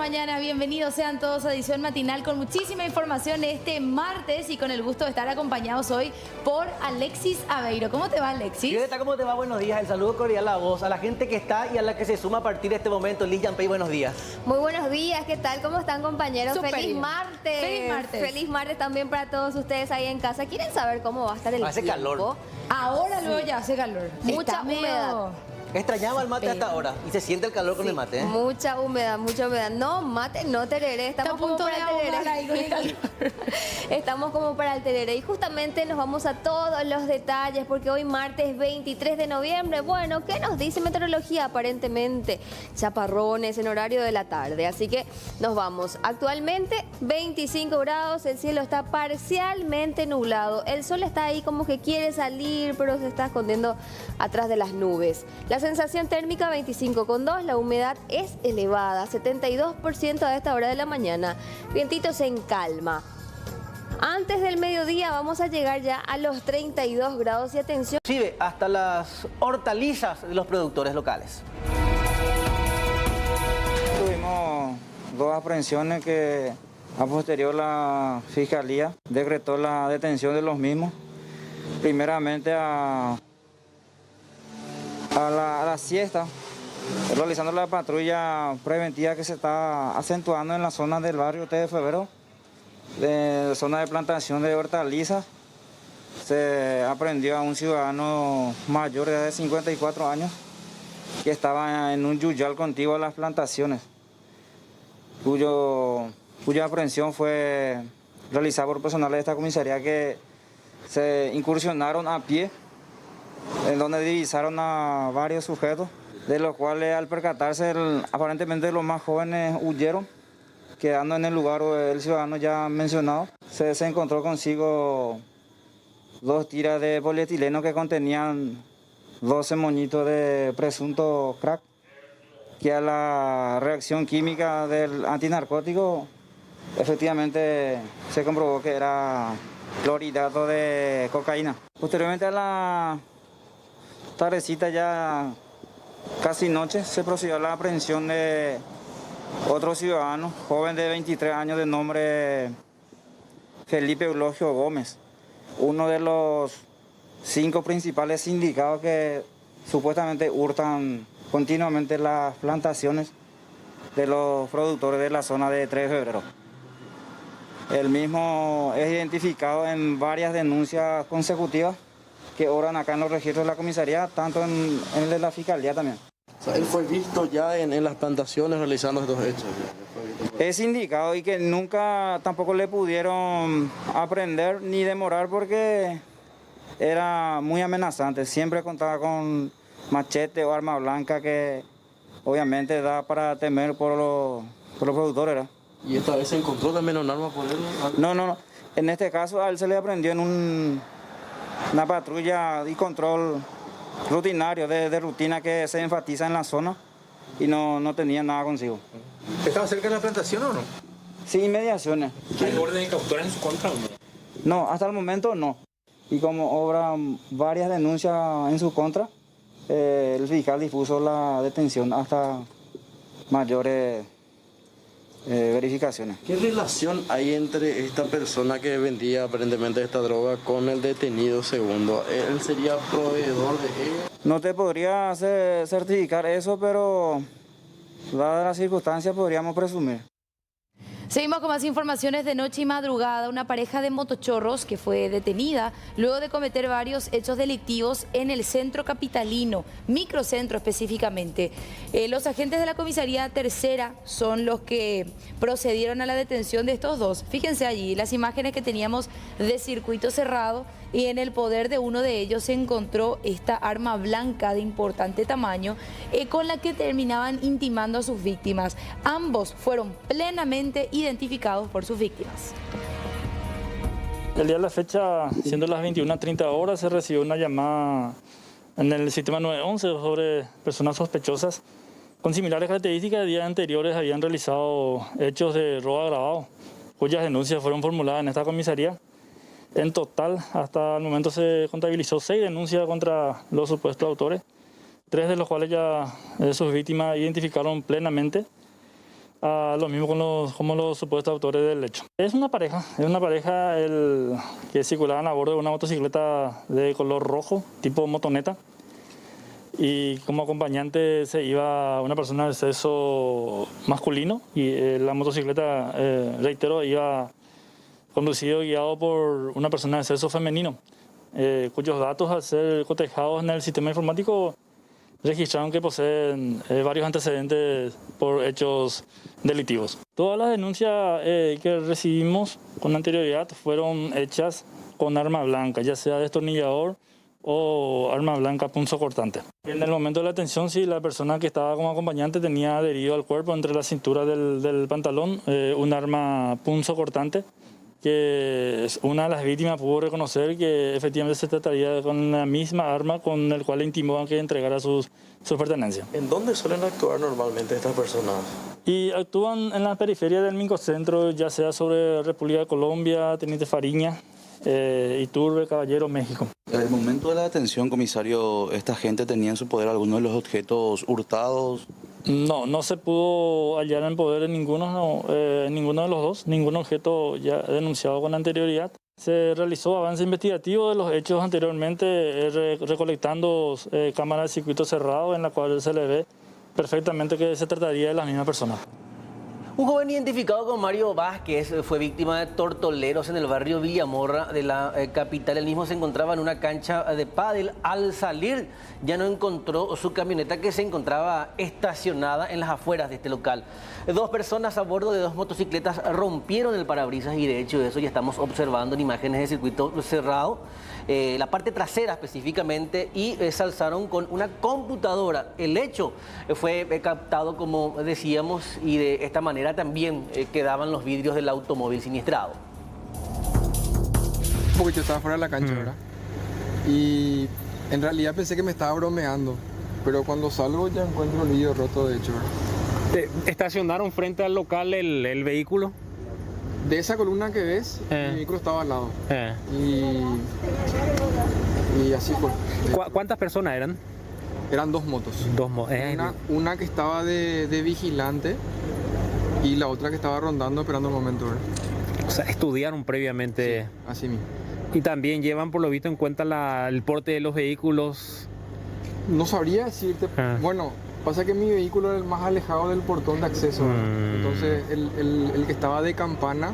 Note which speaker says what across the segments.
Speaker 1: mañana, bienvenidos sean todos a Edición Matinal con muchísima información este martes y con el gusto de estar acompañados hoy por Alexis Aveiro. ¿Cómo te va, Alexis?
Speaker 2: Violeta, ¿cómo te va? Buenos días. El saludo cordial a vos, a la gente que está y a la que se suma a partir de este momento. Liz Yampey, buenos días.
Speaker 3: Muy buenos días, ¿qué tal? ¿Cómo están, compañeros?
Speaker 1: Súper
Speaker 3: ¡Feliz
Speaker 1: bien.
Speaker 3: martes!
Speaker 1: ¡Feliz martes!
Speaker 3: ¡Feliz martes también para todos ustedes ahí en casa! ¿Quieren saber cómo va a estar el
Speaker 2: Hace
Speaker 3: tiempo?
Speaker 2: calor.
Speaker 1: Ahora luego ya hace calor.
Speaker 3: Mucha
Speaker 1: Está medio-
Speaker 3: humedad.
Speaker 2: Extrañaba el mate hasta ahora y se siente el calor con
Speaker 3: Sí,
Speaker 2: el mate, ¿eh?
Speaker 3: mucha humedad, mucha humedad. No, mate, no tereré.
Speaker 1: Está a
Speaker 3: Estamos como
Speaker 1: punto de
Speaker 3: para el
Speaker 1: ahogar ahí con el
Speaker 3: tereré.
Speaker 1: calor.
Speaker 3: Estamos como para el tereré. Y justamente nos vamos a todos los detalles porque hoy martes 23 de noviembre. Bueno, ¿qué nos dice meteorología? Aparentemente chaparrones en horario de la tarde. Así que nos vamos. Actualmente 25 grados, el cielo está parcialmente nublado. El sol está ahí como que quiere salir, pero se está escondiendo atrás de las nubes. La sensación térmica 25,2, la humedad es elevada, 72% a esta hora de la mañana. Vientitos en calma. Antes del mediodía vamos a llegar ya a los 32 grados y atención.
Speaker 2: Inclusive hasta las hortalizas de los productores locales.
Speaker 4: Tuvimos dos aprehensiones que a posterior la Fiscalía decretó la detención de los mismos. Primeramente a la siesta, realizando la patrulla preventiva que se está acentuando en la zona del barrio 3 de Febrero, de zona de plantación de hortalizas. Se aprehendió a un ciudadano mayor de edad de 54 años que estaba en un yuyal contiguo a las plantaciones, cuya aprehensión fue realizada por personal de esta comisaría que se incursionaron a pie, en donde divisaron a varios sujetos, de los cuales al percatarse aparentemente los más jóvenes huyeron, quedando en el lugar el ciudadano ya mencionado. Se encontró consigo 2 tiras de polietileno que contenían 12 moñitos de presunto crack, que a la reacción química del antinarcótico efectivamente se comprobó que era clorhidrato de cocaína. Posteriormente a la tardecita, ya casi noche, se procedió a la aprehensión de otro ciudadano, joven de 23 años de nombre Felipe Eulogio Gómez, uno de los 5 principales sindicados que supuestamente hurtan continuamente las plantaciones de los productores de la zona de 3 de febrero. El mismo es identificado en varias denuncias consecutivas que obran acá en los registros de la comisaría, tanto en el de la Fiscalía también.
Speaker 5: O sea, él fue visto ya en las plantaciones realizando estos hechos.
Speaker 4: Es indicado y que nunca tampoco le pudieron aprender ni demorar porque era muy amenazante. Siempre contaba con machete o arma blanca que obviamente da para temer por los productores, ¿verdad?
Speaker 5: ¿Y esta vez se encontró también un arma por él?
Speaker 4: No. En este caso a él se le aprendió en una patrulla y control rutinario, de rutina que se enfatiza en la zona, y no tenía nada consigo.
Speaker 6: ¿Estaba cerca de la plantación o no?
Speaker 4: Sin inmediaciones.
Speaker 6: ¿Hay orden de captura en su contra o no?
Speaker 4: No, hasta el momento no. Y como obran varias denuncias en su contra, el fiscal dispuso la detención hasta mayores verificaciones.
Speaker 5: ¿Qué relación hay entre esta persona que vendía aparentemente esta droga con el detenido segundo? ¿Él sería proveedor de ella?
Speaker 4: No te podría certificar eso, pero dadas las circunstancias podríamos presumir.
Speaker 1: Seguimos con más informaciones de noche y madrugada. Una pareja de motochorros que fue detenida luego de cometer varios hechos delictivos en el centro capitalino, microcentro específicamente. Los agentes de la comisaría tercera son los que procedieron a la detención de estos dos. Fíjense allí las imágenes que teníamos de circuito cerrado, y en el poder de uno de ellos se encontró esta arma blanca de importante tamaño con la que terminaban intimando a sus víctimas. Ambos fueron plenamente identificados por sus víctimas.
Speaker 7: El día de la fecha, siendo las 21:30 horas, se recibió una llamada en el sistema 911 sobre personas sospechosas con similares características. De días anteriores habían realizado hechos de robo agravado, cuyas denuncias fueron formuladas en esta comisaría. En total, hasta el momento se contabilizó 6 denuncias contra los supuestos autores, 3 de los cuales ya sus víctimas identificaron plenamente. a lo mismo como los supuestos autores del hecho. Es una pareja que circulaban a bordo de una motocicleta de color rojo, tipo motoneta, y como acompañante se iba una persona de sexo masculino y la motocicleta, reitero, iba conducido y guiado por una persona de sexo femenino, cuyos datos, al ser cotejados en el sistema informático, registraron que poseen varios antecedentes por hechos delictivos. Todas las denuncias que recibimos con anterioridad fueron hechas con arma blanca, ya sea destornillador o arma blanca punzocortante. En el momento de la detención, sí, la persona que estaba como acompañante tenía adherido al cuerpo entre la cintura del pantalón un arma punzocortante, que una de las víctimas pudo reconocer que efectivamente se trataría con la misma arma con el cual le intimó a que entregara sus pertenencias.
Speaker 5: ¿En dónde suelen actuar normalmente estas personas?
Speaker 7: Y actúan en la periferia del microcentro, ya sea sobre República de Colombia, Teniente Fariña, Iturbe, Caballero, México.
Speaker 8: En el momento de la detención, comisario, ¿esta gente tenía en su poder algunos de los objetos hurtados?
Speaker 7: No se pudo hallar en poder en ninguno de los dos, ningún objeto ya denunciado con anterioridad. Se realizó avance investigativo de los hechos anteriormente, recolectando cámaras de circuito cerrado en la cual se le ve perfectamente que se trataría de la misma persona.
Speaker 2: Un joven identificado como Mario Vázquez fue víctima de tortoleros en el barrio Villamorra de la capital. El mismo se encontraba en una cancha de pádel. Al salir ya no encontró su camioneta, que se encontraba estacionada en las afueras de este local. Dos personas a bordo de dos motocicletas rompieron el parabrisas y de hecho eso ya estamos observando en imágenes de circuito cerrado. La parte trasera específicamente, y se alzaron con una computadora. El hecho fue captado, como decíamos, y de esta manera también quedaban los vidrios del automóvil siniestrado.
Speaker 9: Porque yo estaba fuera de la cancha, ¿verdad? Y en realidad pensé que me estaba bromeando, pero cuando salgo ya encuentro el vidrio roto, de hecho, ¿verdad?
Speaker 6: ¿Estacionaron frente al local el vehículo?
Speaker 9: De esa columna que ves, mi vehículo estaba al lado. Y así fue.
Speaker 6: ¿Cuántas personas eran?
Speaker 9: Eran dos motos. Una que estaba de vigilante y la otra que estaba rondando esperando el momento, ¿verdad?
Speaker 6: O sea, estudiaron previamente.
Speaker 9: Sí, así mismo.
Speaker 6: Y también llevan por lo visto en cuenta el porte de los vehículos.
Speaker 9: No sabría decirte. Bueno, pasa que mi vehículo era el más alejado del portón de acceso. Entonces el que estaba de campana,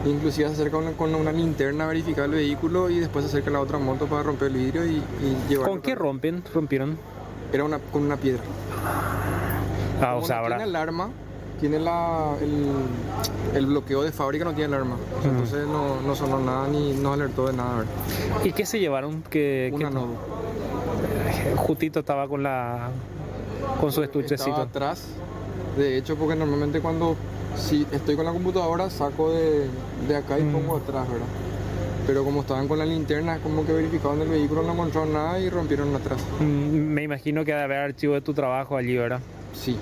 Speaker 9: inclusive se acerca con una linterna a verificar el vehículo y después se acerca la otra moto para romper el vidrio y llevarlo.
Speaker 6: ¿Con qué rompieron?
Speaker 9: Era con una piedra.
Speaker 6: O sea,
Speaker 9: tiene el arma, tiene el bloqueo de fábrica, no tiene el arma. O sea, entonces no sonó nada ni nos alertó de nada, ¿verdad?
Speaker 6: ¿Y qué se llevaron?
Speaker 9: Una Nodo.
Speaker 6: Justito estaba con su estuchecito.
Speaker 9: Estaba atrás, de hecho, porque normalmente si estoy con la computadora saco de acá y pongo atrás, ¿verdad? Pero como estaban con la linterna, como que verificaban el vehículo, no encontraron nada y rompieron atrás.
Speaker 6: Me imagino que debe haber archivo de tu trabajo allí, ¿verdad?
Speaker 9: Sí,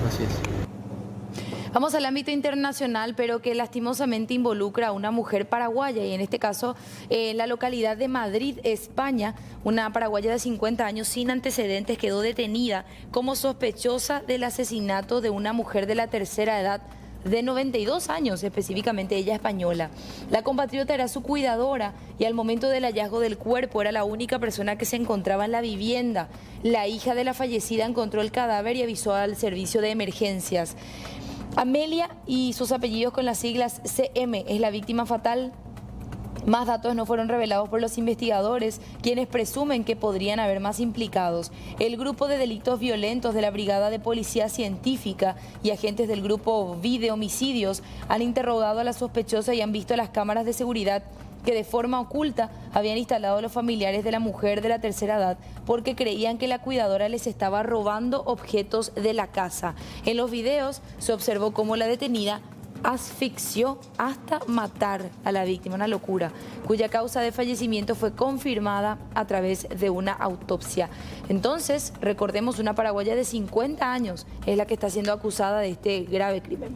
Speaker 9: así es.
Speaker 1: Vamos al ámbito internacional, pero que lastimosamente involucra a una mujer paraguaya, y en este caso en la localidad de Madrid, España. Una paraguaya de 50 años sin antecedentes quedó detenida como sospechosa del asesinato de una mujer de la tercera edad, de 92 años, específicamente ella española. La compatriota era su cuidadora y al momento del hallazgo del cuerpo era la única persona que se encontraba en la vivienda. La hija de la fallecida encontró el cadáver y avisó al servicio de emergencias. Amelia, y sus apellidos con las siglas CM, es la víctima fatal. Más datos no fueron revelados por los investigadores, quienes presumen que podrían haber más implicados. El grupo de delitos violentos de la Brigada de Policía Científica y agentes del grupo VIDE Homicidios han interrogado a la sospechosa y han visto las cámaras de seguridad que de forma oculta habían instalado los familiares de la mujer de la tercera edad porque creían que la cuidadora les estaba robando objetos de la casa. En los videos se observó cómo la detenida asfixió hasta matar a la víctima, una locura, cuya causa de fallecimiento fue confirmada a través de una autopsia. Entonces, recordemos, una paraguaya de 50 años es la que está siendo acusada de este grave crimen.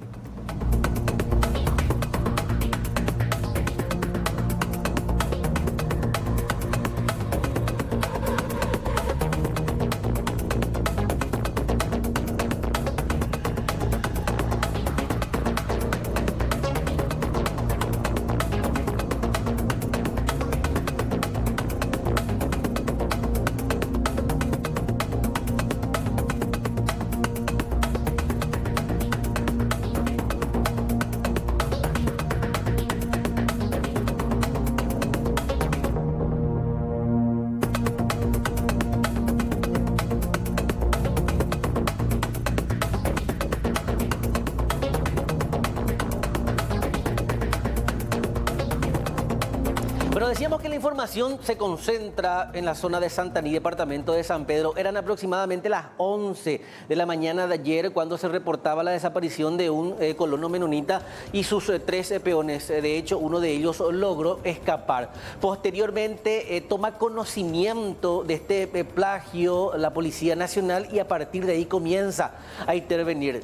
Speaker 2: decíamos que la información se concentra en la zona de Santaní, departamento de San Pedro. Eran aproximadamente las 11 de la mañana de ayer cuando se reportaba la desaparición de un colono menonita y sus 3 peones. De hecho, uno de ellos logró escapar. Posteriormente, toma conocimiento de este plagio la Policía Nacional y a partir de ahí comienza a intervenir.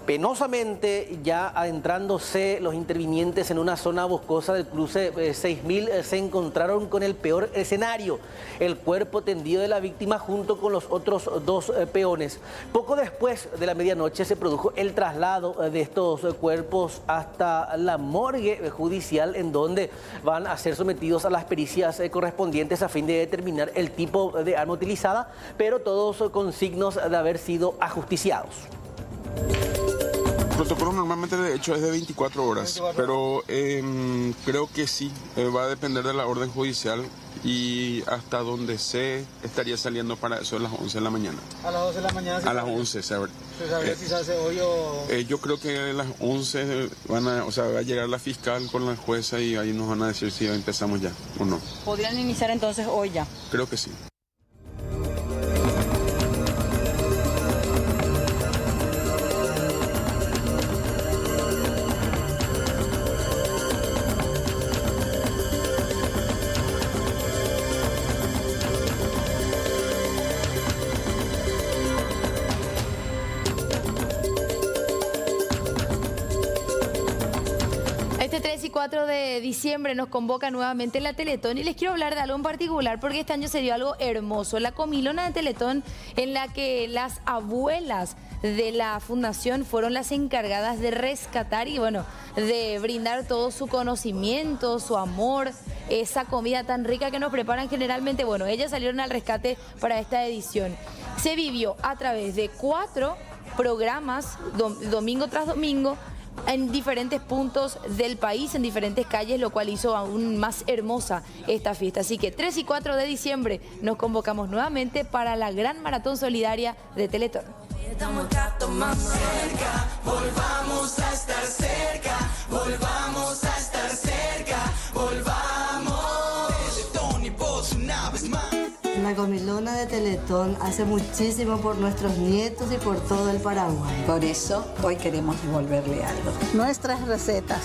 Speaker 2: Penosamente, ya adentrándose los intervinientes en una zona boscosa del cruce 6000, se encontraron con el peor escenario, el cuerpo tendido de la víctima junto con los otros 2 peones. Poco después de la medianoche se produjo el traslado de estos cuerpos hasta la morgue judicial, en donde van a ser sometidos a las pericias correspondientes a fin de determinar el tipo de arma utilizada, pero todos con signos de haber sido ajusticiados.
Speaker 10: El protocolo normalmente de hecho es de 24 horas, pero creo que sí, va a depender de la orden judicial y hasta donde se estaría saliendo para eso a las 11 de la mañana.
Speaker 11: ¿A las 12 de la mañana?
Speaker 10: A las 11, ¿sabes?
Speaker 11: ¿Se sabe si se hace hoy o...?
Speaker 10: Yo creo que a las 11 va a llegar la fiscal con la jueza y ahí nos van a decir si empezamos ya o no.
Speaker 12: ¿Podrían iniciar entonces hoy ya?
Speaker 10: Creo que sí.
Speaker 1: Este 3 y 4 de diciembre nos convoca nuevamente la Teletón y les quiero hablar de algo en particular porque este año se dio algo hermoso, la comilona de Teletón, en la que las abuelas de la fundación fueron las encargadas de rescatar y bueno, de brindar todo su conocimiento, su amor, esa comida tan rica que nos preparan generalmente. Bueno, ellas salieron al rescate para esta edición. Se vivió a través de 4 programas, domingo tras domingo, en diferentes puntos del país, en diferentes calles, lo cual hizo aún más hermosa esta fiesta. Así que 3 y 4 de diciembre nos convocamos nuevamente para la gran maratón solidaria de Teletón.
Speaker 13: Volvamos a estar cerca, volvamos a estar cerca, volvamos. Teletón y vos una vez más.
Speaker 14: La comilona de Teletón hace muchísimo por nuestros nietos y por todo el Paraguay.
Speaker 15: Por eso hoy queremos devolverle algo. Nuestras recetas.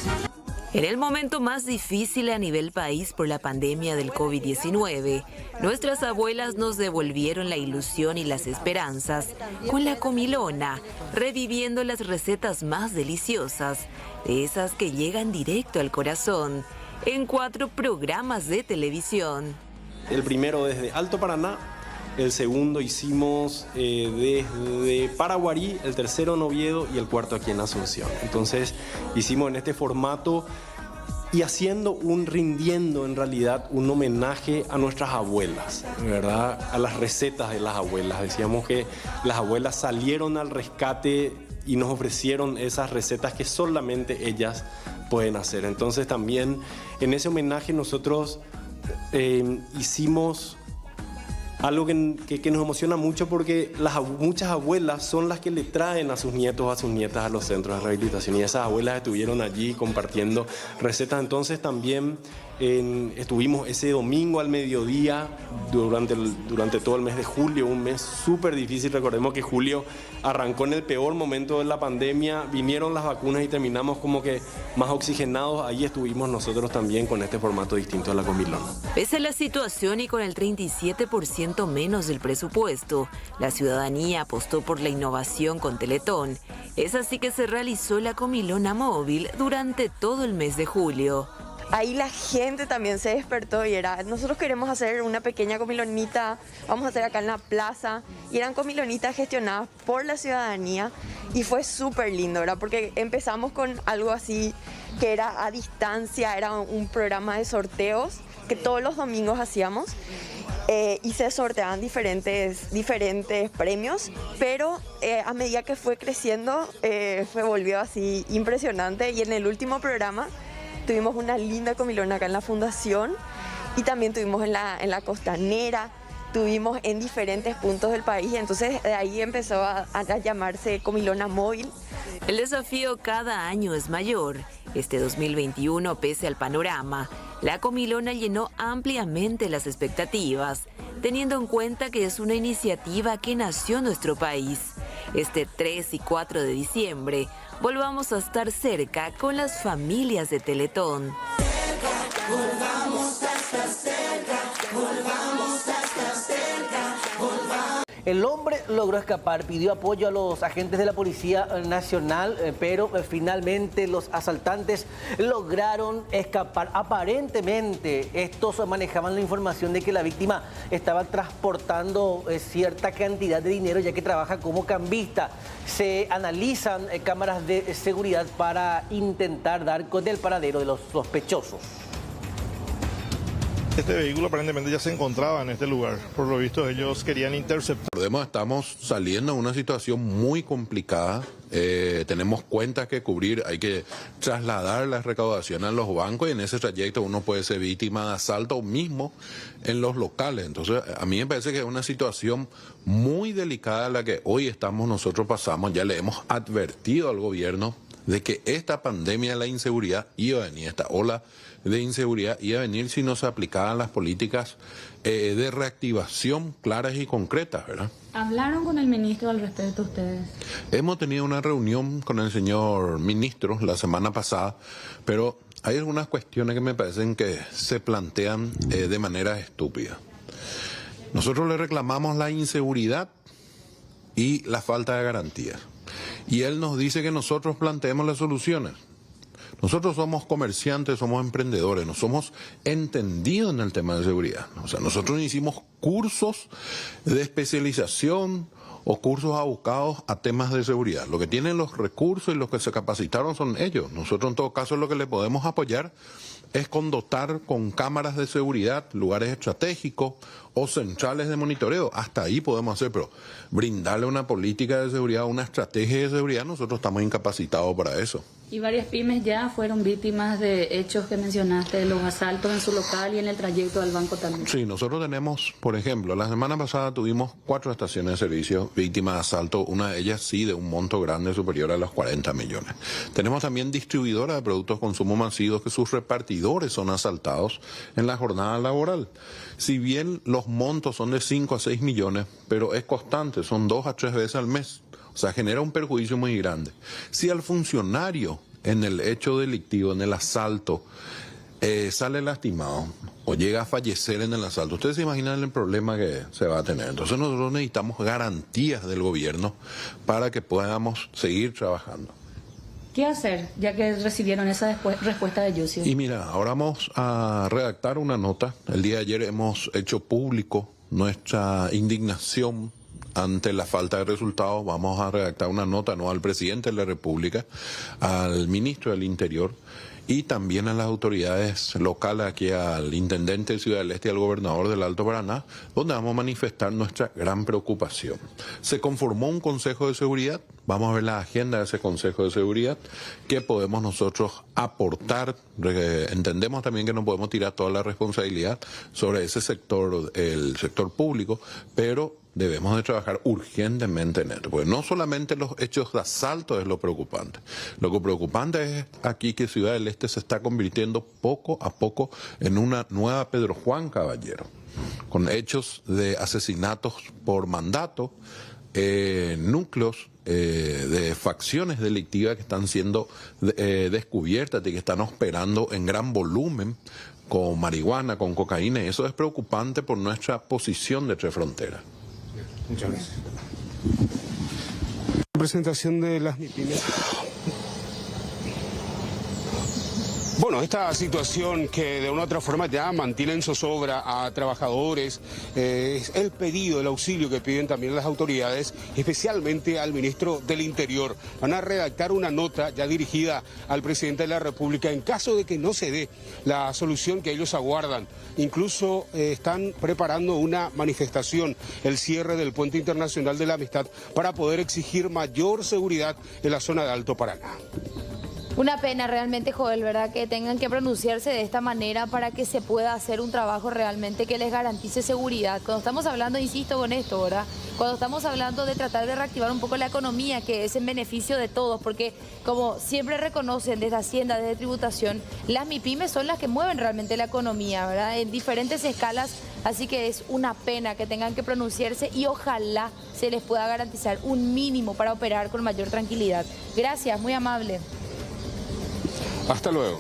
Speaker 16: En el momento más difícil a nivel país por la pandemia del COVID-19, nuestras abuelas nos devolvieron la ilusión y las esperanzas con la comilona, reviviendo las recetas más deliciosas, de esas que llegan directo al corazón, en 4 programas de televisión.
Speaker 5: El primero desde Alto Paraná, el segundo hicimos desde Paraguarí, el tercero en Oviedo y el cuarto aquí en Asunción. Entonces hicimos en este formato y rindiendo en realidad un homenaje a nuestras abuelas, ¿verdad? A las recetas de las abuelas. Decíamos que las abuelas salieron al rescate y nos ofrecieron esas recetas que solamente ellas pueden hacer. Entonces también en ese homenaje nosotros hicimos algo que nos emociona mucho porque muchas abuelas son las que le traen a sus nietos o a sus nietas a los centros de rehabilitación y esas abuelas estuvieron allí compartiendo recetas. Entonces también estuvimos ese domingo al mediodía durante todo el mes de julio, un mes súper difícil. Recordemos que julio arrancó en el peor momento de la pandemia, vinieron las vacunas y terminamos como que más oxigenados. Ahí estuvimos nosotros también con este formato distinto de la comilona.
Speaker 16: Pese a la situación y con el 37% menos del presupuesto, la ciudadanía apostó por la innovación con Teletón. Es así que se realizó la comilona móvil durante todo el mes de julio.
Speaker 17: Ahí la gente también se despertó y nosotros queremos hacer una pequeña comilonita, vamos a hacer acá en la plaza, y eran comilonitas gestionadas por la ciudadanía y fue súper lindo, ¿verdad? Porque empezamos con algo así que era a distancia, era un programa de sorteos que todos los domingos hacíamos y se sorteaban diferentes premios, pero a medida que fue creciendo volvió así impresionante y en el último programa tuvimos una linda comilona acá en la fundación y también tuvimos en la costanera, tuvimos en diferentes puntos del país, entonces de ahí empezó a llamarse comilona móvil.
Speaker 16: El desafío cada año es mayor Este 2021, pese al panorama, la comilona llenó ampliamente las expectativas, teniendo en cuenta que es una iniciativa que nació en nuestro país. Este 3 y 4 de diciembre, volvamos a estar cerca con las familias de Teletón.
Speaker 13: Volvamos a estar cerca, volvamos a estar cerca, volvamos.
Speaker 2: El hombre logró escapar, pidió apoyo a los agentes de la Policía Nacional, pero finalmente los asaltantes lograron escapar. Aparentemente, estos manejaban la información de que la víctima estaba transportando cierta cantidad de dinero, ya que trabaja como cambista. Se analizan cámaras de seguridad para intentar dar con el paradero de los sospechosos.
Speaker 18: Este vehículo aparentemente ya se encontraba en este lugar. Por lo visto, ellos querían interceptar.
Speaker 19: Estamos saliendo de una situación muy complicada. Tenemos cuentas que cubrir, hay que trasladar las recaudaciones a los bancos y en ese trayecto uno puede ser víctima de asalto mismo en los locales. Entonces, a mí me parece que es una situación muy delicada la que hoy nosotros pasamos. Ya le hemos advertido al gobierno de que esta pandemia de la inseguridad iba a venir, esta ola de inseguridad iba a venir si no se aplicaban las políticas de reactivación claras y concretas, ¿verdad?
Speaker 20: ¿Hablaron con el ministro al respecto ustedes?
Speaker 19: Hemos tenido una reunión con el señor ministro la semana pasada, pero hay algunas cuestiones que me parecen que se plantean de manera estúpida. Nosotros le reclamamos la inseguridad y la falta de garantías. Y él nos dice que nosotros planteemos las soluciones. Nosotros somos comerciantes, somos emprendedores, no somos entendidos en el tema de seguridad. O sea, nosotros no hicimos cursos de especialización o cursos abocados a temas de seguridad. Lo que tienen los recursos y los que se capacitaron son ellos. Nosotros en todo caso lo que le podemos apoyar es con dotar con cámaras de seguridad, lugares estratégicos o centrales de monitoreo. Hasta ahí podemos hacer, pero brindarle una política de seguridad, una estrategia de seguridad, nosotros estamos incapacitados para eso.
Speaker 20: Y varias pymes ya fueron víctimas de hechos que mencionaste, los asaltos en su local y en el trayecto al banco también.
Speaker 19: Sí, nosotros tenemos, por ejemplo, la semana pasada tuvimos 4 estaciones de servicio víctimas de asalto, una de ellas sí de un monto grande superior a los 40 millones. Tenemos también distribuidoras de productos de consumo masivos que sus repartidores son asaltados en la jornada laboral. Si bien los montos son de 5 a 6 millones, pero es constante, son 2 a 3 veces al mes. O sea, genera un perjuicio muy grande. Si al funcionario en el hecho delictivo, en el asalto, sale lastimado o llega a fallecer en el asalto, ustedes se imaginan el problema que se va a tener. Entonces nosotros necesitamos garantías del gobierno para que podamos seguir trabajando.
Speaker 20: ¿Qué hacer, ya que recibieron esa respuesta de Yussi?
Speaker 19: Y mira, ahora vamos a redactar una nota. El día de ayer hemos hecho público nuestra indignación ante la falta de resultados. Vamos a redactar una nota no al presidente de la República, al ministro del Interior y también a las autoridades locales, aquí al intendente de Ciudad del Este y al gobernador del Alto Paraná, donde vamos a manifestar nuestra gran preocupación. Se conformó un Consejo de Seguridad, vamos a ver la agenda de ese Consejo de Seguridad, qué podemos nosotros aportar. Entendemos también que no podemos tirar toda la responsabilidad sobre ese sector, el sector público, pero debemos de trabajar urgentemente en esto, porque no solamente los hechos de asalto es lo preocupante. Lo que preocupante es aquí que Ciudad del Este se está convirtiendo poco a poco en una nueva Pedro Juan Caballero, con hechos de asesinatos por mandato, núcleos de facciones delictivas que están siendo descubiertas y que están operando en gran volumen con marihuana, con cocaína, y eso es preocupante por nuestra posición de tres fronteras.
Speaker 21: Muchas gracias. Presentación de las MIPYMES. Bueno, esta situación que de una u otra forma ya mantiene en zozobra a trabajadores, es el pedido, el auxilio que piden también las autoridades, especialmente al ministro del Interior. Van a redactar una nota ya dirigida al presidente de la República en caso de que no se dé la solución que ellos aguardan. Incluso están preparando una manifestación, el cierre del Puente Internacional de la Amistad, para poder exigir mayor seguridad en la zona de Alto Paraná.
Speaker 1: Una pena realmente, Joel, ¿verdad? Que tengan que pronunciarse de esta manera para que se pueda hacer un trabajo realmente que les garantice seguridad. Cuando estamos hablando, insisto con esto, ¿verdad? Cuando estamos hablando de tratar de reactivar un poco la economía, que es en beneficio de todos, porque como siempre reconocen desde Hacienda, desde Tributación, las MIPYMES son las que mueven realmente la economía, ¿verdad? En diferentes escalas, así que es una pena que tengan que pronunciarse y ojalá se les pueda garantizar un mínimo para operar con mayor tranquilidad. Gracias, muy amable.
Speaker 10: Hasta luego.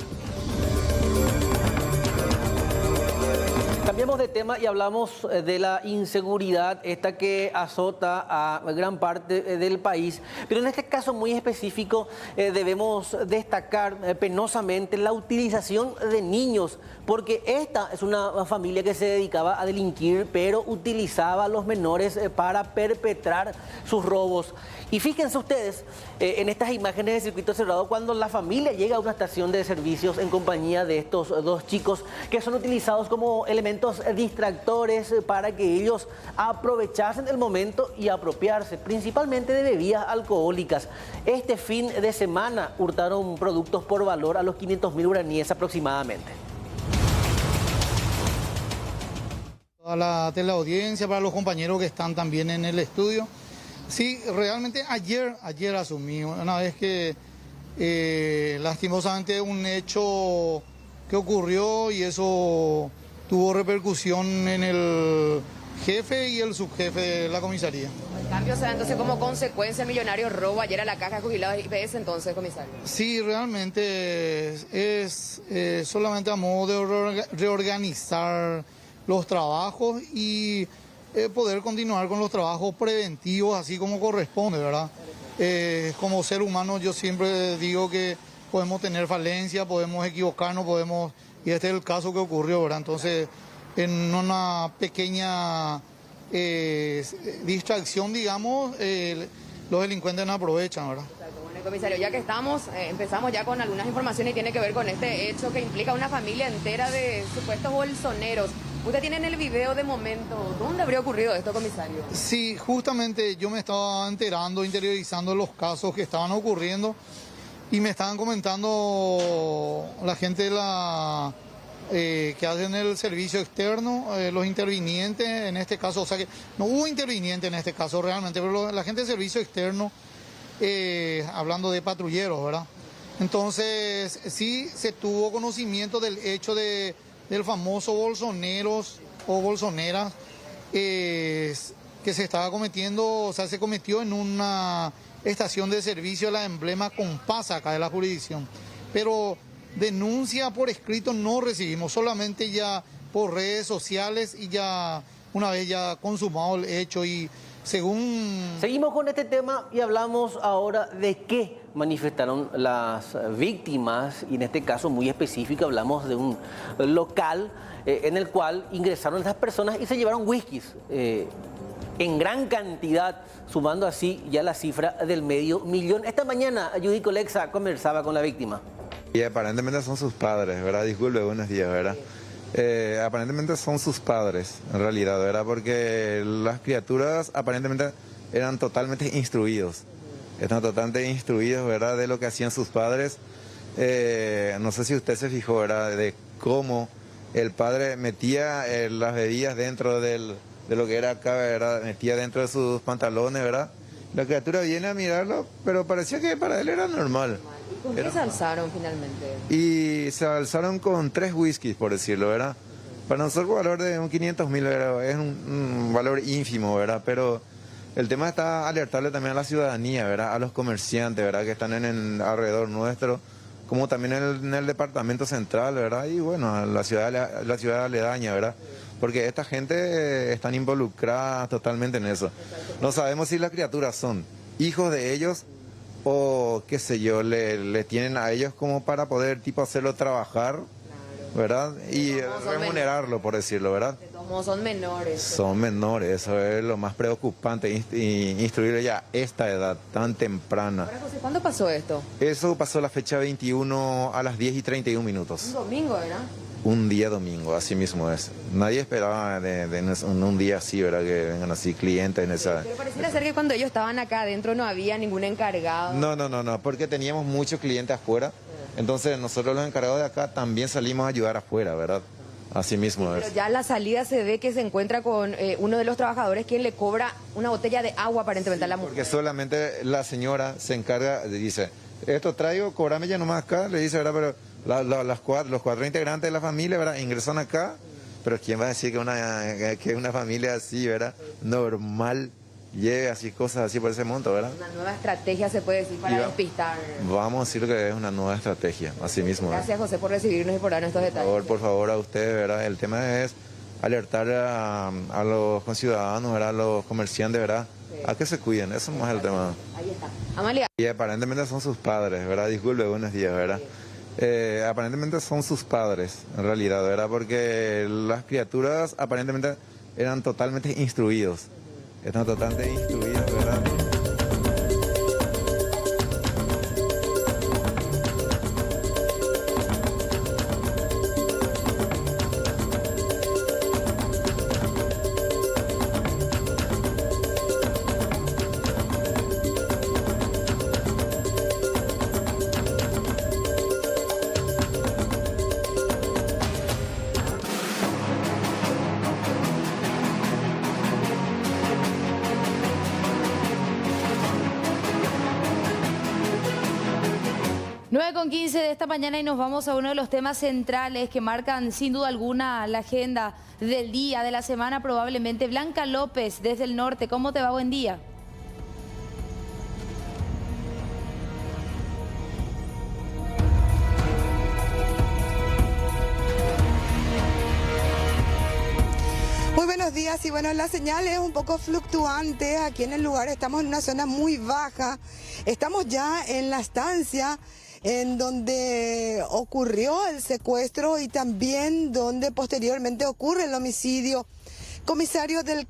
Speaker 2: Cambiamos de tema y hablamos de la inseguridad, esta que azota a gran parte del país. Pero en este caso muy específico debemos destacar penosamente la utilización de niños, porque esta es una familia que se dedicaba a delinquir, pero utilizaba a los menores para perpetrar sus robos. Y fíjense ustedes en estas imágenes de circuito cerrado cuando la familia llega a una estación de servicios en compañía de estos dos chicos que son utilizados como elementos distractores para que ellos aprovechasen el momento y apropiarse principalmente de bebidas alcohólicas. Este fin de semana hurtaron productos por valor a los 500.000 guaraníes aproximadamente.
Speaker 3: A la teleaudiencia, para los compañeros que están también en el estudio. Sí, realmente ayer asumí, una vez que lastimosamente un hecho que ocurrió y eso tuvo repercusión en el jefe y el subjefe de la comisaría.
Speaker 22: El cambio se da entonces como consecuencia el millonario robo ayer a la caja de jubilados de IPS entonces, comisario.
Speaker 3: Sí, realmente es solamente a modo de reorganizar los trabajos y poder continuar con los trabajos preventivos así como corresponde, ¿verdad? Como ser humano yo siempre digo que podemos tener falencia, podemos equivocarnos, y este es el caso que ocurrió, ¿verdad? Entonces, en una pequeña distracción, digamos, los delincuentes no aprovechan, ¿verdad?
Speaker 22: Bueno, comisario, ya que estamos, empezamos ya con algunas informaciones y tiene que ver con este hecho que implica una familia entera de supuestos bolsoneros. Usted tiene en el video de momento, ¿dónde habría ocurrido esto, comisario?
Speaker 3: Sí, justamente yo me estaba enterando, interiorizando los casos que estaban ocurriendo y me estaban comentando la gente de que hacen el servicio externo, los intervinientes en este caso, o sea que no hubo interviniente en este caso realmente, pero la gente del servicio externo, hablando de patrulleros, ¿verdad? Entonces sí se tuvo conocimiento del hecho del famoso bolsoneros o bolsoneras que se estaba cometiendo, o sea, se cometió en una estación de servicio, la emblema Compasa acá de la jurisdicción. Pero denuncia por escrito no recibimos, solamente ya por redes sociales y ya una vez ya consumado el hecho y según...
Speaker 2: Seguimos con este tema y hablamos ahora de qué manifestaron las víctimas y en este caso muy específico hablamos de un local en el cual ingresaron estas personas y se llevaron whiskies en gran cantidad, sumando así ya la cifra del $500,000. Esta mañana Judy Colexa conversaba con la víctima.
Speaker 23: Y aparentemente son sus padres, ¿verdad? Disculpe, buenos días, ¿verdad? Aparentemente son sus padres, en realidad, ¿verdad? Porque las criaturas aparentemente eran totalmente instruidos. Están totalmente instruidos, ¿verdad? De lo que hacían sus padres. No sé si usted se fijó, ¿verdad? De cómo el padre metía las bebidas dentro de lo que era acá, ¿verdad? Metía dentro de sus pantalones, ¿verdad? La criatura viene a mirarlo, pero parecía que para él era normal.
Speaker 22: ¿Y con qué se alzaron finalmente?
Speaker 23: Y se alzaron con 3 whiskies, por decirlo, ¿verdad? Para nosotros el valor de un 500.000, ¿verdad? Es un valor ínfimo, ¿verdad? Pero el tema está alertarle también a la ciudadanía, ¿verdad? A los comerciantes, ¿verdad? Que están alrededor nuestro, como también en el departamento central, ¿verdad? Y bueno, a la ciudad aledaña, ¿verdad? Porque esta gente están involucrada totalmente en eso. No sabemos si las criaturas son hijos de ellos o qué sé yo, le tienen a ellos como para poder tipo hacerlo trabajar, ¿verdad? Y remunerarlo, por decirlo, ¿verdad?
Speaker 22: De todos modos son menores.
Speaker 23: Son menores, eso es lo más preocupante, instruirle ya a esta edad tan temprana.
Speaker 22: Ahora, José, ¿cuándo pasó esto?
Speaker 23: Eso pasó la fecha 21 a las 10:31.
Speaker 22: Un domingo, ¿verdad?
Speaker 23: Un día domingo, así mismo es. Nadie esperaba de un día así, ¿verdad? Que vengan así clientes en esa...
Speaker 22: Pero pareciera ser que cuando ellos estaban acá adentro no había ningún encargado.
Speaker 23: No, porque teníamos muchos clientes afuera. Entonces nosotros los encargados de acá también salimos a ayudar afuera, ¿verdad? Así mismo es.
Speaker 22: Pero ya en la salida se ve que se encuentra con uno de los trabajadores quien le cobra una botella de agua aparentemente a la mujer.
Speaker 23: Porque solamente la señora se encarga, dice, esto traigo, cobrame ya nomás acá, le dice, ¿verdad? Pero los cuatro integrantes de la familia, ¿verdad? Ingresan acá, pero ¿quién va a decir que una familia así, ¿verdad? Normal, lleve así cosas así por ese monto, ¿verdad?
Speaker 22: Una nueva estrategia se puede decir para despistar.
Speaker 23: Vamos a decir que es una nueva estrategia, así mismo.
Speaker 22: Gracias, José, por recibirnos y por darnos estos detalles.
Speaker 23: Por favor, a ustedes, ¿verdad? El tema es alertar a los conciudadanos, ¿verdad? A los comerciantes, ¿verdad? Sí. A que se cuiden, eso no es el tema.
Speaker 22: Ahí está. Amalia.
Speaker 23: Y aparentemente son sus padres, ¿verdad? Disculpe, buenos días, ¿verdad? Aparentemente son sus padres, en realidad, ¿verdad? Porque las criaturas aparentemente eran totalmente instruidos. Están totalmente instruidos, ¿verdad?
Speaker 1: Con 15 de esta mañana y nos vamos a uno de los temas centrales que marcan sin duda alguna la agenda del día, de la semana probablemente. Blanca López desde el norte, ¿cómo te va? Buen día.
Speaker 4: Muy buenos días y bueno, la señal es un poco fluctuante aquí en el lugar, estamos en una zona muy baja, estamos ya en la estancia en donde ocurrió el secuestro y también donde posteriormente ocurre el homicidio. Comisario del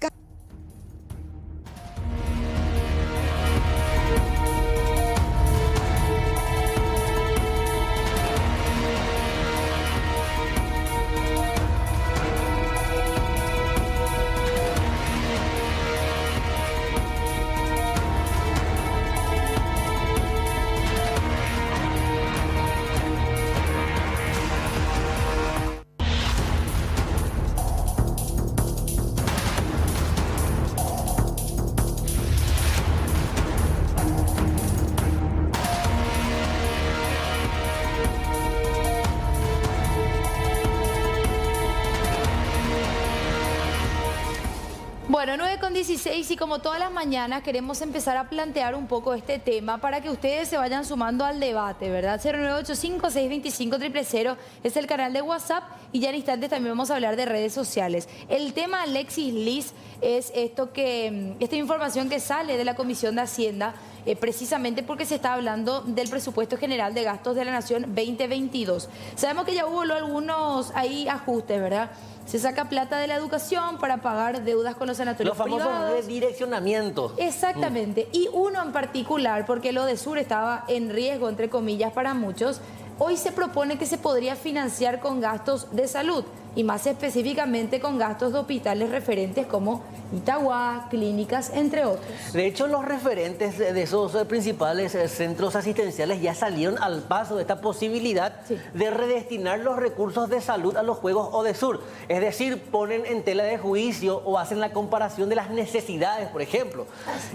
Speaker 1: Bueno, 9:16 y como todas las mañanas queremos empezar a plantear un poco este tema para que ustedes se vayan sumando al debate, ¿verdad? 0985-625-000 es el canal de WhatsApp y ya en instantes también vamos a hablar de redes sociales. El tema, Alexis Liz, es esta información que sale de la Comisión de Hacienda precisamente porque se está hablando del presupuesto general de gastos de la Nación 2022. Sabemos que ya hubo algunos ajustes, ¿verdad? Se saca plata de la educación para pagar deudas con los sanatorios privados.
Speaker 2: Los famosos redireccionamientos.
Speaker 1: Exactamente. Y uno en particular, porque lo de Sur estaba en riesgo, entre comillas, para muchos, hoy se propone que se podría financiar con gastos de salud y más específicamente con gastos de hospitales referentes como Itagua, clínicas, entre otros.
Speaker 2: De hecho, los referentes de esos principales centros asistenciales ya salieron al paso de esta posibilidad de redestinar los recursos de salud a los Juegos ODESUR. Es decir, ponen en tela de juicio o hacen la comparación de las necesidades, por ejemplo.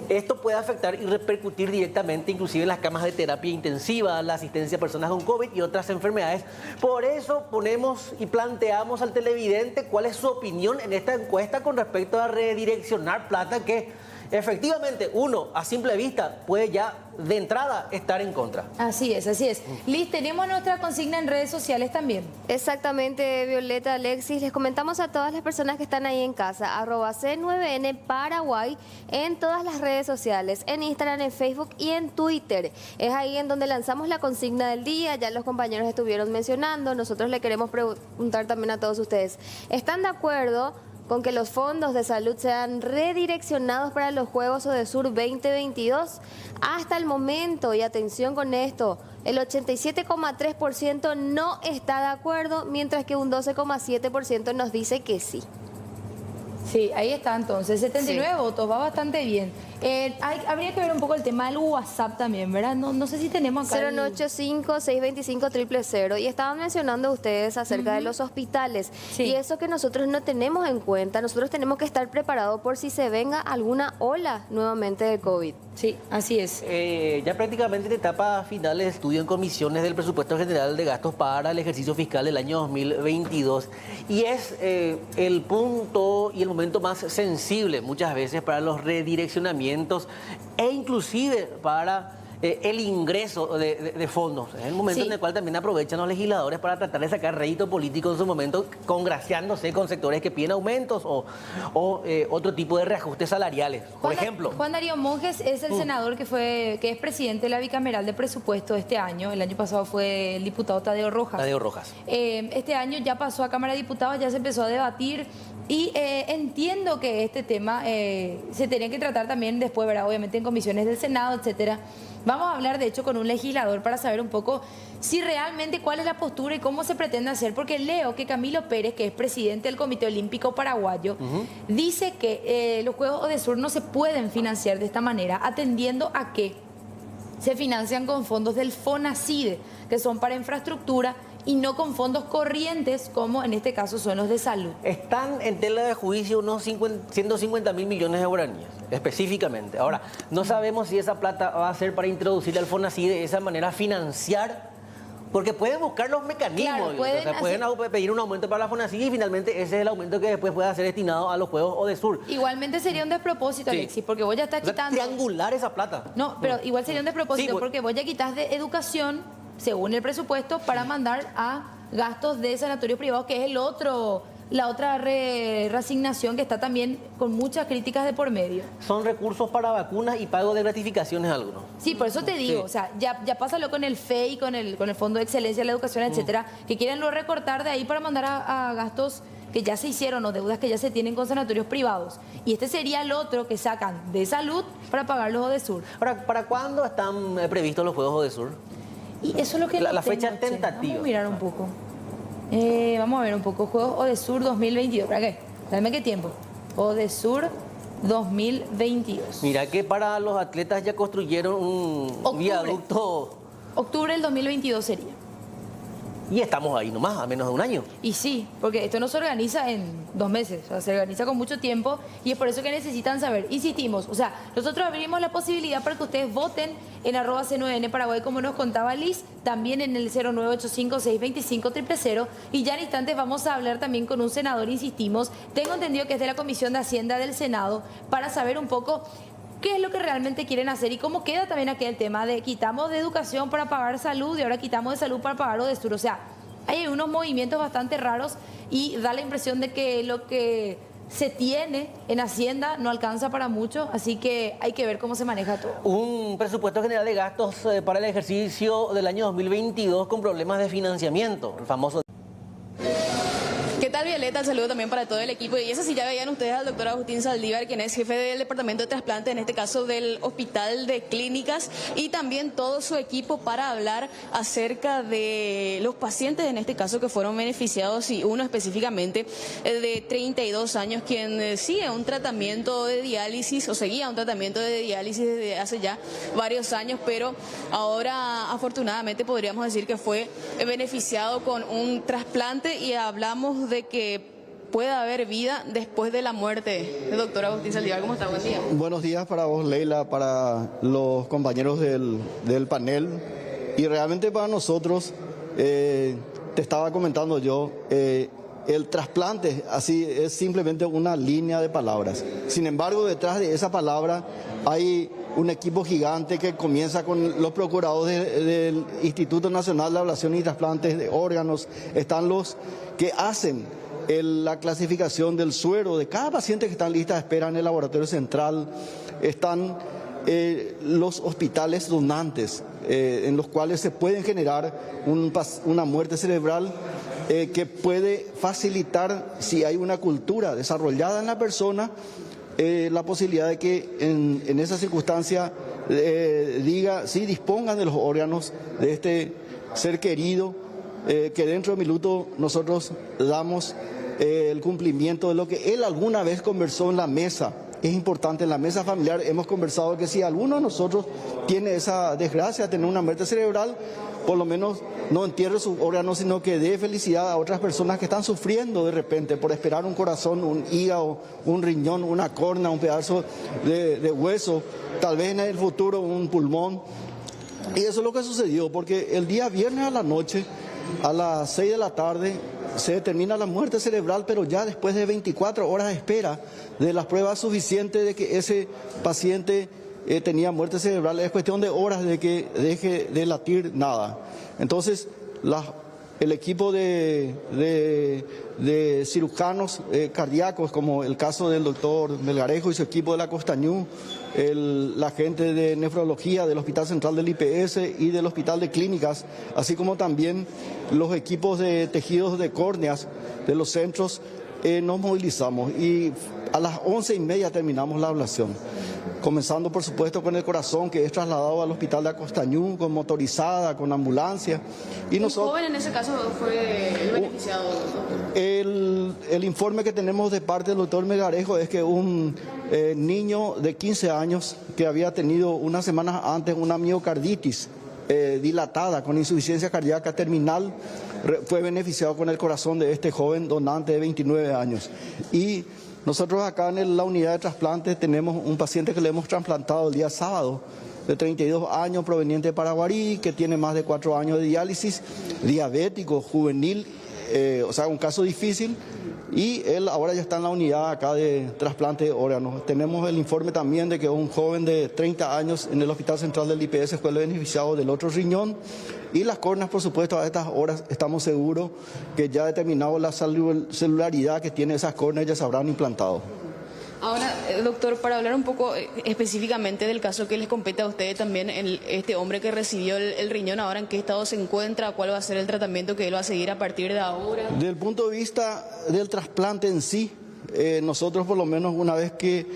Speaker 2: Esto puede afectar y repercutir directamente inclusive en las camas de terapia intensiva, la asistencia a personas con COVID y otras enfermedades. Por eso ponemos y planteamos al televidente cuál es su opinión en esta encuesta con respecto a redireccionar plata que efectivamente uno a simple vista puede ya de entrada estar en contra.
Speaker 1: Así es, así es. Liz, tenemos nuestra consigna en redes sociales también.
Speaker 7: Exactamente, Violeta, Alexis. Les comentamos a todas las personas que están ahí en casa, @C9N Paraguay en todas las redes sociales, en Instagram, en Facebook y en Twitter. Es ahí en donde lanzamos la consigna del día, ya los compañeros estuvieron mencionando. Nosotros le queremos preguntar también a todos ustedes, ¿están de acuerdo con que los fondos de salud sean redireccionados para los Juegos ODESUR 2022? Hasta el momento, y atención con esto, el 87,3% no está de acuerdo, mientras que un 12,7% nos dice que sí.
Speaker 1: Sí, ahí está entonces, 79 votos, va bastante bien. Habría que ver un poco el tema del WhatsApp también, ¿verdad? No sé si tenemos acá
Speaker 7: 085-625-000. Y estaban mencionando ustedes acerca de los hospitales.
Speaker 1: Sí.
Speaker 7: Y eso que nosotros no tenemos en cuenta. Nosotros tenemos que estar preparados por si se venga alguna ola nuevamente de COVID.
Speaker 1: Sí, así es.
Speaker 2: Ya prácticamente en etapa final de estudio en comisiones del presupuesto general de gastos para el ejercicio fiscal del año 2022. Y es el punto y el momento más sensible muchas veces para los redireccionamientos e inclusive para el ingreso de fondos. Es el momento en el cual también aprovechan los legisladores para tratar de sacar rédito político en su momento, congraciándose con sectores que piden aumentos o otro tipo de reajustes salariales. Por ejemplo,
Speaker 1: Juan Darío Monjes es el senador que es presidente de la bicameral de presupuesto este año. El año pasado fue el diputado Tadeo Rojas. Este año ya pasó a Cámara de Diputados, ya se empezó a debatir. Y entiendo que este tema se tenía que tratar también después, ¿verdad? Obviamente en comisiones del Senado, etcétera. Vamos a hablar, de hecho, con un legislador para saber un poco si realmente cuál es la postura y cómo se pretende hacer. Porque leo que Camilo Pérez, que es presidente del Comité Olímpico Paraguayo, dice que los Juegos Odesur no se pueden financiar de esta manera, atendiendo a que se financian con fondos del FONACIDE, que son para infraestructura, y no con fondos corrientes, como en este caso son los de salud.
Speaker 2: Están en tela de juicio unos 150.000 millones de guaraníes, específicamente. Ahora, no sabemos si esa plata va a ser para introducir al FONACIDE de esa manera, financiar, porque pueden buscar los mecanismos.
Speaker 1: Claro,
Speaker 2: pueden pedir un aumento para la FONACIDE y finalmente ese es el aumento que después pueda ser destinado a los Juegos Odesur.
Speaker 1: Igualmente sería un despropósito, Alexis, porque vos ya estás quitando...
Speaker 2: Triangular esa plata.
Speaker 1: No, pero igual sería un despropósito, porque vos ya quitas de educación, según el presupuesto, para mandar a gastos de sanatorios privados, que es la otra reasignación que está también con muchas críticas de por medio.
Speaker 2: Son recursos para vacunas y pago de gratificaciones algunos.
Speaker 1: Sí, por eso te digo, o sea, ya pásalo con el FEI, con el Fondo de Excelencia de la Educación, etcétera, que quieren lo recortar de ahí para mandar a gastos que ya se hicieron o deudas que ya se tienen con sanatorios privados. Y este sería el otro que sacan de salud para pagar los Odesur.
Speaker 2: Ahora, ¿para cuándo están previstos los Juegos Odesur?
Speaker 1: Y eso es lo que
Speaker 2: la fecha tentativa.
Speaker 1: Vamos a mirar un poco. Vamos a ver un poco. Juegos Odesur 2022. ¿Para qué? Dame qué tiempo. Odesur 2022.
Speaker 2: Mira que para los atletas ya construyeron un viaducto.
Speaker 1: Octubre del 2022 sería.
Speaker 2: Y estamos ahí nomás, a menos de un año.
Speaker 1: Y sí, porque esto no se organiza en 2 meses, o sea, se organiza con mucho tiempo y es por eso que necesitan saber. Insistimos, o sea, nosotros abrimos la posibilidad para que ustedes voten en @C9N Paraguay, como nos contaba Liz, también en el 0985-625-000. Y ya en instantes vamos a hablar también con un senador, insistimos, tengo entendido que es de la Comisión de Hacienda del Senado, para saber un poco qué es lo que realmente quieren hacer y cómo queda también aquí el tema de quitamos de educación para pagar salud y ahora quitamos de salud para pagar Odesur. O sea, hay unos movimientos bastante raros y da la impresión de que lo que se tiene en Hacienda no alcanza para mucho, así que hay que ver cómo se maneja todo.
Speaker 2: Un presupuesto general de gastos para el ejercicio del año 2022 con problemas de financiamiento, el famoso...
Speaker 6: ¿Qué tal, Violeta? El saludo también para todo el equipo. Y eso sí, ya veían ustedes al doctor Agustín Saldívar, quien es jefe del departamento de trasplante, en este caso del Hospital de Clínicas, y también todo su equipo para hablar acerca de los pacientes, en este caso, que fueron beneficiados, y uno específicamente de 32 años, quien sigue un tratamiento de diálisis, o seguía un tratamiento de diálisis desde hace ya varios años, pero ahora, afortunadamente, podríamos decir que fue beneficiado con un trasplante, y hablamos de que puede haber vida después de la muerte. Doctor Agustín Saldívar, ¿cómo está? Buen día.
Speaker 8: Buenos días para vos, Leila, para los compañeros del panel y realmente para nosotros. Te estaba comentando yo, el trasplante así es simplemente una línea de palabras. Sin embargo, detrás de esa palabra hay un equipo gigante que comienza con los procuradores del Instituto Nacional de Ablación y Trasplantes de Órganos. Están los que hacen la clasificación del suero de cada paciente que está en lista de espera en el laboratorio central. Están los hospitales donantes, en los cuales se pueden generar una muerte cerebral que puede facilitar, si hay una cultura desarrollada en la persona, la posibilidad de que en esa circunstancia dispongan de los órganos de este ser querido, que dentro de minuto nosotros damos el cumplimiento de lo que él alguna vez conversó en la mesa es importante. En la mesa familiar hemos conversado que si alguno de nosotros tiene esa desgracia de tener una muerte cerebral, por lo menos no entierre sus órganos, sino que dé felicidad a otras personas que están sufriendo de repente por esperar un corazón, un hígado, un riñón, una córnea, un pedazo de hueso, tal vez en el futuro un pulmón. Y eso es lo que sucedió, porque el día viernes a la noche, a las 6 de la tarde, se determina la muerte cerebral, pero ya después de 24 horas de espera de las pruebas suficientes de que ese paciente tenía muerte cerebral, es cuestión de horas de que deje de latir nada. Entonces, el equipo de cirujanos cardíacos, como el caso del doctor Melgarejo y su equipo de la Costañú, la gente de nefrología del Hospital Central del IPS y del Hospital de Clínicas, así como también los equipos de tejidos de córneas de los centros, nos movilizamos y a las 11:30 terminamos la ablación. Comenzando por supuesto con el corazón, que es trasladado al Hospital de Acostañú con motorizada, con ambulancia. Y
Speaker 6: ¿Un joven en ese caso fue el beneficiado?
Speaker 8: El informe que tenemos de parte del doctor Melgarejo es que un niño de 15 años que había tenido unas semanas antes una miocarditis dilatada con insuficiencia cardíaca terminal fue beneficiado con el corazón de este joven donante de 29 años. Y nosotros acá en la unidad de trasplante tenemos un paciente que le hemos trasplantado el día sábado, de 32 años, proveniente de Paraguarí, que tiene más de 4 años de diálisis, diabético, juvenil, o sea, un caso difícil, y él ahora ya está en la unidad acá de trasplante de órganos. Tenemos el informe también de que un joven de 30 años en el Hospital Central del IPS fue el beneficiado del otro riñón, y las córneas, por supuesto, a estas horas estamos seguros que ya determinado la celularidad que tiene esas córneas ya se habrán implantado.
Speaker 6: Ahora, doctor, para hablar un poco específicamente del caso que les compete a ustedes también, este hombre que recibió el riñón, ahora en qué estado se encuentra, cuál va a ser el tratamiento que él va a seguir a partir de ahora.
Speaker 8: Desde el punto de vista del trasplante en sí, nosotros por lo menos una vez que,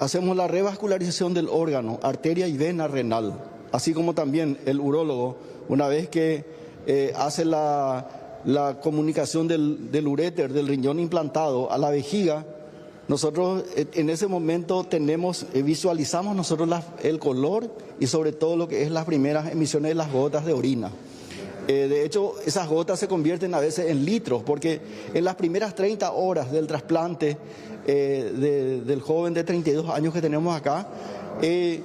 Speaker 8: hacemos la revascularización del órgano, arteria y vena renal, así como también el urólogo, una vez que hace la comunicación del uréter, del riñón implantado a la vejiga, nosotros en ese momento visualizamos nosotros el color y sobre todo lo que es las primeras emisiones de las gotas de orina. De hecho, esas gotas se convierten a veces en litros, porque en las primeras 30 horas del trasplante del joven de 32 años que tenemos acá, él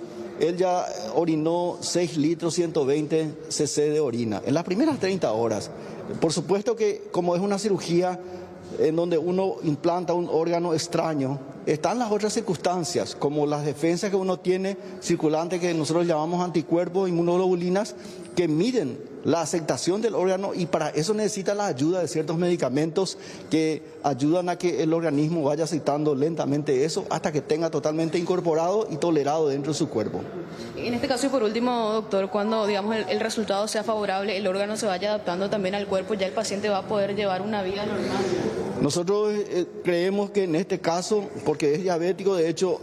Speaker 8: ya orinó 6 litros 120 cc de orina, en las primeras 30 horas. Por supuesto que como es una cirugía en donde uno implanta un órgano extraño, están las otras circunstancias, como las defensas que uno tiene circulantes que nosotros llamamos anticuerpos, inmunoglobulinas, que miden la aceptación del órgano, y para eso necesita la ayuda de ciertos medicamentos que ayudan a que el organismo vaya aceptando lentamente eso hasta que tenga totalmente incorporado y tolerado dentro de su cuerpo.
Speaker 6: En este caso y por último, doctor, cuando digamos el resultado sea favorable, el órgano se vaya adaptando también al cuerpo, ya el paciente va a poder llevar una vida normal.
Speaker 8: Nosotros creemos que en este caso, porque es diabético, de hecho,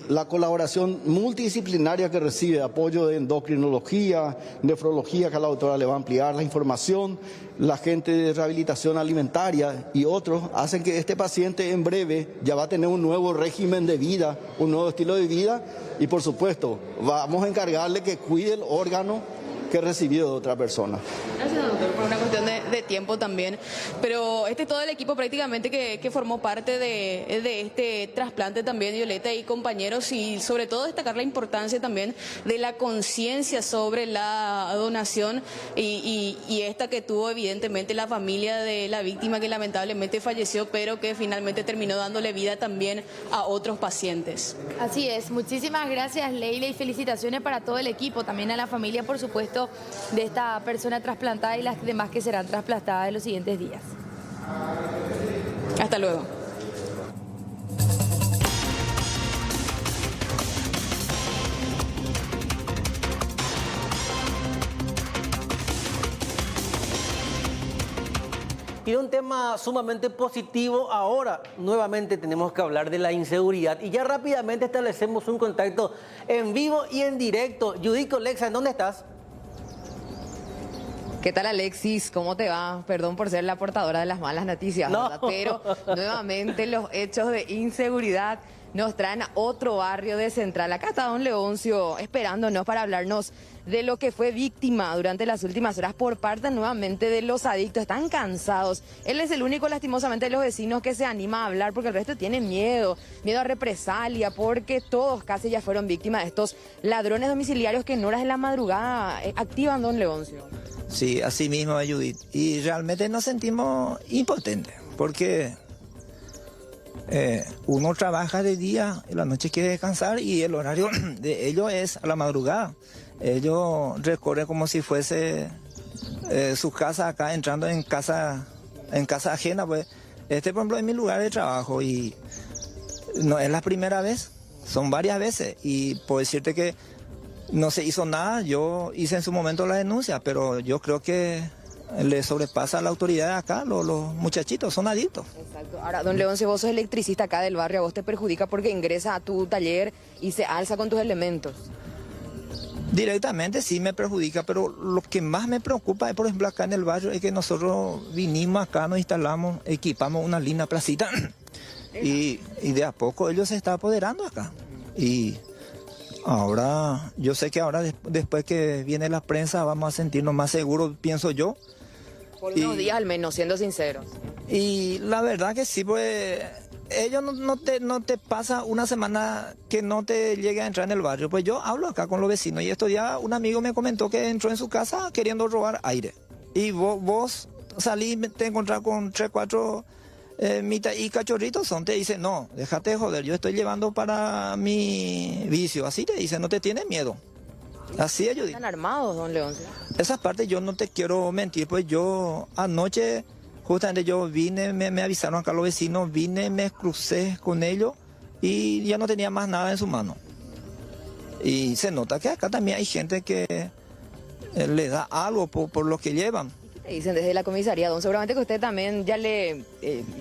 Speaker 8: la colaboración multidisciplinaria que recibe, apoyo de endocrinología, nefrología, que a la doctora le va a ampliar la información, la gente de rehabilitación alimentaria y otros, hacen que este paciente en breve ya va a tener un nuevo régimen de vida, un nuevo estilo de vida, y por supuesto, vamos a encargarle que cuide el órgano que recibió de otra persona.
Speaker 6: Gracias, doctor, por una cuestión de tiempo también. Pero este es todo el equipo prácticamente que formó parte de este trasplante también, Violeta y compañeros, y sobre todo destacar la importancia también de la conciencia sobre la donación y esta que tuvo evidentemente la familia de la víctima que lamentablemente falleció, pero que finalmente terminó dándole vida también a otros pacientes.
Speaker 1: Así es, muchísimas gracias, Leila, y felicitaciones para todo el equipo, también a la familia, por supuesto, de esta persona trasplantada y las demás que serán trasplantadas en los siguientes días.
Speaker 6: Hasta luego.
Speaker 2: Y un tema sumamente positivo, ahora nuevamente tenemos que hablar de la inseguridad y ya rápidamente establecemos un contacto en vivo y en directo. Yudico Lexa, ¿en dónde estás?
Speaker 22: ¿Qué tal, Alexis? ¿Cómo te va? Perdón por ser la portadora de las malas noticias,
Speaker 2: No.
Speaker 22: ¿verdad? Pero nuevamente los hechos de inseguridad nos traen a otro barrio de Central. Acá está don Leoncio esperándonos para hablarnos de lo que fue víctima durante las últimas horas por parte nuevamente de los adictos. Están cansados. Él es el único, lastimosamente, de los vecinos que se anima a hablar porque el resto tiene miedo a represalia, porque todos casi ya fueron víctimas de estos ladrones domiciliarios que en horas de la madrugada activan, don Leoncio.
Speaker 9: Sí, así mismo, Judith. Y realmente nos sentimos impotentes, porque uno trabaja de día, en la noche quiere descansar y el horario de ellos es a la madrugada. Ellos recorren como si fuese su casa acá, entrando en casa ajena. Pues por ejemplo, es mi lugar de trabajo y no es la primera vez, son varias veces. Y puedo decirte que no se hizo nada. Yo hice en su momento la denuncia, pero yo creo que le sobrepasa a la autoridad de acá. Los muchachitos son adictos.
Speaker 22: Exacto. Ahora, don Leoncio, vos sos electricista acá del barrio, a vos te perjudica porque ingresa a tu taller y se alza con tus elementos.
Speaker 9: Directamente sí me perjudica, pero lo que más me preocupa es, por ejemplo, acá en el barrio, es que nosotros vinimos acá, nos instalamos, equipamos una linda placita y de a poco ellos se están apoderando acá. Y ahora, yo sé que ahora después que viene la prensa vamos a sentirnos más seguros, pienso yo.
Speaker 22: Por unos días al menos, siendo sinceros.
Speaker 9: Y la verdad que sí, pues ellos no te pasa una semana que no te llegue a entrar en el barrio. Pues yo hablo acá con los vecinos y estos días un amigo me comentó que entró en su casa queriendo robar aire. Y vos salís, te encontrás con 3, 4 mitad y cachorritos te dicen, no, déjate de joder, yo estoy llevando para mi vicio. Así te dicen, no te tienen miedo. Así ellos dicen.
Speaker 22: ¿Están armados, don Leoncio?
Speaker 9: Esas partes yo no te quiero mentir, pues yo anoche, justamente yo vine, me avisaron acá los vecinos, vine, me crucé con ellos y ya no tenía más nada en su mano. Y se nota que acá también hay gente que le da algo por lo que llevan.
Speaker 22: ¿Qué dicen desde la comisaría, don? Seguramente que usted también ya le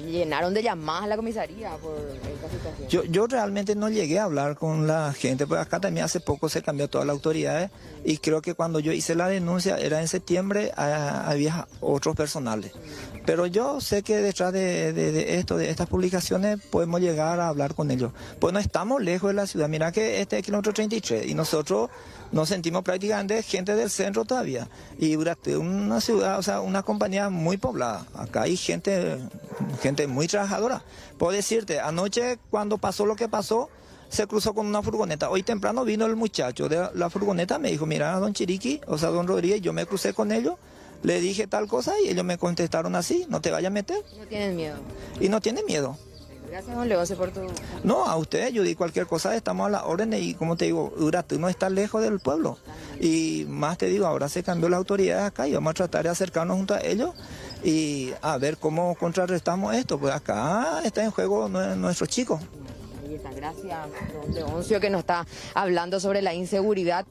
Speaker 22: llenaron de llamadas a la comisaría por esta situación.
Speaker 9: Yo realmente no llegué a hablar con la gente, pues acá también hace poco se cambió toda la autoridad y creo que cuando yo hice la denuncia, era en septiembre, había otros personales. Pero yo sé que detrás de estas publicaciones podemos llegar a hablar con ellos. Pues no estamos lejos de la ciudad, mira que este es el kilómetro 33 y nosotros nos sentimos prácticamente gente del centro todavía. Y durante una ciudad, o sea, una compañía muy poblada. Acá hay gente muy trabajadora. Puedo decirte, anoche cuando pasó lo que pasó, se cruzó con una furgoneta. Hoy temprano vino el muchacho de la furgoneta, me dijo, mira, don Chiriqui, o sea, don Rodríguez, yo me crucé con ellos, le dije tal cosa y ellos me contestaron así, no te vayas a meter.
Speaker 22: No tienen miedo.
Speaker 9: Y no tienen miedo.
Speaker 22: Gracias, don Leoncio, por tu...
Speaker 9: No, a usted, yo di cualquier cosa, estamos a la orden y como te digo, tú no estás lejos del pueblo. Y más te digo, ahora se cambió la autoridad acá y vamos a tratar de acercarnos junto a ellos y a ver cómo contrarrestamos esto. Pues acá está en juego nuestros chicos.
Speaker 22: Gracias, don Leoncio, que nos está hablando sobre la inseguridad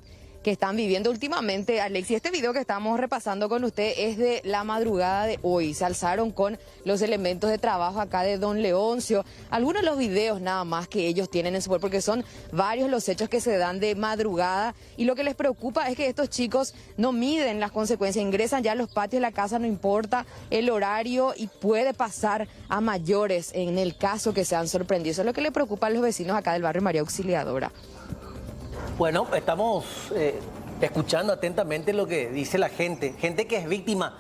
Speaker 22: que están viviendo últimamente, Alexis. Este video que estamos repasando con usted es de la madrugada de hoy. Se alzaron con los elementos de trabajo acá de don Leoncio. Algunos de los videos nada más que ellos tienen en su web, porque son varios los hechos que se dan de madrugada. Y lo que les preocupa es que estos chicos no miden las consecuencias. Ingresan ya a los patios de la casa, no importa el horario, y puede pasar a mayores en el caso que sean sorprendidos. Eso es lo que le preocupa a los vecinos acá del barrio María Auxiliadora.
Speaker 2: Bueno, estamos escuchando atentamente lo que dice la gente que es víctima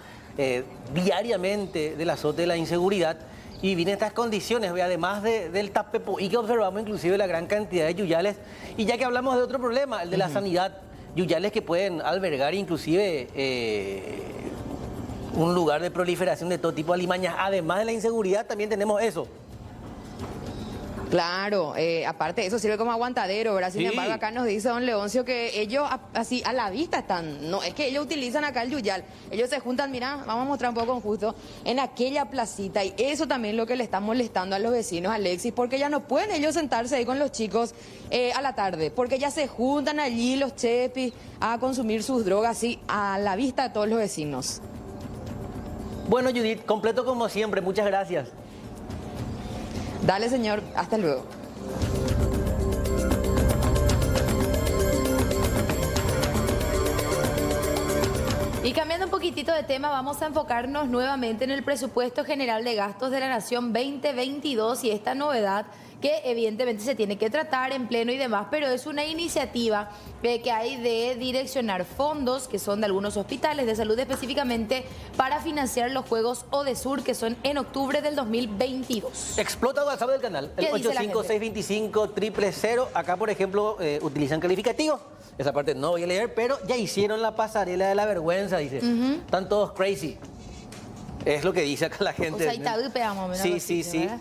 Speaker 2: diariamente del azote de la inseguridad y viene en estas condiciones, además del tapepo, y que observamos inclusive la gran cantidad de yuyales. Y ya que hablamos de otro problema, el de la sanidad, yuyales que pueden albergar inclusive un lugar de proliferación de todo tipo de alimañas. Además de la inseguridad, también tenemos eso.
Speaker 22: Claro, aparte eso sirve como aguantadero, ¿verdad? Sin embargo, acá nos dice don Leoncio que ellos así a la vista están, no es que ellos utilizan acá el yuyal, ellos se juntan, mira, vamos a mostrar un poco con justo, en aquella placita, y eso también es lo que le está molestando a los vecinos, Alexis, porque ya no pueden ellos sentarse ahí con los chicos a la tarde, porque ya se juntan allí los chepis a consumir sus drogas, así a la vista de todos los vecinos.
Speaker 2: Bueno, Judith, completo como siempre, muchas gracias.
Speaker 22: Dale, señor, hasta luego.
Speaker 1: Y cambiando un poquitito de tema, vamos a enfocarnos nuevamente en el presupuesto general de gastos de la Nación 2022 y esta novedad que evidentemente se tiene que tratar en pleno y demás, pero es una iniciativa que hay de direccionar fondos que son de algunos hospitales de salud específicamente para financiar los Juegos Odesur que son en octubre del 2022.
Speaker 2: Explota el WhatsApp del canal, el 85625-000. Acá, por ejemplo, utilizan calificativos. Esa parte no voy a leer, pero ya hicieron la pasarela de la vergüenza, dice. Están todos crazy. Es lo que dice acá la gente.
Speaker 1: O sea, ahí está, pegamos,
Speaker 2: sí.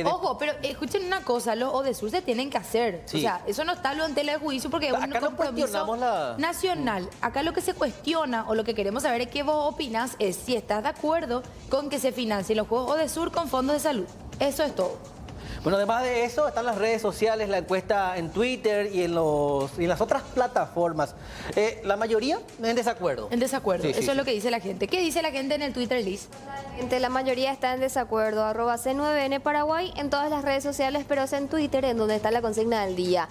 Speaker 1: Ojo, pero escuchen una cosa, los Odesur se tienen que hacer.
Speaker 2: Sí.
Speaker 1: O sea, eso no está en tela de juicio porque es un compromiso nacional. Acá lo que se cuestiona o lo que queremos saber es qué vos opinás es si estás de acuerdo con que se financien los Juegos Odesur con fondos de salud. Eso es todo.
Speaker 2: Bueno, además de eso, están las redes sociales, la encuesta en Twitter y en las otras plataformas. La mayoría en desacuerdo.
Speaker 1: En desacuerdo,
Speaker 2: Sí,
Speaker 1: eso es lo que dice la gente. ¿Qué dice la gente en el Twitter, Liz?
Speaker 7: La mayoría está en desacuerdo, @C9N Paraguay en todas las redes sociales, pero es en Twitter en donde está la consigna del día.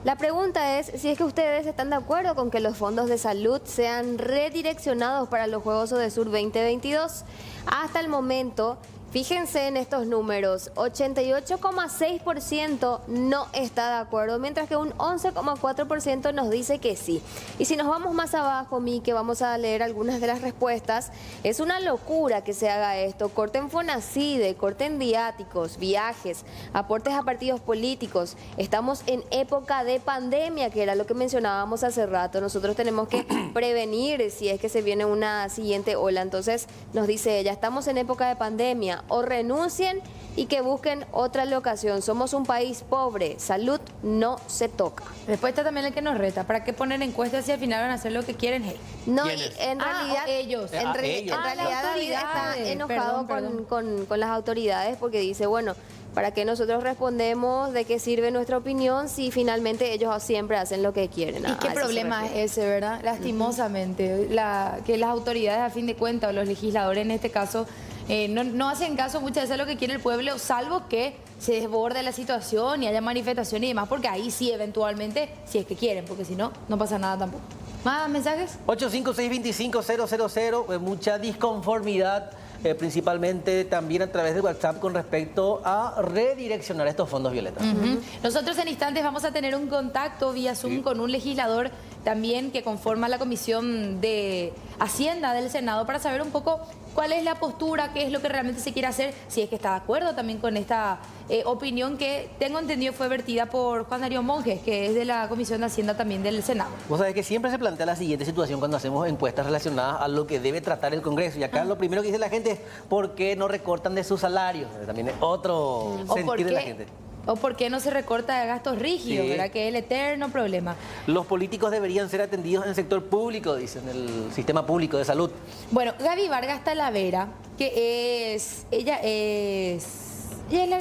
Speaker 7: La pregunta es si es que ustedes están de acuerdo con que los fondos de salud sean redireccionados para los Juegos Odesur 2022. Hasta el momento, fíjense en estos números, 88,6% no está de acuerdo, mientras que un 11,4% nos dice que sí. Y si nos vamos más abajo, que vamos a leer algunas de las respuestas, es una locura que se haga esto. Corten Fonacide, corten viáticos, viajes, aportes a partidos políticos. Estamos en época de pandemia, que era lo que mencionábamos hace rato. Nosotros tenemos que prevenir si es que se viene una siguiente ola. Entonces, nos dice ella, estamos en época de pandemia. O renuncien y que busquen otra locación. Somos un país pobre, salud no se toca.
Speaker 1: Después está también el que nos reta. ¿Para qué poner encuestas si al final van a hacer lo que quieren? Hey.
Speaker 7: No, y en realidad
Speaker 1: ellos.
Speaker 7: En realidad David está enojado con las autoridades porque dice, bueno, ¿para qué nosotros respondemos? ¿De qué sirve nuestra opinión si finalmente ellos siempre hacen lo que quieren?
Speaker 1: ¿Y qué problema es ese, verdad? Lastimosamente, que las autoridades a fin de cuentas, o los legisladores en este caso, no hacen caso muchas veces a lo que quiere el pueblo, salvo que se desborde la situación y haya manifestaciones y demás, porque ahí sí eventualmente, si es que quieren, porque si no, no pasa nada tampoco. ¿Más mensajes?
Speaker 2: 85625-000, mucha disconformidad, principalmente también a través de WhatsApp con respecto a redireccionar estos fondos, Violeta.
Speaker 1: Nosotros en instantes vamos a tener un contacto vía Zoom con un legislador también que conforma la Comisión de Hacienda del Senado para saber un poco cuál es la postura, qué es lo que realmente se quiere hacer, si es que está de acuerdo también con esta opinión que tengo entendido fue vertida por Juan Darío Monjes, que es de la Comisión de Hacienda también del Senado.
Speaker 2: Vos sabés que siempre se plantea la siguiente situación cuando hacemos encuestas relacionadas a lo que debe tratar el Congreso. Y acá lo primero que dice la gente es ¿por qué no recortan de sus salarios? También es otro sentir de la gente.
Speaker 1: ¿O por qué no se recorta de gastos rígidos? ¿Verdad? Que es el eterno problema.
Speaker 2: Los políticos deberían ser atendidos en el sector público, dicen, el sistema público de salud.
Speaker 1: Bueno, Gaby Vargas Talavera, que ella es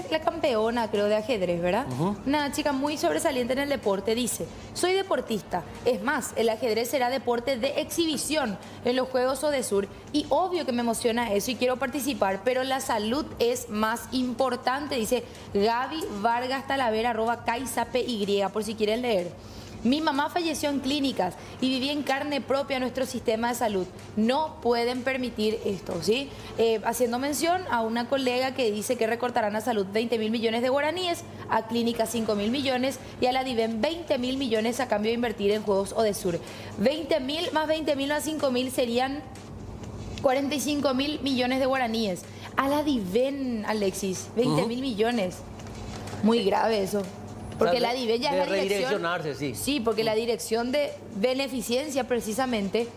Speaker 1: la campeona, creo, de ajedrez, ¿verdad? Una chica muy sobresaliente en el deporte, dice, soy deportista, es más, el ajedrez será deporte de exhibición en los Juegos Odesur y obvio que me emociona eso y quiero participar, pero la salud es más importante, dice Gaby Vargas Talavera, @KaisaPY, por si quieren leer. Mi mamá falleció en clínicas y viví en carne propia nuestro sistema de salud. No pueden permitir esto, ¿sí? Haciendo mención a una colega que dice que recortarán a salud 20.000 millones de guaraníes, a clínicas 5.000 millones y a la DIVEN 20.000 millones a cambio de invertir en Juegos Odesur. 20.000 más 20.000 más 5.000 serían 45.000 millones de guaraníes. A la DIVEN, Alexis, 20.000 millones. Muy grave eso. Porque la DIVEN ya es la dirección. Sí, porque la dirección de beneficencia precisamente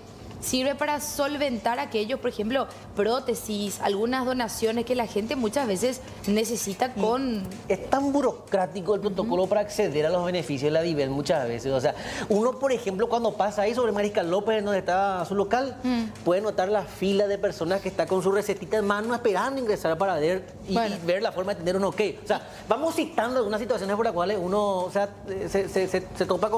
Speaker 1: sirve para solventar aquellos, por ejemplo, prótesis, algunas donaciones que la gente muchas veces necesita con...
Speaker 2: Es tan burocrático el protocolo para acceder a los beneficios de la DIVEN muchas veces. O sea, uno, por ejemplo, cuando pasa ahí sobre Mariscal López, donde está su local, puede notar la fila de personas que está con su recetita en mano esperando ingresar para ver y ver la forma de tener un ok. O sea, vamos citando algunas situaciones por las cuales uno se topa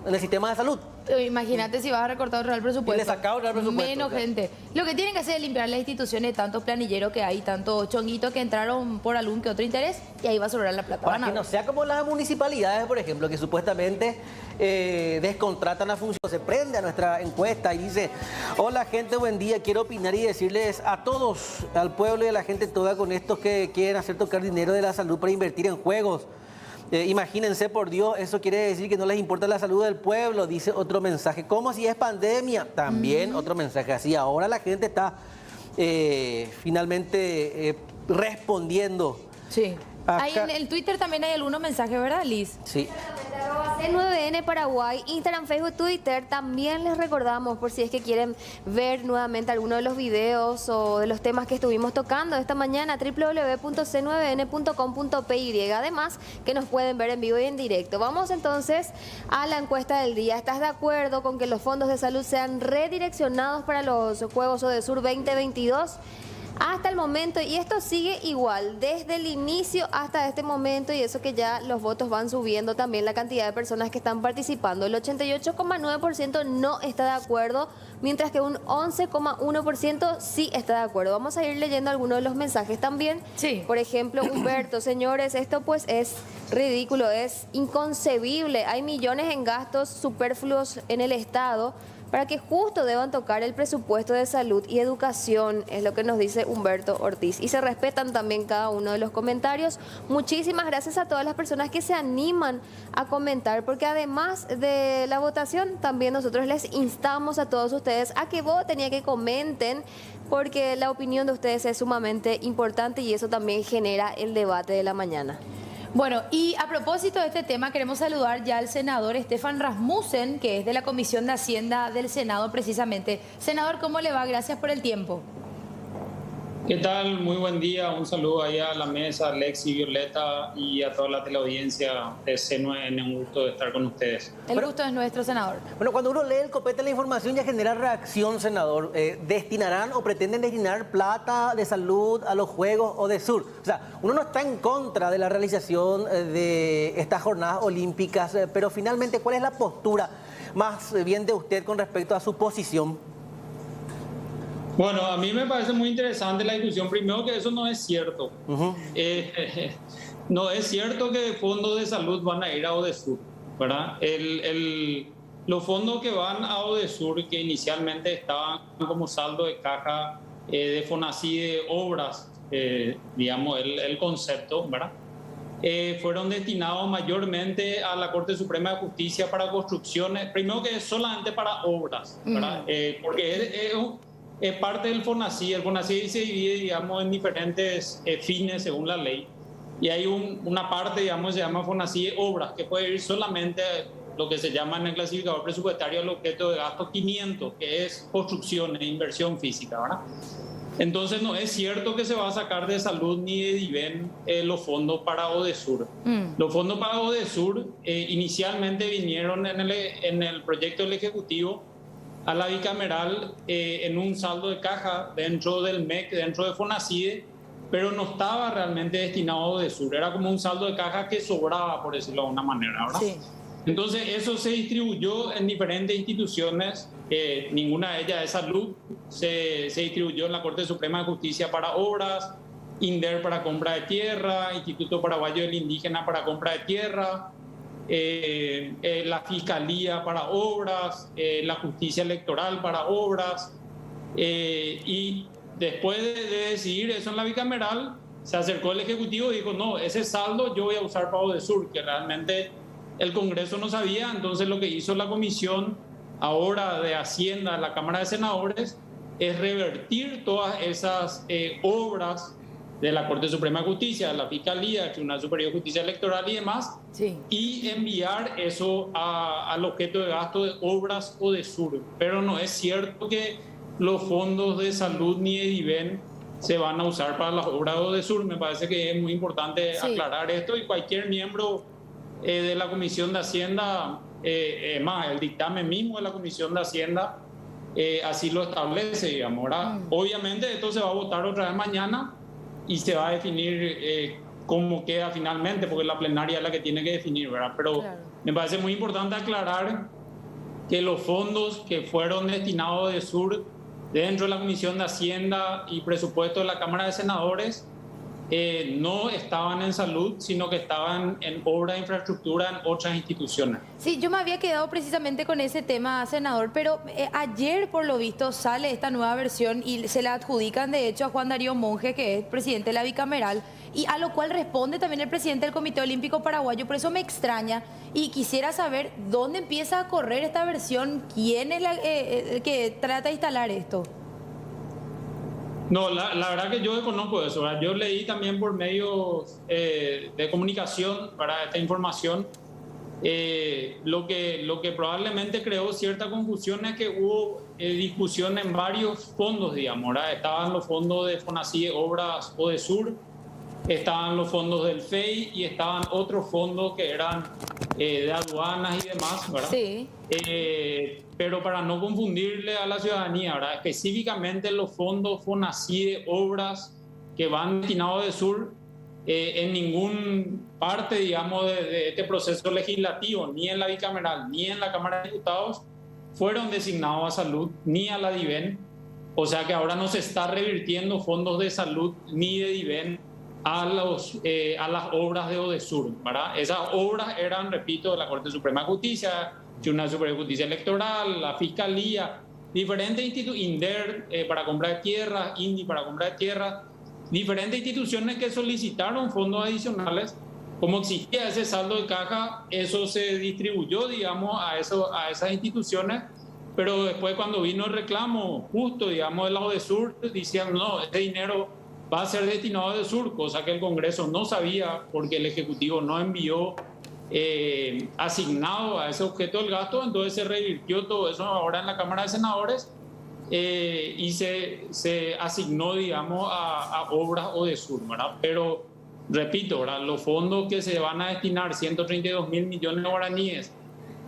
Speaker 2: en el sistema de salud.
Speaker 1: Imagínate si vas a recortar el presupuesto.
Speaker 2: Y le sacaba el presupuesto.
Speaker 1: Menos gente. Lo que tienen que hacer es limpiar las instituciones de tantos planilleros que hay, tantos chonguitos que entraron por algún que otro interés y ahí va a sobrar la plata.
Speaker 2: Para que no sea como las municipalidades, por ejemplo, que supuestamente descontratan a funcionarios. Se prende a nuestra encuesta y dice: hola gente, buen día, quiero opinar y decirles a todos, al pueblo y a la gente toda, con estos que quieren hacer tocar dinero de la salud para invertir en juegos. Imagínense, por Dios, eso quiere decir que no les importa la salud del pueblo, dice otro mensaje. ¿Cómo si es pandemia? También otro mensaje así. Ahora la gente está finalmente respondiendo.
Speaker 1: Sí.
Speaker 2: Acá.
Speaker 1: Ahí en el Twitter también hay algunos mensajes, ¿verdad, Liz?
Speaker 2: Sí.
Speaker 7: C9N Paraguay, Instagram, Facebook, Twitter. También les recordamos, por si es que quieren ver nuevamente alguno de los videos o de los temas que estuvimos tocando esta mañana, www.c9n.com.py. Además, que nos pueden ver en vivo y en directo. Vamos entonces a la encuesta del día. ¿Estás de acuerdo con que los fondos de salud sean redireccionados para los Juegos ODESUR 2022? Hasta el momento, y esto sigue igual, desde el inicio hasta este momento, y eso que ya los votos van subiendo también la cantidad de personas que están participando. El 88,9% no está de acuerdo, mientras que un 11,1% sí está de acuerdo. Vamos a ir leyendo algunos de los mensajes también.
Speaker 1: Sí.
Speaker 7: Por ejemplo, Humberto: señores, esto pues es ridículo, es inconcebible. Hay millones en gastos superfluos en el Estado para que justo deban tocar el presupuesto de salud y educación, es lo que nos dice Humberto Ortiz. Y se respetan también cada uno de los comentarios. Muchísimas gracias a todas las personas que se animan a comentar, porque además de la votación, también nosotros les instamos a todos ustedes a que voten y a que comenten, porque la opinión de ustedes es sumamente importante y eso también genera el debate de la mañana.
Speaker 1: Bueno, y a propósito de este tema, queremos saludar ya al senador Stefan Rasmussen, que es de la Comisión de Hacienda del Senado precisamente. Senador, ¿cómo le va? Gracias por el tiempo.
Speaker 11: ¿Qué tal? Muy buen día. Un saludo ahí a la mesa, Alexis, Violeta, y a toda la teleaudiencia de C9N. Un gusto de estar con ustedes.
Speaker 1: El gusto es nuestro, senador.
Speaker 2: Bueno, cuando uno lee el copete de la información ya genera reacción, senador. ¿Destinarán o pretenden destinar plata de salud a los Juegos ODESUR? O sea, uno no está en contra de la realización de estas jornadas olímpicas, pero finalmente, ¿cuál es la postura más bien de usted con respecto a su posición?
Speaker 11: Bueno, a mí me parece muy interesante la discusión. Primero, que eso no es cierto. No es cierto que fondos de salud van a ir a ODESUR, ¿verdad? Los fondos que van a ODESUR, que inicialmente estaban como saldo de caja de FONACYDE, obras, digamos, el concepto, ¿verdad? Fueron destinados mayormente a la Corte Suprema de Justicia para construcciones, primero que es solamente para obras, ¿verdad? Porque es parte del FONACYDE. El FONACYDE se divide, digamos, en diferentes fines según la ley. Y hay una parte, digamos, se llama FONACYDE Obras, que puede ir solamente lo que se llama en el clasificador presupuestario el objeto de gasto 500, que es construcciones, inversión física, ¿verdad? Entonces no es cierto que se va a sacar de salud ni de DIVEN los fondos para ODESUR. Los fondos para ODESUR inicialmente vinieron en el proyecto del Ejecutivo a la bicameral en un saldo de caja dentro del MEC, dentro de FONACYDE, pero no estaba realmente destinado a ODESUR. Era como un saldo de caja que sobraba, por decirlo de una manera, ¿verdad? Sí. Entonces eso se distribuyó en diferentes instituciones, ninguna de ellas de salud. Se distribuyó en la Corte Suprema de Justicia para obras, INDER para compra de tierra, Instituto Paraguayo del Indígena para compra de tierra, la Fiscalía para obras, la Justicia Electoral para obras, y después de decidir eso en la bicameral, se acercó el Ejecutivo y dijo: no, ese saldo yo voy a usar para ODESUR, que realmente el Congreso no sabía. Entonces lo que hizo la Comisión ahora de Hacienda de la Cámara de Senadores es revertir todas esas obras de la Corte Suprema de Justicia, de la Fiscalía, del Tribunal Superior de Justicia Electoral y demás, y enviar eso al objeto de gasto de obras ODESUR. Pero no es cierto que los fondos de salud ni de DIVEN se van a usar para las obras de ODESUR. Me parece que es muy importante aclarar esto, y cualquier miembro de la Comisión de Hacienda, más el dictamen mismo de la Comisión de Hacienda así lo establece, digamos, ¿verdad? Obviamente esto se va a votar otra vez mañana y se va a definir cómo queda finalmente, porque la plenaria es la que tiene que definir, ¿verdad? Pero me parece muy importante aclarar que los fondos que fueron destinados a ODESUR dentro de la Comisión de Hacienda y Presupuesto de la Cámara de Senadores no estaban en salud, sino que estaban en obra de infraestructura en otras instituciones.
Speaker 1: Sí, yo me había quedado precisamente con ese tema, senador, pero ayer, por lo visto, sale esta nueva versión y se la adjudican, de hecho, a Juan Darío Monge, que es presidente de la bicameral, y a lo cual responde también el presidente del Comité Olímpico Paraguayo. Por eso me extraña y quisiera saber dónde empieza a correr esta versión, quién es el que trata de instalar esto.
Speaker 11: No, la verdad que yo desconozco eso, ¿verdad? Yo leí también por medios de comunicación para esta información. Lo que probablemente creó cierta confusión es que hubo discusión en varios fondos, digamos, ¿verdad? Estaban los fondos de FONACIE, Obras ODESUR, estaban los fondos del FEI y estaban otros fondos que eran de aduanas y demás, ¿verdad? Sí. Pero para no confundirle a la ciudadanía, ¿verdad? Específicamente los fondos FONACIE, obras que van destinados a ODESUR, en ningún parte, digamos, de este proceso legislativo, ni en la bicameral, ni en la Cámara de Diputados, fueron designados a salud, ni a la DIVEN. O sea que ahora no se está revirtiendo fondos de salud ni de DIVEN a las obras de ODESUR, ¿verdad? Esas obras eran, repito, de la Corte Suprema de Justicia, Tribunal Superior de Justicia Electoral, la Fiscalía, diferentes instituciones, INDER para compra de tierras, INDI para compra de tierras, diferentes instituciones que solicitaron fondos adicionales. Como existía ese saldo de caja, eso se distribuyó, digamos, a esas instituciones, pero después cuando vino el reclamo justo, digamos, de la ODESUR, decían, no, este dinero va a ser destinado a ODESUR, cosa que el Congreso no sabía porque el Ejecutivo no envió asignado a ese objeto del gasto. Entonces se revirtió todo eso ahora en la Cámara de Senadores y se asignó, digamos, a obras ODESUR, ¿verdad? Pero, repito, ¿verdad? Los fondos que se van a destinar, 132.000 millones de guaraníes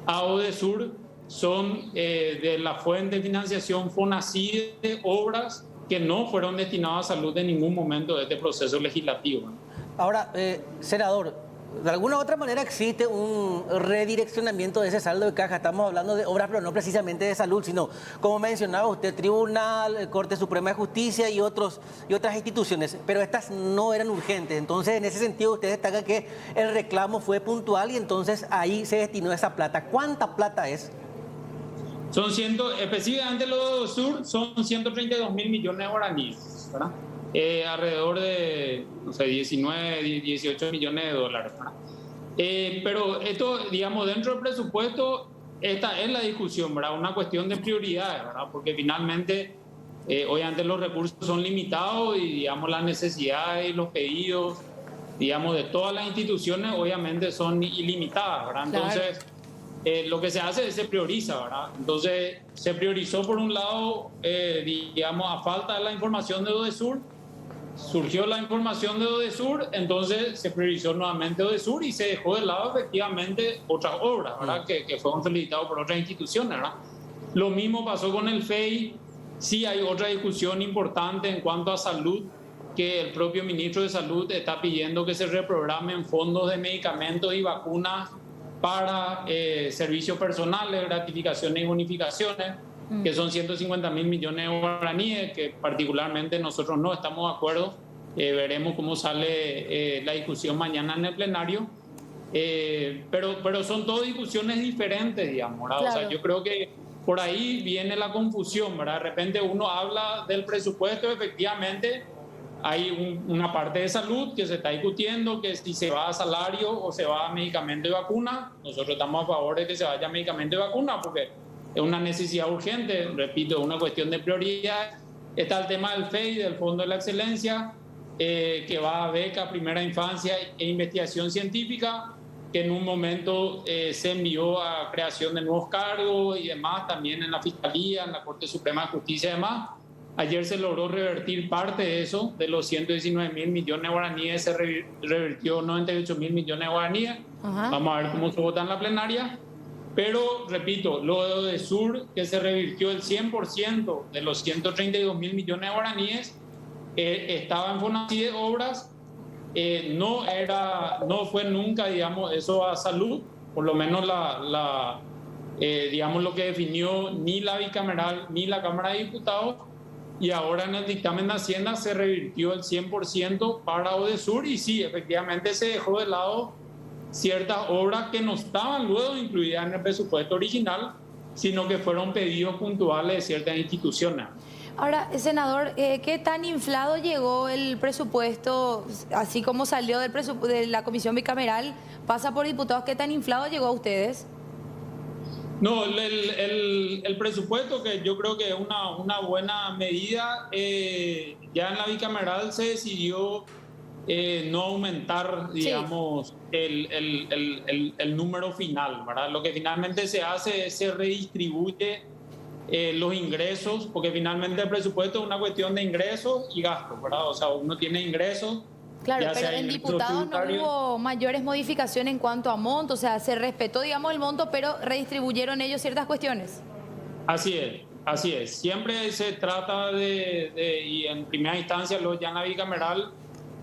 Speaker 11: a ODESUR, son de la fuente de financiación FONACIE de obras que no fueron destinadas a salud en ningún momento de este proceso legislativo.
Speaker 2: Ahora, senador, de alguna u otra manera existe un redireccionamiento de ese saldo de caja. Estamos hablando de obras, pero no precisamente de salud, sino, como mencionaba usted, Tribunal, Corte Suprema de Justicia y otras instituciones, pero estas no eran urgentes. Entonces, en ese sentido, usted destaca que el reclamo fue puntual y entonces ahí se destinó esa plata. ¿Cuánta plata es?
Speaker 11: Específicamente los sur son 132.000 millones de guaraníes, ¿verdad? Alrededor de, no sé, 19, 18 millones de dólares, ¿verdad? Pero esto, digamos, dentro del presupuesto, esta es la discusión, ¿verdad? Una cuestión de prioridades, ¿verdad? Porque finalmente, obviamente los recursos son limitados y, digamos, las necesidades y los pedidos, digamos, de todas las instituciones, obviamente son ilimitadas, ¿verdad? Entonces, claro. Lo que se hace es se prioriza, ¿verdad? Entonces, se priorizó por un lado, digamos, a falta de la información de ODESUR, surgió la información de ODESUR, entonces se priorizó nuevamente ODESUR y se dejó de lado efectivamente otras obras, ¿verdad? Que fueron solicitadas por otras instituciones, ¿verdad? Lo mismo pasó con el FEI. Sí hay otra discusión importante en cuanto a salud, que el propio ministro de Salud está pidiendo que se reprogramen fondos de medicamentos y vacunas para servicios personales, gratificaciones y bonificaciones, que son 150.000 millones de guaraníes, que particularmente nosotros no estamos de acuerdo. Veremos cómo sale la discusión mañana en el plenario. Pero son todas discusiones diferentes, digamos, ¿verdad? Claro. O sea, yo creo que por ahí viene la confusión, ¿verdad? De repente uno habla del presupuesto, efectivamente hay una parte de salud que se está discutiendo, que si se va a salario o se va a medicamento y vacuna. Nosotros estamos a favor de que se vaya a medicamento y vacuna porque es una necesidad urgente, repito, es una cuestión de prioridad. Está el tema del FEI, del Fondo de la Excelencia, que va a beca, primera infancia e investigación científica, que en un momento se envió a creación de nuevos cargos y demás, también en la Fiscalía, en la Corte Suprema de Justicia y demás. Ayer se logró revertir parte de eso, de los 119.000 millones de guaraníes, se revirtió 98.000 millones de guaraníes. Ajá. Vamos a ver cómo se vota en la plenaria. Pero, repito, lo de ODESUR, que se revirtió el 100% de los 132.000 millones de guaraníes, estaba en FONACIE de obras, no fue nunca, digamos, eso a salud, por lo menos digamos lo que definió ni la bicameral ni la Cámara de Diputados. y ahora en el dictamen de Hacienda se revirtió el 100% para Odesur y sí, efectivamente se dejó de lado ciertas obras que no estaban luego incluidas en el presupuesto original, sino que fueron pedidos puntuales de ciertas instituciones.
Speaker 1: Ahora, senador, ¿qué tan inflado llegó el presupuesto, así como salió de la comisión bicameral, pasa por diputados, qué tan inflado llegó a ustedes?
Speaker 11: No, el presupuesto, que yo creo que es una buena medida, ya en la bicameral se decidió no aumentar, digamos, el número final, ¿verdad? Lo que finalmente se hace es se redistribuye los ingresos, porque finalmente el presupuesto es una cuestión de ingresos y gastos, ¿verdad? O sea, uno tiene ingresos.
Speaker 1: Claro, pero en diputados no hubo mayores modificaciones en cuanto a monto, o sea, se respetó, digamos, el monto, pero redistribuyeron ellos ciertas cuestiones.
Speaker 11: Así es. Siempre se trata y en primera instancia lo ya en la bicameral,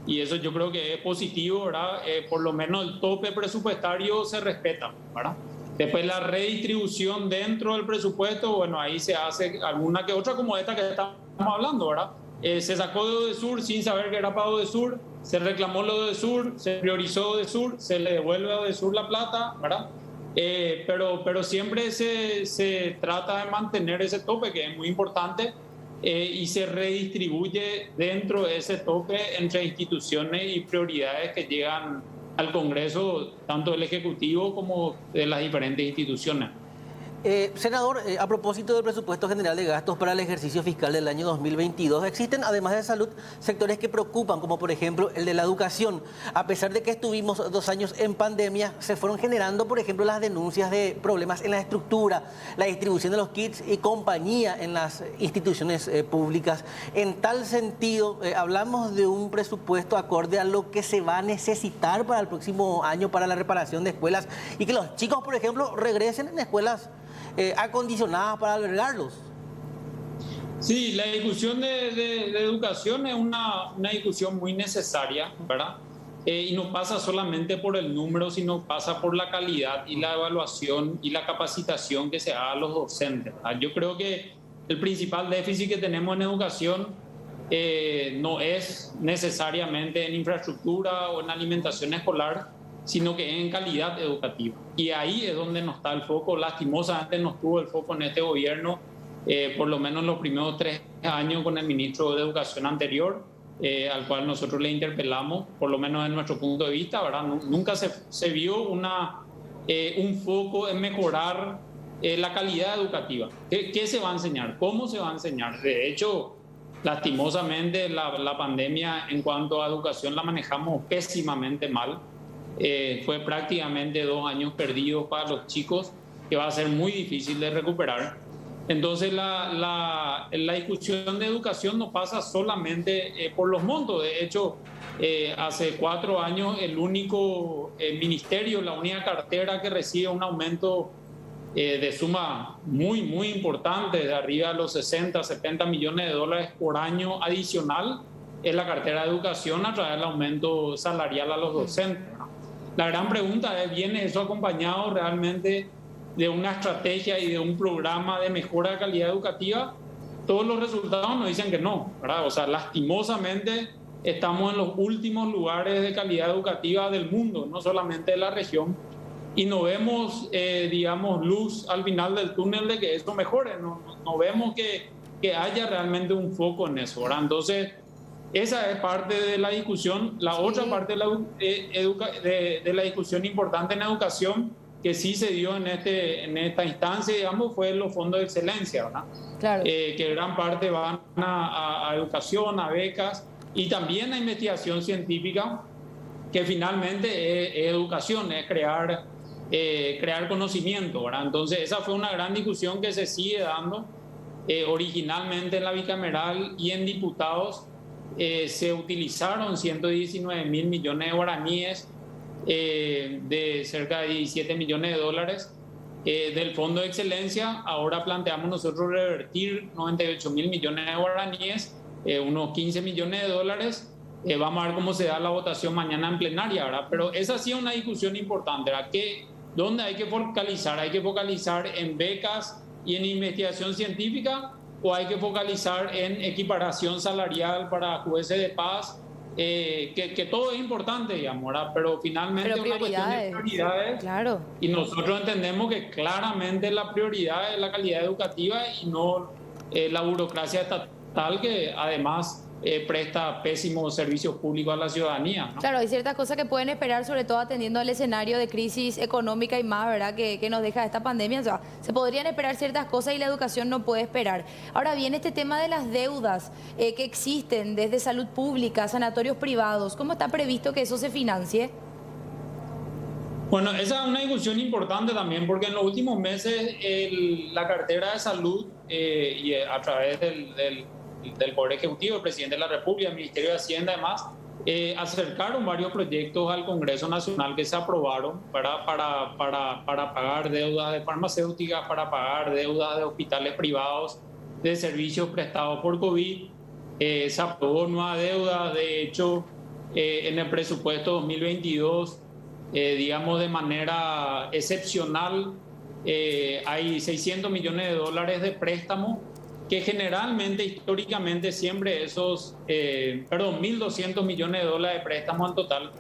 Speaker 11: y eso yo creo que es positivo, ¿verdad? Por lo menos el tope presupuestario se respeta, ¿verdad? Después la redistribución dentro del presupuesto, bueno, ahí se hace alguna que otra como esta que estamos hablando, ¿verdad? Se sacó de Odesur sin saber que era para Odesur, se reclamó lo de Odesur, se priorizó Odesur, se le devuelve a Odesur la plata, ¿verdad? Pero siempre se trata de mantener ese tope, que es muy importante, y se redistribuye dentro de ese tope entre instituciones y prioridades que llegan al Congreso, tanto del Ejecutivo como de las diferentes instituciones.
Speaker 2: Senador, a propósito del presupuesto general de gastos para el ejercicio fiscal del año 2022, existen, además de salud, sectores que preocupan, como por ejemplo el de la educación. A pesar de que estuvimos 2 años en pandemia, se fueron generando, por ejemplo, las denuncias de problemas en la estructura, la distribución de los kits y compañía en las instituciones públicas. En tal sentido, hablamos de un presupuesto acorde a lo que se va a necesitar para el próximo año para la reparación de escuelas y que los chicos, por ejemplo, regresen en escuelas acondicionadas para albergarlos.
Speaker 11: Sí, la discusión de educación es una discusión muy necesaria, ¿verdad? Y no pasa solamente por el número, sino pasa por la calidad y la evaluación y la capacitación que se haga a los docentes, ¿verdad? Yo creo que el principal déficit que tenemos en educación no es necesariamente en infraestructura o en alimentación escolar, sino que en calidad educativa. Y ahí es donde no está el foco. Lastimosamente no estuvo el foco en este gobierno, por lo menos los primeros 3 años con el ministro de Educación anterior, al cual nosotros le interpelamos, por lo menos en nuestro punto de vista, ¿verdad? Nunca se vio un foco en mejorar la calidad educativa. ¿Qué se va a enseñar? ¿Cómo se va a enseñar? De hecho, lastimosamente la pandemia en cuanto a educación la manejamos pésimamente mal. Fue prácticamente 2 años perdidos para los chicos, que va a ser muy difícil de recuperar. Entonces la discusión de educación no pasa solamente por los montos. De hecho, hace 4 años el único ministerio, la única cartera que recibe un aumento de suma muy importante, de arriba de los 60, 70 millones de dólares por año adicional, es la cartera de educación a través del aumento salarial a los docentes. La gran pregunta es, ¿viene eso acompañado realmente de una estrategia y de un programa de mejora de calidad educativa? Todos los resultados nos dicen que no, ¿verdad? O sea, lastimosamente estamos en los últimos lugares de calidad educativa del mundo, no solamente de la región, y no vemos, digamos, luz al final del túnel de que esto mejore, no vemos que haya realmente un foco en eso, ¿verdad? Entonces, esa es parte de la discusión. La otra parte de la discusión importante en educación, que sí se dio en esta instancia, digamos, fue los fondos de excelencia, ¿verdad?
Speaker 1: Claro.
Speaker 11: Que gran parte van a educación, a becas y también a investigación científica, que finalmente es educación, es crear conocimiento, ¿verdad? Entonces, esa fue una gran discusión que se sigue dando originalmente en la bicameral y en diputados. Se utilizaron 119 mil millones de guaraníes, de cerca de 17 millones de dólares del Fondo de Excelencia. Ahora planteamos nosotros revertir 98 mil millones de guaraníes, unos 15 millones de dólares. Vamos a ver cómo se da la votación mañana en plenaria, ¿verdad? Pero esa sí es una discusión importante, ¿verdad? ¿Dónde hay que focalizar? Hay que focalizar en becas y en investigación científica, o hay que focalizar en equiparación salarial para jueces de paz, que todo es importante, digamos, ¿verdad? Pero finalmente es una cuestión de prioridades.
Speaker 1: Claro.
Speaker 11: Y nosotros entendemos que claramente la prioridad es la calidad educativa y no la burocracia estatal, que además presta pésimos servicios públicos a la ciudadanía, ¿no?
Speaker 1: Claro, hay ciertas cosas que pueden esperar, sobre todo atendiendo al escenario de crisis económica y más, ¿verdad?, que nos deja esta pandemia. O sea, se podrían esperar ciertas cosas y la educación no puede esperar. Ahora bien, este tema de las deudas que existen desde salud pública, sanatorios privados, ¿cómo está previsto que eso se financie?
Speaker 11: Bueno, esa es una discusión importante también, porque en los últimos meses la cartera de salud y a través del Poder Ejecutivo, el Presidente de la República, el Ministerio de Hacienda, además, acercaron varios proyectos al Congreso Nacional que se aprobaron para pagar deudas de farmacéuticas, para pagar deudas de hospitales privados, de servicios prestados por COVID. Se aprobó nueva deuda, de hecho, en el presupuesto 2022, digamos de manera excepcional, hay 600 millones de dólares de préstamo, que generalmente, históricamente, siempre esos, 1.200 millones de dólares de préstamo en total,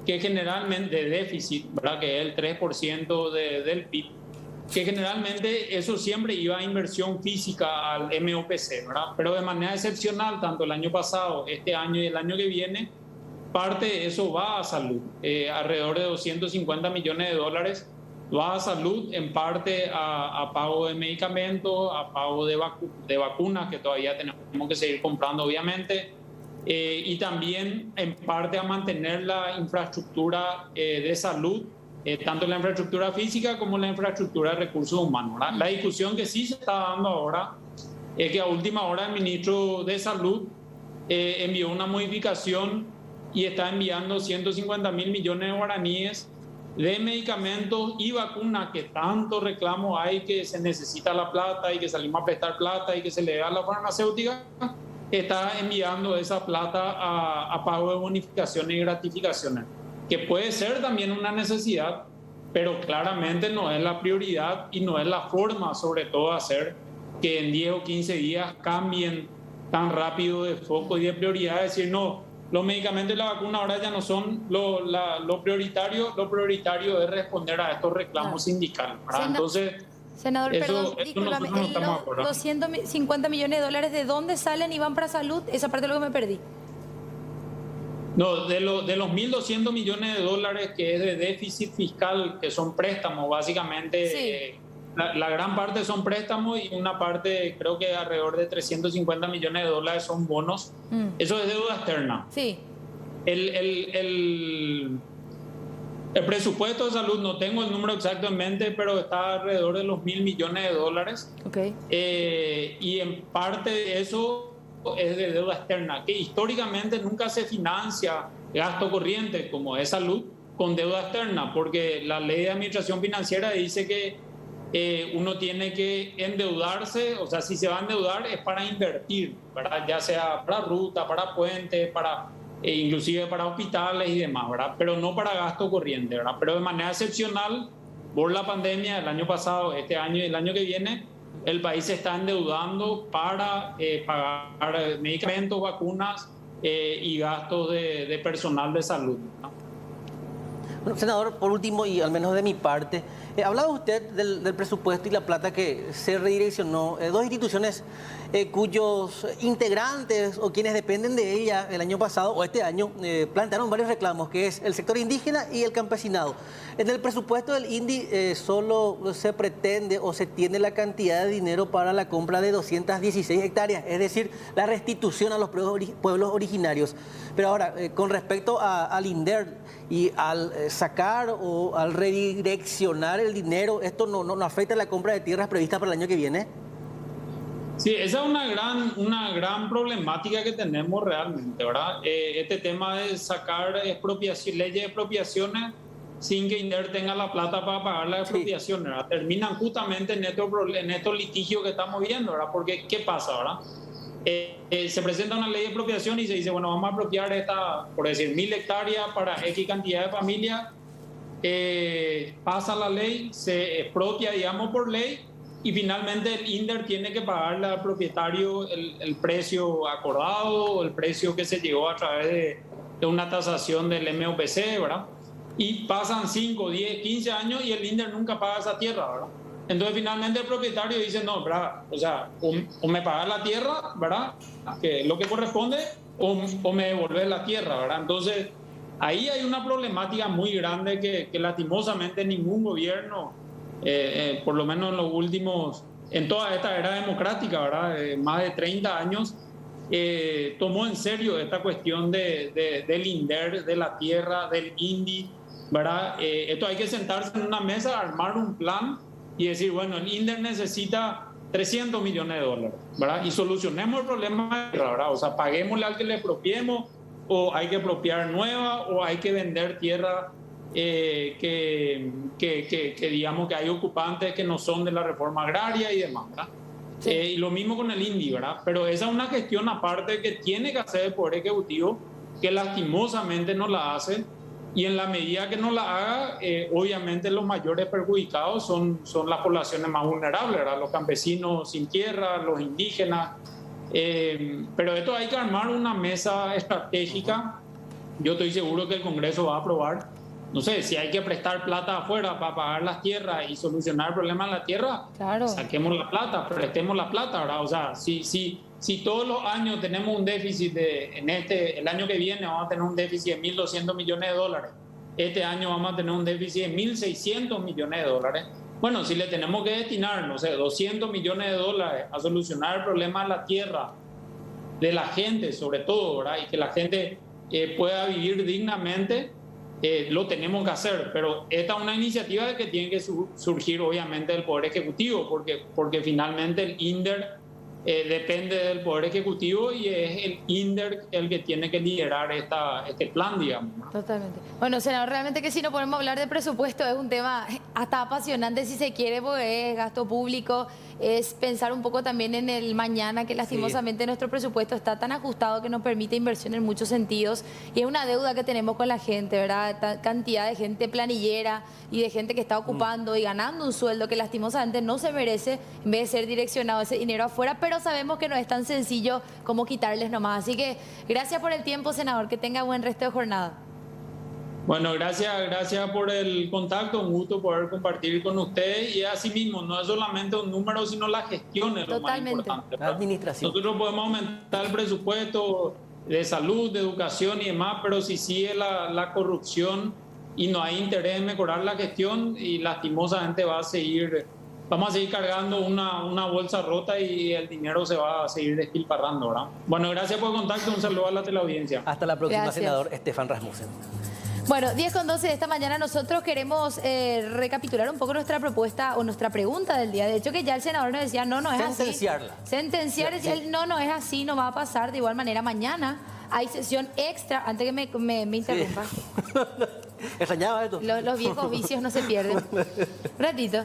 Speaker 11: que generalmente de déficit, ¿verdad?, que es el 3% del PIB, que generalmente eso siempre iba a inversión física al MOPC, ¿verdad? Pero de manera excepcional, tanto el año pasado, este año y el año que viene, parte de eso va a salud, alrededor de 250 millones de dólares va a salud, en parte a pago de medicamentos, a pago de vacunas, que todavía tenemos que seguir comprando, obviamente, y también en parte a mantener la infraestructura de salud, tanto la infraestructura física como la infraestructura de recursos humanos, ¿verdad? La discusión que sí se está dando ahora es que a última hora el ministro de Salud envió una modificación y está enviando 150 mil millones de guaraníes de medicamentos y vacunas, que tanto reclamo hay, que se necesita la plata y que salimos a prestar plata y que se le da a la farmacéutica, está enviando esa plata a pago de bonificaciones y gratificaciones, que puede ser también una necesidad, pero claramente no es la prioridad y no es la forma, sobre todo, de hacer que en 10 o 15 días cambien tan rápido de foco y de prioridad. Es decir, no, los medicamentos y la vacuna ahora ya no son lo prioritario es responder a estos reclamos sindicales, ¿verdad? Entonces,
Speaker 1: senador, perdón, discúlpame,
Speaker 11: no estamos de
Speaker 1: los 250 millones de dólares, ¿de dónde salen y van para salud? Esa parte es lo que me perdí.
Speaker 11: No, de los 1.200 millones de dólares que es de déficit fiscal, que son préstamos, básicamente, sí. La gran parte son préstamos y una parte, creo que alrededor de 350 millones de dólares son bonos. Eso es deuda externa.
Speaker 1: Sí.
Speaker 11: El presupuesto de salud, no tengo el número exacto en mente, pero está alrededor de los 1.000 millones de dólares.
Speaker 1: Okay.
Speaker 11: Y en parte de eso es de deuda externa, que históricamente nunca se financia gasto corriente, como es salud, con deuda externa, porque la ley de administración financiera dice que uno tiene que endeudarse, o sea, si se va a endeudar es para invertir, ¿verdad? Ya sea para ruta, para puentes, para inclusive para hospitales y demás, ¿verdad? Pero no para gasto corriente, ¿verdad? Pero de manera excepcional, por la pandemia del año pasado, este año y el año que viene, el país se está endeudando para pagar medicamentos, vacunas y gastos de personal de salud, ¿no?
Speaker 2: Bueno, senador, por último, y al menos de mi parte, hablaba usted del presupuesto y la plata que se redireccionó. Dos instituciones cuyos integrantes o quienes dependen de ella el año pasado o este año plantearon varios reclamos, que es el sector indígena y el campesinado. En el presupuesto del INDI solo se pretende o se tiene la cantidad de dinero para la compra de 216 hectáreas, es decir, la restitución a los pueblos originarios. Pero ahora, con respecto al INDER y al sacar o al redireccionar el dinero, ¿esto no afecta a la compra de tierras prevista para el año que viene?
Speaker 11: Sí, esa es una gran problemática que tenemos realmente, ¿verdad? Este tema de sacar leyes de expropiaciones sin que INDER tenga la plata para pagar las expropiaciones, ¿verdad? Terminan justamente en estos litigios que estamos viendo, ¿verdad? Porque, ¿qué pasa, verdad? Se presenta una ley de expropiación y se dice, bueno, vamos a expropiar esta, por decir, 1.000 hectáreas para X cantidad de familias. Pasa la ley, se expropia, digamos, por ley, y finalmente el INDER tiene que pagarle al propietario el precio acordado, el precio que se llegó a través de una tasación del MOPC, ¿verdad? Y pasan 5, 10, 15 años y el INDER nunca paga esa tierra, ¿verdad? Entonces finalmente el propietario dice, no, ¿verdad? O sea, o me pagas la tierra, ¿verdad? Que es lo que corresponde, o me devuelves la tierra, ¿verdad? Entonces ahí hay una problemática muy grande que lastimosamente ningún gobierno, por lo menos en los últimos, en toda esta era democrática, ¿verdad? Más de 30 años, tomó en serio esta cuestión del INDER, de la tierra, del INDI, ¿verdad? Esto hay que sentarse en una mesa, armar un plan y decir, bueno, el INDER necesita 300 millones de dólares, ¿verdad? Y solucionemos el problema, ¿verdad? O sea, paguémosle al que le expropiemos, o hay que expropiar nueva, o hay que vender tierra que digamos que hay ocupantes que no son de la reforma agraria y demás, ¿verdad? Sí. Y lo mismo con el INDI, ¿verdad? Pero esa es una gestión aparte que tiene que hacer el Poder Ejecutivo, que lastimosamente no la hace, y en la medida que no la haga, obviamente los mayores perjudicados son las poblaciones más vulnerables, ¿verdad? Los campesinos sin tierra, los indígenas. Pero esto hay que armar una mesa estratégica. Yo estoy seguro que el Congreso va a aprobar. No sé, si hay que prestar plata afuera para pagar las tierras y solucionar el problema en la tierra, claro, saquemos la plata, prestemos la plata, ¿verdad? O sea, si todos los años tenemos un déficit el año que viene vamos a tener un déficit de 1.200 millones de dólares, este año vamos a tener un déficit de 1.600 millones de dólares. Bueno, si le tenemos que destinar, no sé, 200 millones de dólares a solucionar el problema de la tierra, de la gente sobre todo, ¿verdad? Y que la gente pueda vivir dignamente, lo tenemos que hacer, pero esta es una iniciativa que tiene que surgir obviamente del Poder Ejecutivo, porque finalmente el INDER depende del Poder Ejecutivo y es el INDER el que tiene que liderar este plan, digamos.
Speaker 1: Totalmente. Bueno, senador, realmente que si no podemos hablar de presupuesto es un tema hasta apasionante si se quiere, porque es gasto público, es pensar un poco también en el mañana, que lastimosamente nuestro presupuesto está tan ajustado que nos permite inversión en muchos sentidos y es una deuda que tenemos con la gente, ¿verdad? Cantidad de gente planillera y de gente que está ocupando y ganando un sueldo que lastimosamente no se merece, en vez de ser direccionado ese dinero afuera, pero sabemos que no es tan sencillo como quitarles nomás. Así que gracias por el tiempo, senador, que tenga buen resto de jornada.
Speaker 11: Bueno, gracias por el contacto, un gusto poder compartir con usted, y así mismo, no es solamente un número, sino la gestión es lo más importante.
Speaker 2: La administración.
Speaker 11: Nosotros podemos aumentar el presupuesto de salud, de educación y demás, pero si sigue la corrupción y no hay interés en mejorar la gestión, y lastimosamente vamos a seguir cargando una bolsa rota y el dinero se va a seguir despilfarrando, ¿verdad? Bueno, gracias por el contacto, un saludo a la teleaudiencia.
Speaker 2: Hasta la próxima, senador Estefan Rasmussen.
Speaker 1: Bueno, 10:12 de esta mañana nosotros queremos recapitular un poco nuestra propuesta o nuestra pregunta del día. De hecho, que ya el senador nos decía, no es así. Sentenciar, decía él, no es así, no va a pasar. De igual manera, mañana hay sesión extra, antes que me interrumpa.
Speaker 2: ¿Extrañaba esto?
Speaker 1: Los viejos vicios no se pierden. Un ratito.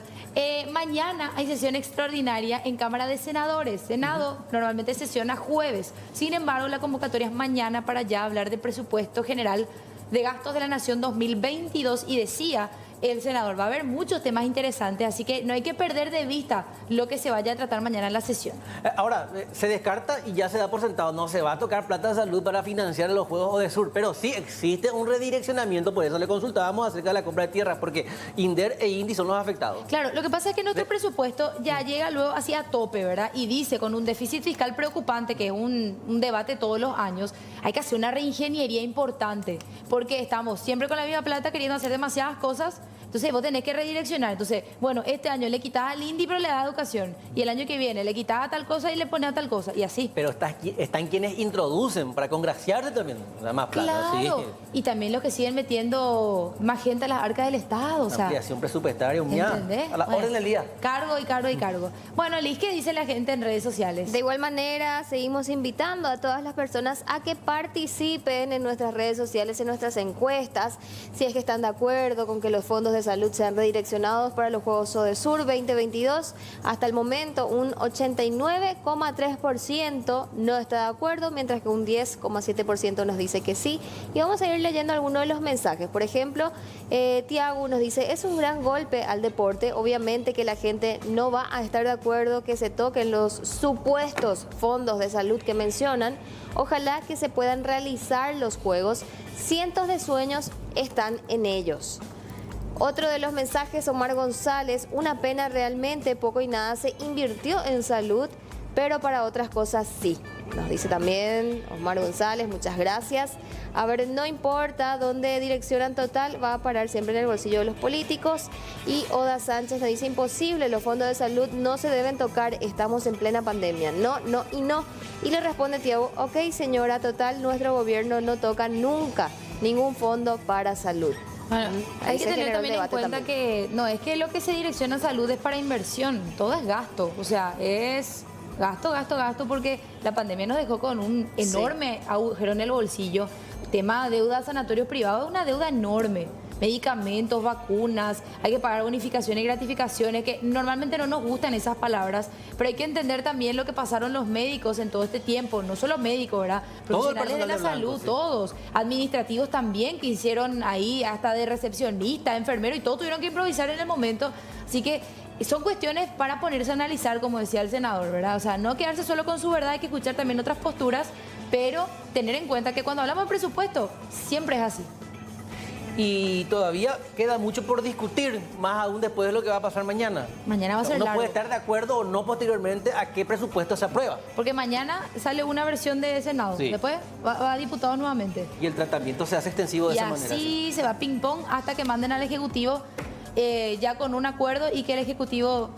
Speaker 1: Mañana hay sesión extraordinaria en Cámara de Senadores. Senado normalmente sesiona jueves. Sin embargo, la convocatoria es mañana para ya hablar de presupuesto general de gastos de la Nación 2022 y decía el senador, va a haber muchos temas interesantes, así que no hay que perder de vista lo que se vaya a tratar mañana en la sesión.
Speaker 2: Ahora, se descarta y ya se da por sentado, no se va a tocar plata de salud para financiar los Juegos Odesur, pero sí existe un redireccionamiento, por eso le consultábamos acerca de la compra de tierras, porque INDER e INDI son los afectados.
Speaker 1: Claro, lo que pasa es que nuestro presupuesto ya llega luego así a tope, ¿verdad? Y dice, con un déficit fiscal preocupante, que es un debate todos los años, hay que hacer una reingeniería importante, porque estamos siempre con la misma plata queriendo hacer demasiadas cosas. Entonces vos tenés que redireccionar. Entonces, bueno, este año le quitas al INDI pero le das educación. Y el año que viene le quitas a tal cosa y le pones a tal cosa. Y así.
Speaker 2: Pero están quienes introducen para congraciarse también. La más plata,
Speaker 1: claro.
Speaker 2: Sí.
Speaker 1: Y también los que siguen metiendo más gente a las arcas del Estado. O sea,
Speaker 2: ampliación presupuestaria,
Speaker 1: ¿entendés?
Speaker 2: A la orden del día.
Speaker 1: Cargo y cargo y cargo. Bueno, Liz, ¿qué dice la gente en redes sociales?
Speaker 7: De igual manera, seguimos invitando a todas las personas a que participen en nuestras redes sociales, en nuestras encuestas, si es que están de acuerdo con que los fondos de de salud sean redireccionados para los Juegos ODESUR 2022. Hasta el momento un 89,3% no está de acuerdo, mientras que un 10,7% nos dice que sí. Y vamos a ir leyendo algunos de los mensajes. Por ejemplo, Tiago nos dice, es un gran golpe al deporte. Obviamente que la gente no va a estar de acuerdo que se toquen los supuestos fondos de salud que mencionan. Ojalá que se puedan realizar los juegos. Cientos de sueños están en ellos. Otro de los mensajes, Omar González, una pena realmente, poco y nada se invirtió en salud, pero para otras cosas sí. Nos dice también Omar González, muchas gracias. A ver, no importa dónde direccionan total, va a parar siempre en el bolsillo de los políticos. Y Oda Sánchez nos dice, imposible, los fondos de salud no se deben tocar, estamos en plena pandemia. No, no y no. Y le responde Tiago, ok señora, total, nuestro gobierno no toca nunca ningún fondo para salud.
Speaker 1: Bueno, hay que tener también en cuenta que no es que lo que se direcciona a salud es para inversión, todo es gasto, o sea, es gasto, porque la pandemia nos dejó con un enorme agujero en el bolsillo. Tema de deuda, sanatorios privados, una deuda enorme. Medicamentos, vacunas, hay que pagar bonificaciones y gratificaciones, que normalmente no nos gustan esas palabras, pero hay que entender también lo que pasaron los médicos en todo este tiempo, no solo médicos, ¿verdad? Profesionales de la salud, todos, administrativos también, que hicieron ahí hasta de recepcionista, enfermero y todo tuvieron que improvisar en el momento, así que son cuestiones para ponerse a analizar, como decía el senador, ¿verdad? O sea, no quedarse solo con su verdad, hay que escuchar también otras posturas, pero tener en cuenta que cuando hablamos de presupuesto, siempre es así.
Speaker 2: Y todavía queda mucho por discutir, más aún después de lo que va a pasar mañana.
Speaker 1: Mañana va a ser
Speaker 2: Uno
Speaker 1: largo.
Speaker 2: puede estar de acuerdo o no posteriormente a qué presupuesto se aprueba.
Speaker 1: Porque mañana sale una versión de Senado,
Speaker 2: Sí.
Speaker 1: después va a diputados nuevamente.
Speaker 2: Y el tratamiento se hace extensivo de
Speaker 1: Y
Speaker 2: esa manera.
Speaker 1: así se va ping-pong hasta que manden al Ejecutivo ya con un acuerdo y que el Ejecutivo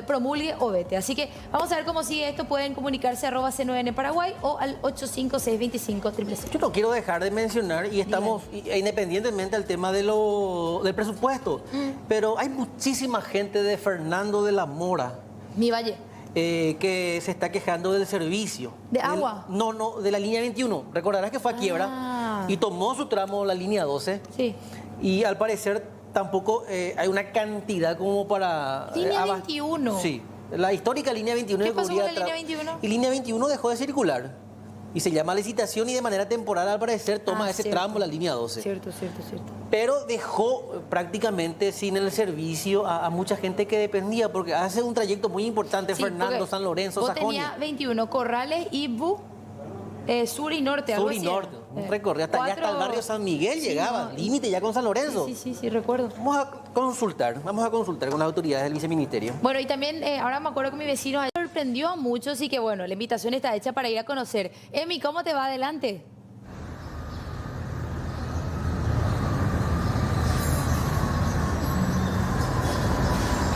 Speaker 1: promulgue o vete. Así que vamos a ver cómo sigue esto. Pueden comunicarse a @C9N Paraguay o al 85625-000.
Speaker 2: Yo no quiero dejar de mencionar, y estamos independientemente del tema del presupuesto, pero hay muchísima gente de Fernando de la Mora.
Speaker 1: Mi Valle.
Speaker 2: Que se está quejando del servicio.
Speaker 1: ¿De agua?
Speaker 2: No, de la línea 21. Recordarás que fue a quiebra y tomó su tramo la línea 12.
Speaker 1: Sí.
Speaker 2: Y al parecer tampoco hay una cantidad como para...
Speaker 1: Línea 21.
Speaker 2: Sí, la histórica línea 21.
Speaker 1: ¿Qué pasó con la línea 21?
Speaker 2: Y línea 21 dejó de circular. Y se llama licitación y de manera temporal al parecer toma ese tramo la línea 12.
Speaker 1: Cierto.
Speaker 2: Pero dejó prácticamente sin el servicio a mucha gente que dependía, porque hace un trayecto muy importante,
Speaker 1: Sí,
Speaker 2: Fernando, San Lorenzo,
Speaker 1: vos
Speaker 2: Sajonia.
Speaker 1: tenía 21, Corrales, Ibu, sur y norte. algo
Speaker 2: Sur y
Speaker 1: así
Speaker 2: norte.
Speaker 1: era.
Speaker 2: Recorría hasta allá, hasta el barrio San Miguel
Speaker 1: Sí,
Speaker 2: llegaba,
Speaker 1: no,
Speaker 2: límite ya con San Lorenzo.
Speaker 1: Sí, recuerdo.
Speaker 2: Vamos a consultar con las autoridades del viceministerio.
Speaker 1: Bueno, y también ahora me acuerdo que mi vecino ayer sorprendió a muchos y que bueno, la invitación está hecha para ir a conocer. Emi, ¿cómo te va? Adelante.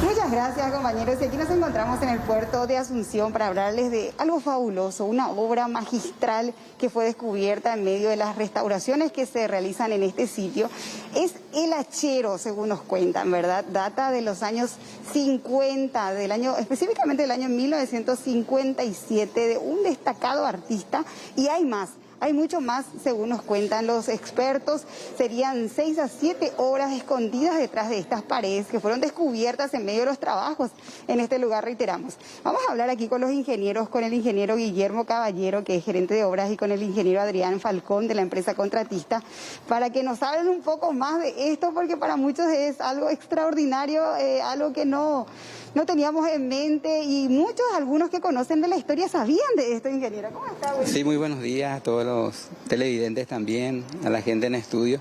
Speaker 12: Muchas gracias, compañeros. Y aquí nos encontramos en el puerto de Asunción para hablarles de algo fabuloso, una obra magistral que fue descubierta en medio de las restauraciones que se realizan en este sitio. Es el hachero, según nos cuentan, ¿verdad? Data de los años 50, específicamente del año 1957, de un destacado artista. Y hay más. Hay mucho más, según nos cuentan los expertos. Serían 6 a 7 obras escondidas detrás de estas paredes que fueron descubiertas en medio de los trabajos en este lugar, reiteramos. Vamos a hablar aquí con los ingenieros, con el ingeniero Guillermo Caballero, que es gerente de obras, y con el ingeniero Adrián Falcón, de la empresa contratista, para que nos hablen un poco más de esto, porque para muchos es algo extraordinario, algo que no teníamos en mente, y algunos que conocen de la historia sabían de esto, ingeniero. ¿Cómo está?
Speaker 14: Sí, muy buenos días a todos los televidentes también, a la gente en estudio.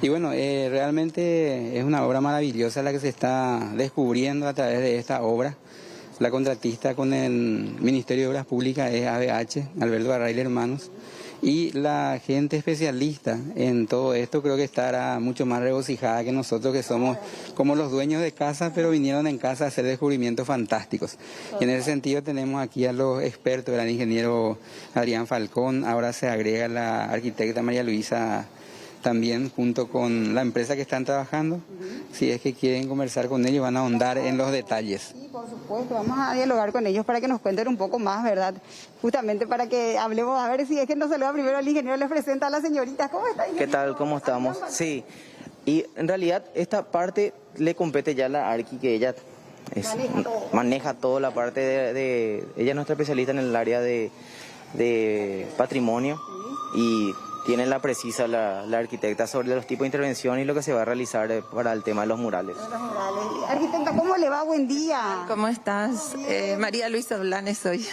Speaker 14: Y bueno, realmente es una obra maravillosa la que se está descubriendo a través de esta obra. La contratista con el Ministerio de Obras Públicas es ABH, Alberto Arraiz Hermanos. Y la gente especialista en todo esto creo que estará mucho más regocijada que nosotros, que somos como los dueños de casa, pero vinieron en casa a hacer descubrimientos fantásticos. Y en ese sentido tenemos aquí a los expertos, el ingeniero Adrián Falcón, ahora se agrega la arquitecta María Luisa también, junto con la empresa que están trabajando. Si es que quieren conversar con ellos, van a ahondar en los detalles.
Speaker 12: Sí, por supuesto, vamos a dialogar con ellos para que nos cuenten un poco más, ¿verdad? Justamente para que hablemos, a ver si es que nos saluda primero el ingeniero, les presenta a la señorita. ¿Cómo está, ingeniero?
Speaker 15: ¿Qué tal? ¿Cómo estamos? Sí.
Speaker 5: Y en realidad esta parte le compete ya a la Arqui, que ella maneja toda la parte ella es nuestra especialista en el área de patrimonio y tiene la precisa la arquitecta sobre los tipos de intervención y lo que se va a realizar para el tema de los murales.
Speaker 12: Arquitecta, ¿cómo le va? Buen día.
Speaker 15: ¿Cómo estás? María Luisa Blanes soy.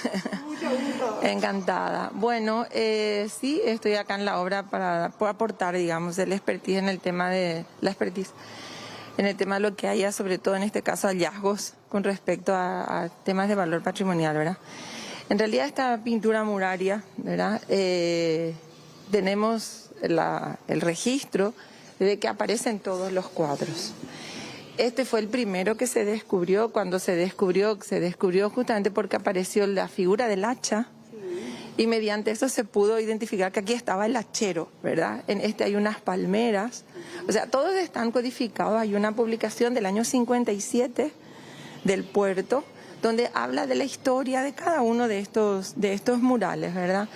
Speaker 12: Mucho gusto.
Speaker 15: Encantada. Bueno, sí, estoy acá en la obra para aportar, digamos, el expertise en el tema de la expertise. En el tema de lo que haya, sobre todo en este caso, hallazgos con respecto a temas de valor patrimonial, ¿verdad? En realidad esta pintura muraria, ¿verdad? Tenemos el registro de que aparecen todos los cuadros. Este fue el primero que se descubrió. Cuando se descubrió justamente porque apareció la figura del hacha. Y mediante eso se pudo identificar que aquí estaba el hachero, ¿verdad? En este hay unas palmeras. O sea, todos están codificados. Hay una publicación del año 57 del puerto donde habla de la historia de cada uno de estos murales, ¿verdad?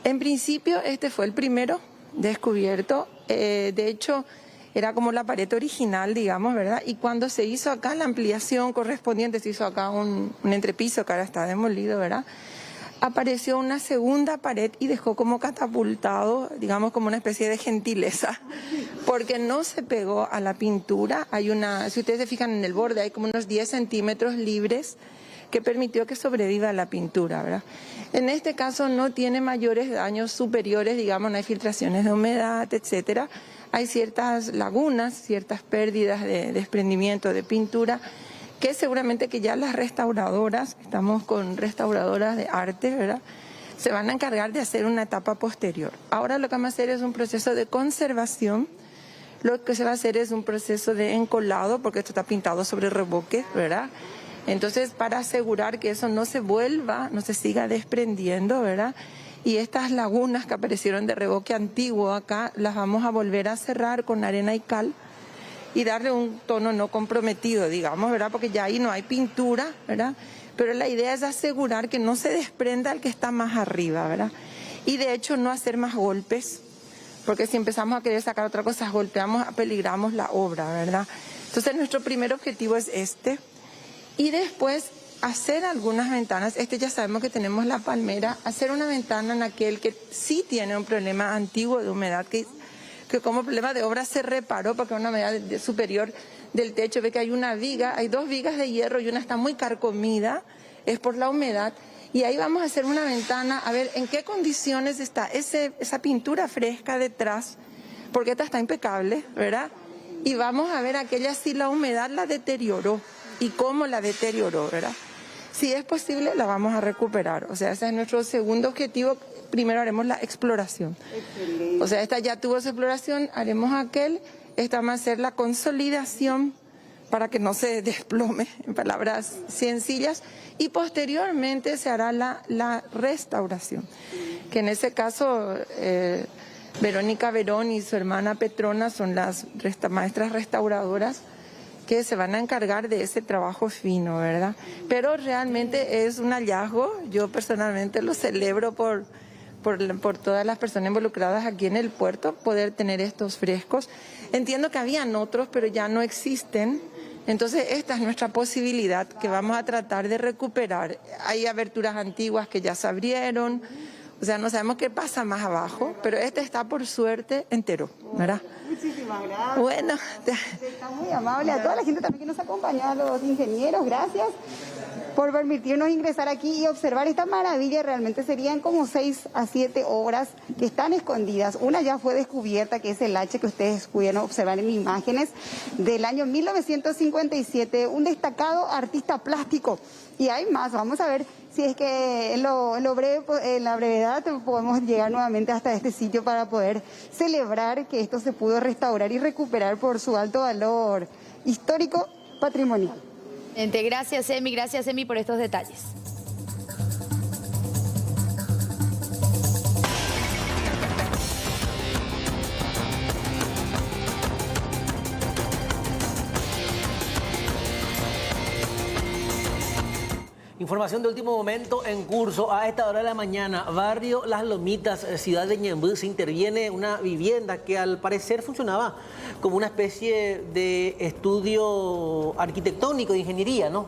Speaker 15: En principio este fue el primero descubierto. De hecho, era como la pared original, digamos, ¿verdad? Y cuando se hizo acá la ampliación correspondiente, se hizo acá un entrepiso que ahora está demolido, ¿verdad? Apareció una segunda pared y dejó como catapultado, digamos, como una especie de gentileza, porque no se pegó a la pintura. Hay si ustedes se fijan en el borde, hay como unos 10 centímetros libres que permitió que sobreviva la pintura, ¿verdad? En este caso no tiene mayores daños superiores, digamos, no hay filtraciones de humedad, etcétera. Hay ciertas lagunas, ciertas pérdidas de desprendimiento de pintura, que seguramente que ya las restauradoras, estamos con restauradoras de arte, ¿verdad?, se van a encargar de hacer una etapa posterior. Ahora lo que vamos a hacer es un proceso de conservación, lo que se va a hacer es un proceso de encolado, porque esto está pintado sobre revoque, ¿verdad? Entonces, para asegurar que eso no se vuelva, no se siga desprendiendo, ¿verdad? Y estas lagunas que aparecieron de revoque antiguo acá, las vamos a volver a cerrar con arena y cal, y darle un tono no comprometido, digamos, ¿verdad? Porque ya ahí no hay pintura, ¿verdad? Pero la idea es asegurar que no se desprenda el que está más arriba, ¿verdad? Y de hecho no hacer más golpes, porque si empezamos a querer sacar otra cosa, peligramos la obra, ¿verdad? Entonces nuestro primer objetivo es este, y después hacer algunas ventanas. Ya sabemos que tenemos la palmera, hacer una ventana en aquel que sí tiene un problema antiguo de humedad, que como problema de obra se reparó porque una humedad superior del techo. Ve que hay una viga, hay 2 vigas de hierro y una está muy carcomida, es por la humedad. Y ahí vamos a hacer una ventana, a ver en qué condiciones está esa pintura fresca detrás, porque esta está impecable, ¿verdad? Y vamos a ver aquella si la humedad la deterioró y cómo la deterioró, ¿verdad? Si es posible, la vamos a recuperar. O sea, ese es nuestro segundo objetivo. Primero haremos la exploración. Excelente. O sea, esta ya tuvo su exploración, haremos aquel. Esta va a ser la consolidación para que no se desplome, en palabras sencillas. Y posteriormente se hará la restauración. Que en ese caso, Verónica Verón y su hermana Petrona son las maestras restauradoras que se van a encargar de ese trabajo fino, ¿verdad? Pero realmente es un hallazgo. Yo personalmente lo celebro por todas las personas involucradas aquí en el puerto, poder tener estos frescos. Entiendo que habían otros, pero ya no existen. Entonces esta es nuestra posibilidad que vamos a tratar de recuperar. Hay aberturas antiguas que ya se abrieron, o sea, no sabemos qué pasa más abajo, pero este está por suerte entero, ¿verdad?
Speaker 12: Muchísimas gracias.
Speaker 15: Bueno.
Speaker 12: Está muy amable. A toda la gente también que nos acompaña, a los ingenieros, gracias por permitirnos ingresar aquí y observar esta maravilla. Realmente serían como 6 a 7 obras que están escondidas. Una ya fue descubierta, que es el H que ustedes pudieron observar en imágenes, del año 1957, un destacado artista plástico. Y hay más, vamos a ver si es que en la brevedad podemos llegar nuevamente hasta este sitio para poder celebrar que esto se pudo restaurar y recuperar por su alto valor histórico patrimonial.
Speaker 1: Gracias, Emi, por estos detalles.
Speaker 2: Información de último momento en curso. A esta hora de la mañana, barrio Las Lomitas, ciudad de Ñemby, se interviene una vivienda que al parecer funcionaba como una especie de estudio arquitectónico de ingeniería, ¿no?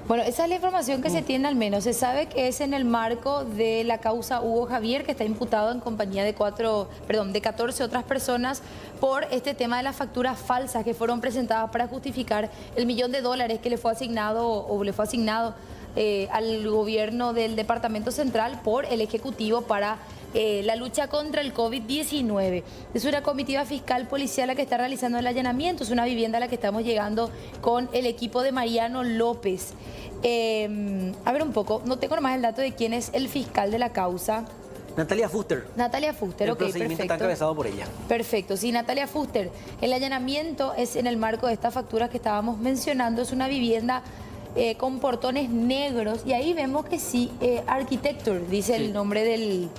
Speaker 1: Bueno, esa es la información que se tiene al menos. Se sabe que es en el marco de la causa Hugo Javier, que está imputado en compañía de 14 otras personas por este tema de las facturas falsas que fueron presentadas para justificar el $1.000.000 que le fue asignado al gobierno del Departamento Central por el Ejecutivo para la lucha contra el COVID-19. Es una comitiva fiscal policial la que está realizando el allanamiento. Es una vivienda a la que estamos llegando con el equipo de Mariano López. A ver un poco, no tengo nomás el dato de quién es el fiscal de la causa.
Speaker 2: Natalia Fuster.
Speaker 1: Natalia Fuster, ok, perfecto. El procedimiento
Speaker 2: está encabezado por ella.
Speaker 1: Perfecto, sí, Natalia Fuster. El allanamiento es en el marco de estas facturas que estábamos mencionando. Es una vivienda con portones negros y ahí vemos que sí, Architecture, dice el nombre de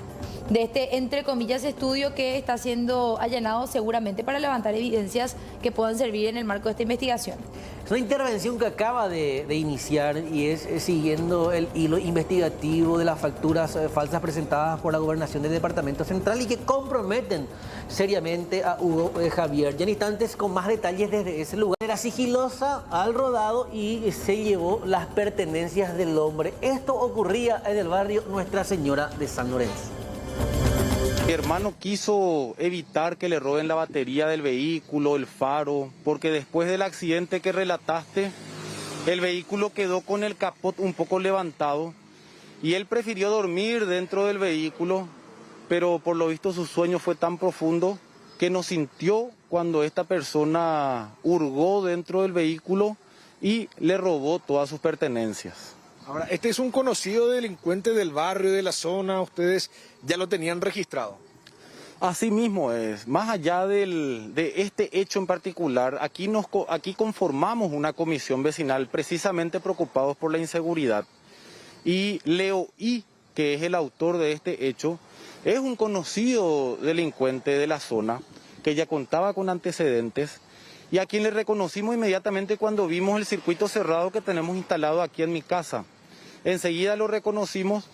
Speaker 1: este, entre comillas, estudio que está siendo allanado seguramente para levantar evidencias que puedan servir en el marco de esta investigación.
Speaker 2: Es una intervención que acaba de iniciar y es siguiendo el hilo investigativo de las facturas falsas presentadas por la Gobernación del Departamento Central y que comprometen seriamente a Hugo Javier. Ya en instantes con más detalles desde ese lugar. Era sigilosa al rodado y se llevó las pertenencias del hombre. Esto ocurría en el barrio Nuestra Señora de San Lorenzo.
Speaker 13: Mi hermano quiso evitar que le roben la batería del vehículo, el faro, porque después del accidente que relataste, el vehículo quedó con el capot un poco levantado y él prefirió dormir dentro del vehículo, pero por lo visto su sueño fue tan profundo que no sintió cuando esta persona hurgó dentro del vehículo y le robó todas sus pertenencias.
Speaker 16: Ahora, este es un conocido delincuente del barrio, de la zona, ustedes ya lo tenían registrado.
Speaker 13: Así mismo es, más allá de este hecho en particular, aquí conformamos una comisión vecinal precisamente preocupados por la inseguridad. Y Leo I, que es el autor de este hecho, es un conocido delincuente de la zona, que ya contaba con antecedentes, y a quien le reconocimos inmediatamente cuando vimos el circuito cerrado que tenemos instalado aquí en mi casa. Enseguida lo reconocimos,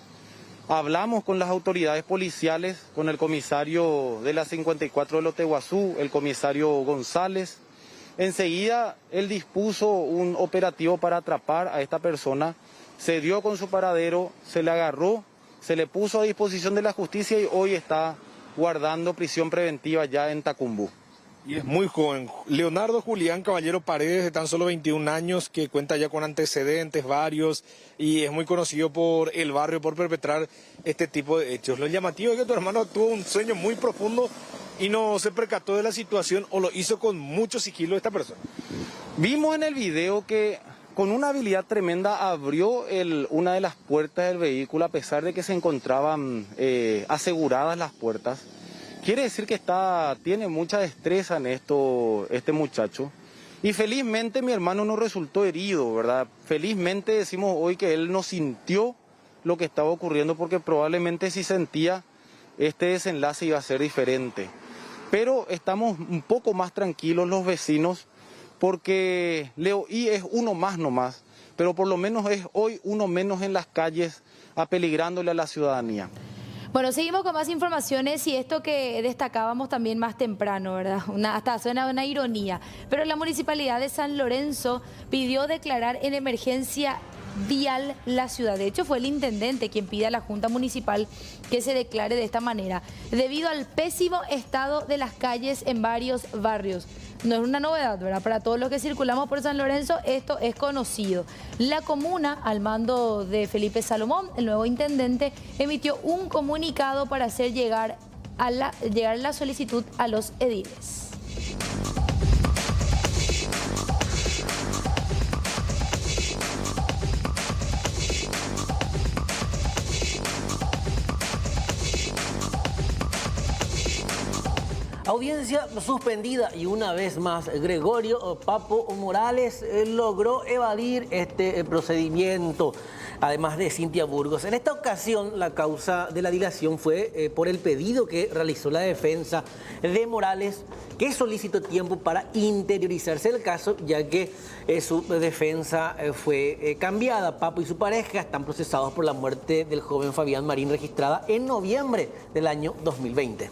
Speaker 13: hablamos con las autoridades policiales, con el comisario de la 54 de Loteguazú, el comisario González. Enseguida él dispuso un operativo para atrapar a esta persona, se dio con su paradero, se le agarró, se le puso a disposición de la justicia y hoy está guardando prisión preventiva ya en Tacumbú.
Speaker 16: Y es muy joven. Leonardo Julián Caballero Paredes, de tan solo 21 años, que cuenta ya con antecedentes varios y es muy conocido por el barrio por perpetrar este tipo de hechos. Lo llamativo es que tu hermano tuvo un sueño muy profundo y no se percató de la situación o lo hizo con mucho sigilo esta persona.
Speaker 13: Vimos en el video que con una habilidad tremenda abrió una de las puertas del vehículo a pesar de que se encontraban aseguradas las puertas. Quiere decir que tiene mucha destreza en esto este muchacho. Y felizmente mi hermano no resultó herido, ¿verdad? Felizmente decimos hoy que él no sintió lo que estaba ocurriendo porque probablemente si sentía este desenlace iba a ser diferente. Pero estamos un poco más tranquilos los vecinos porque Leo I es uno más nomás, pero por lo menos es hoy uno menos en las calles apeligrándole a la ciudadanía.
Speaker 1: Bueno, seguimos con más informaciones y esto que destacábamos también más temprano, ¿verdad? Hasta suena una ironía. Pero la Municipalidad de San Lorenzo pidió declarar en emergencia vial la ciudad. De hecho, fue el intendente quien pide a la Junta Municipal que se declare de esta manera, debido al pésimo estado de las calles en varios barrios. No es una novedad, ¿verdad? Para todos los que circulamos por San Lorenzo, esto es conocido. La comuna, al mando de Felipe Salomón, el nuevo intendente, emitió un comunicado para hacer llegar la solicitud a los ediles.
Speaker 2: Audiencia suspendida y una vez más Gregorio Papo Morales logró evadir este procedimiento. además de Cintia Burgos. En esta ocasión, la causa de la dilación fue por el pedido que realizó la defensa de Morales, que solicitó tiempo para interiorizarse el caso, ya que su defensa fue cambiada. Papo y su pareja están procesados por la muerte del joven Fabián Marín, registrada en noviembre del año 2020.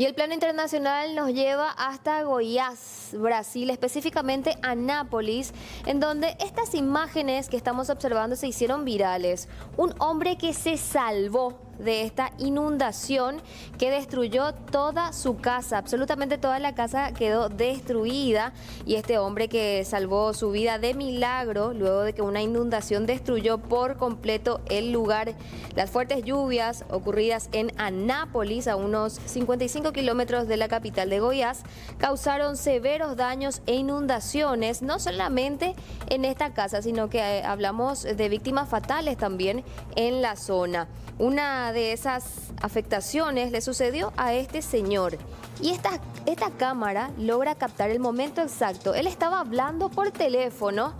Speaker 7: Y el plano internacional nos lleva hasta Goiás, Brasil, específicamente a Nápoles, en donde estas imágenes que estamos observando se hicieron virales. Un hombre que se salvó de esta inundación que destruyó toda su casa, absolutamente toda la casa quedó destruida, y este hombre que salvó su vida de milagro luego de que una inundación destruyó por completo el lugar. Las fuertes lluvias ocurridas en Anápolis, a unos 55 kilómetros de la capital de Goiás, causaron severos daños e inundaciones, no solamente en esta casa, sino que hablamos de víctimas fatales también en la zona. Una de esas afectaciones le sucedió a este señor, y esta cámara logra captar el momento exacto. Él estaba hablando por teléfono,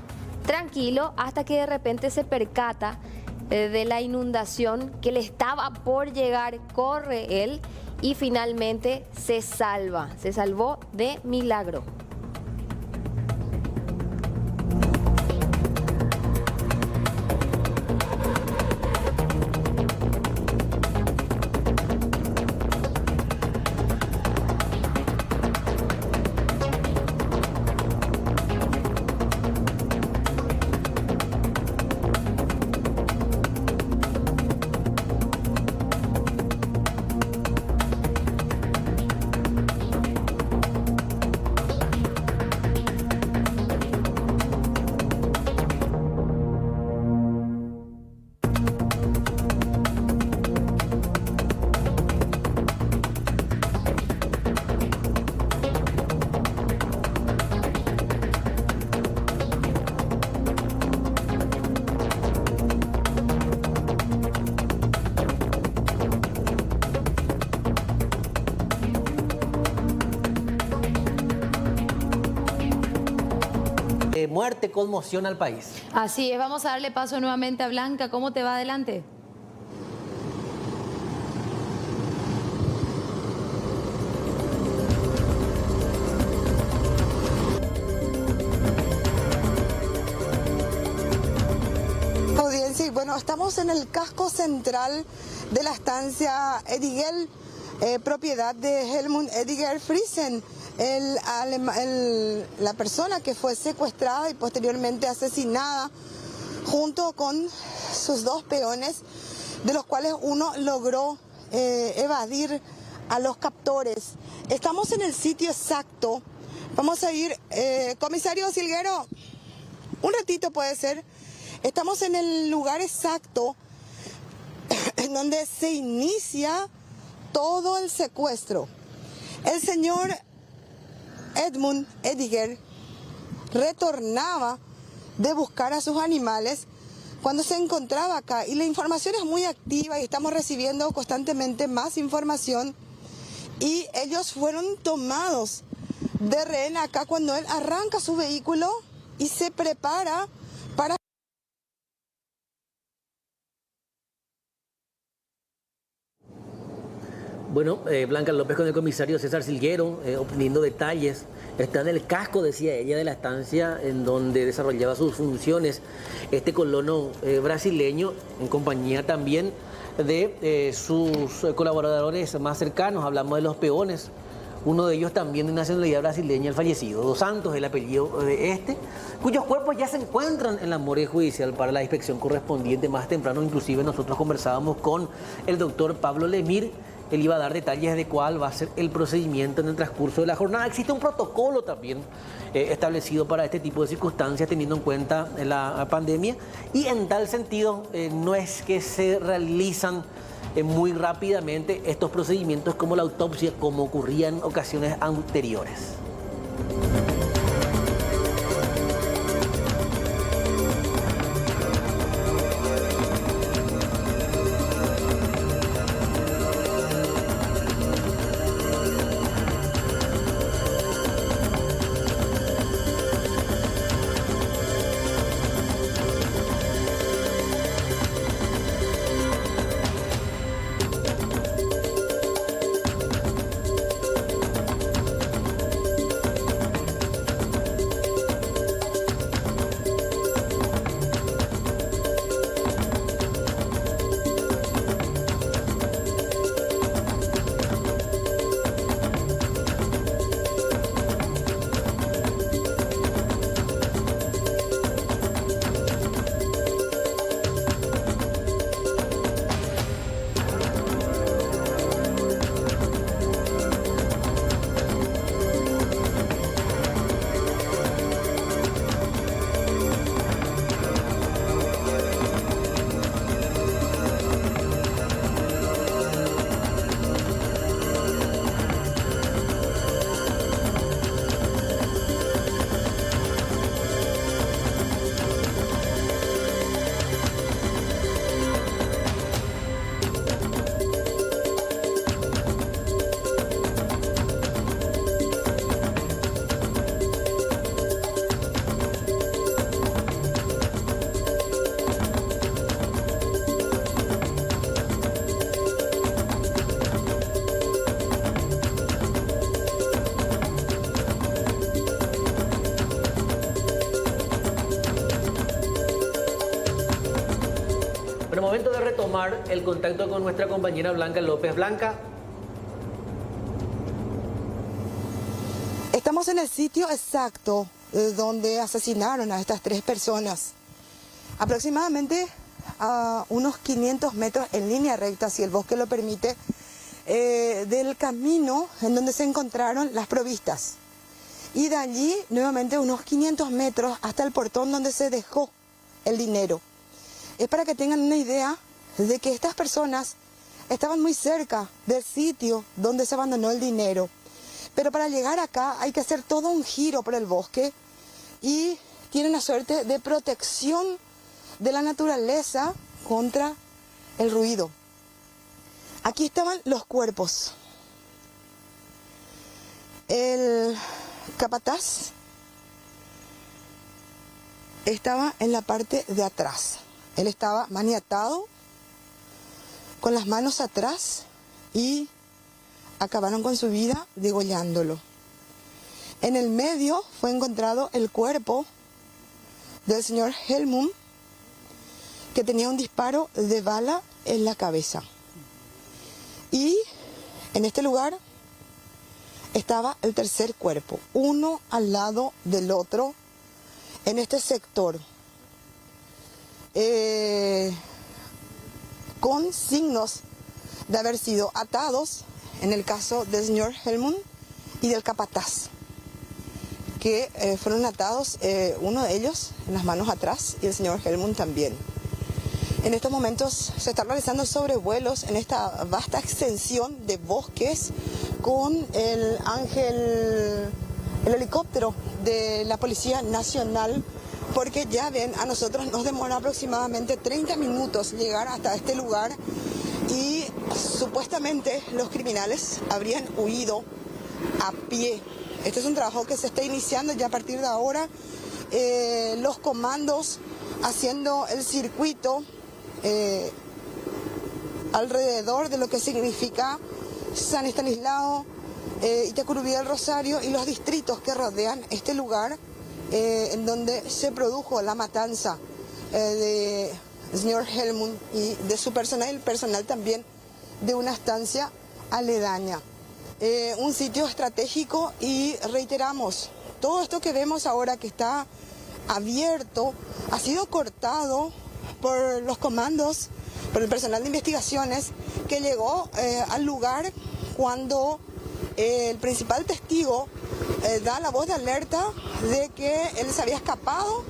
Speaker 7: tranquilo, hasta que de repente se percata de la inundación que le estaba por llegar. Corre él y finalmente se salvó de milagro.
Speaker 2: Muerte conmociona al país.
Speaker 1: Así es, vamos a darle paso nuevamente a Blanca. ¿Cómo te va? Adelante.
Speaker 4: Audiencia, y bueno, estamos en el casco central de la estancia Edigel, propiedad de Helmut Ediger Friesen, la persona que fue secuestrada y posteriormente asesinada, junto con sus dos peones, de los cuales uno logró evadir a los captores. Estamos en el sitio exacto. Vamos a ir, comisario Silguero, un ratito puede ser. Estamos en el lugar exacto en donde se inicia todo el secuestro. El señor Edmund Ediger retornaba de buscar a sus animales cuando se encontraba acá, y la información es muy activa y estamos recibiendo constantemente más información, y ellos fueron tomados de rehén acá cuando él arranca su vehículo y se prepara para...
Speaker 2: Bueno, Blanca López con el comisario César Silguero, obteniendo detalles. Está en el casco, decía ella, de la estancia en donde desarrollaba sus funciones este colono brasileño, en compañía también de sus colaboradores más cercanos. Hablamos de los peones, uno de ellos también de nacionalidad brasileña, el fallecido, Dos Santos, el apellido de este, cuyos cuerpos ya se encuentran en la morgue judicial para la inspección correspondiente. Más temprano inclusive nosotros conversábamos con el doctor Pablo Lemir, él iba a dar detalles de cuál va a ser el procedimiento en el transcurso de la jornada. Existe un protocolo también establecido para este tipo de circunstancias, teniendo en cuenta la pandemia, y en tal sentido no es que se realizan muy rápidamente estos procedimientos como la autopsia, como ocurría en ocasiones anteriores. Momento de retomar el contacto con nuestra compañera Blanca López. Blanca.
Speaker 4: Estamos en el sitio exacto donde asesinaron a estas 3 personas. Aproximadamente a unos 500 metros en línea recta, si el bosque lo permite, del camino en donde se encontraron las provistas. Y de allí, nuevamente, unos 500 metros hasta el portón donde se dejó el dinero. Es para que tengan una idea de que estas personas estaban muy cerca del sitio donde se abandonó el dinero. Pero para llegar acá hay que hacer todo un giro por el bosque y tienen la suerte de protección de la naturaleza contra el ruido. Aquí estaban los cuerpos. El capataz estaba en la parte de atrás. Él estaba maniatado, con las manos atrás, y acabaron con su vida degollándolo. En el medio fue encontrado el cuerpo del señor Helmut, que tenía un disparo de bala en la cabeza. Y en este lugar estaba el tercer cuerpo, uno al lado del otro, en este sector. Con signos de haber sido atados, en el caso del señor Helmut y del capataz, que fueron atados, uno de ellos en las manos atrás y el señor Helmut también. En estos momentos se están realizando sobrevuelos en esta vasta extensión de bosques con el helicóptero de la Policía Nacional, porque ya ven, a nosotros nos demora aproximadamente 30 minutos llegar hasta este lugar y supuestamente los criminales habrían huido a pie. Este es un trabajo que se está iniciando ya a partir de ahora. Los comandos haciendo el circuito alrededor de lo que significa San Estanislao, Itacurubí del Rosario y los distritos que rodean este lugar, en donde se produjo la matanza de señor Helmut y de su personal, y el personal también de una estancia aledaña. Un sitio estratégico, y reiteramos, todo esto que vemos ahora que está abierto ha sido cortado por los comandos por el personal de investigaciones que llegó al lugar cuando el principal testigo da la voz de alerta de que él se había escapado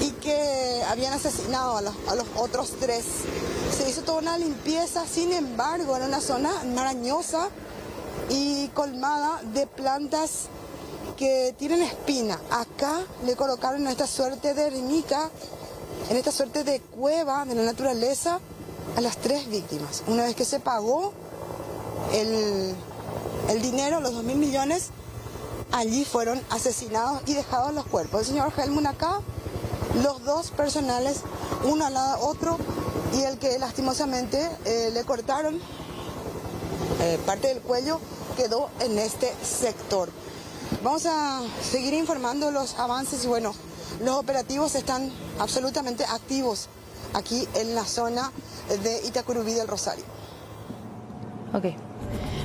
Speaker 4: y que habían asesinado a los otros 3. Se hizo toda una limpieza, sin embargo, en una zona marañosa y colmada de plantas que tienen espina. Acá le colocaron esta suerte de ermita, en esta suerte de cueva de la naturaleza, a las 3 víctimas. Una vez que se pagó el dinero, los 2.000 millones, allí fueron asesinados y dejados los cuerpos. El señor Helmut acá, los 2 personales, uno al lado de otro, y el que lastimosamente le cortaron parte del cuello quedó en este sector. Vamos a seguir informando los avances y bueno, los operativos están absolutamente activos aquí en la zona de Itacurubí del Rosario.
Speaker 1: Ok.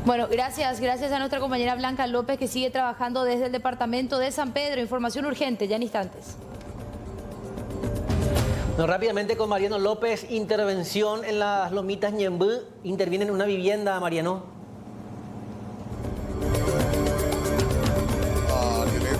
Speaker 1: Bueno, gracias a nuestra compañera Blanca López, que sigue trabajando desde el departamento de San Pedro. Información urgente, ya en instantes.
Speaker 2: No, rápidamente con Mariano López, intervención en las Lomitas Ñembú, interviene en una vivienda, Mariano.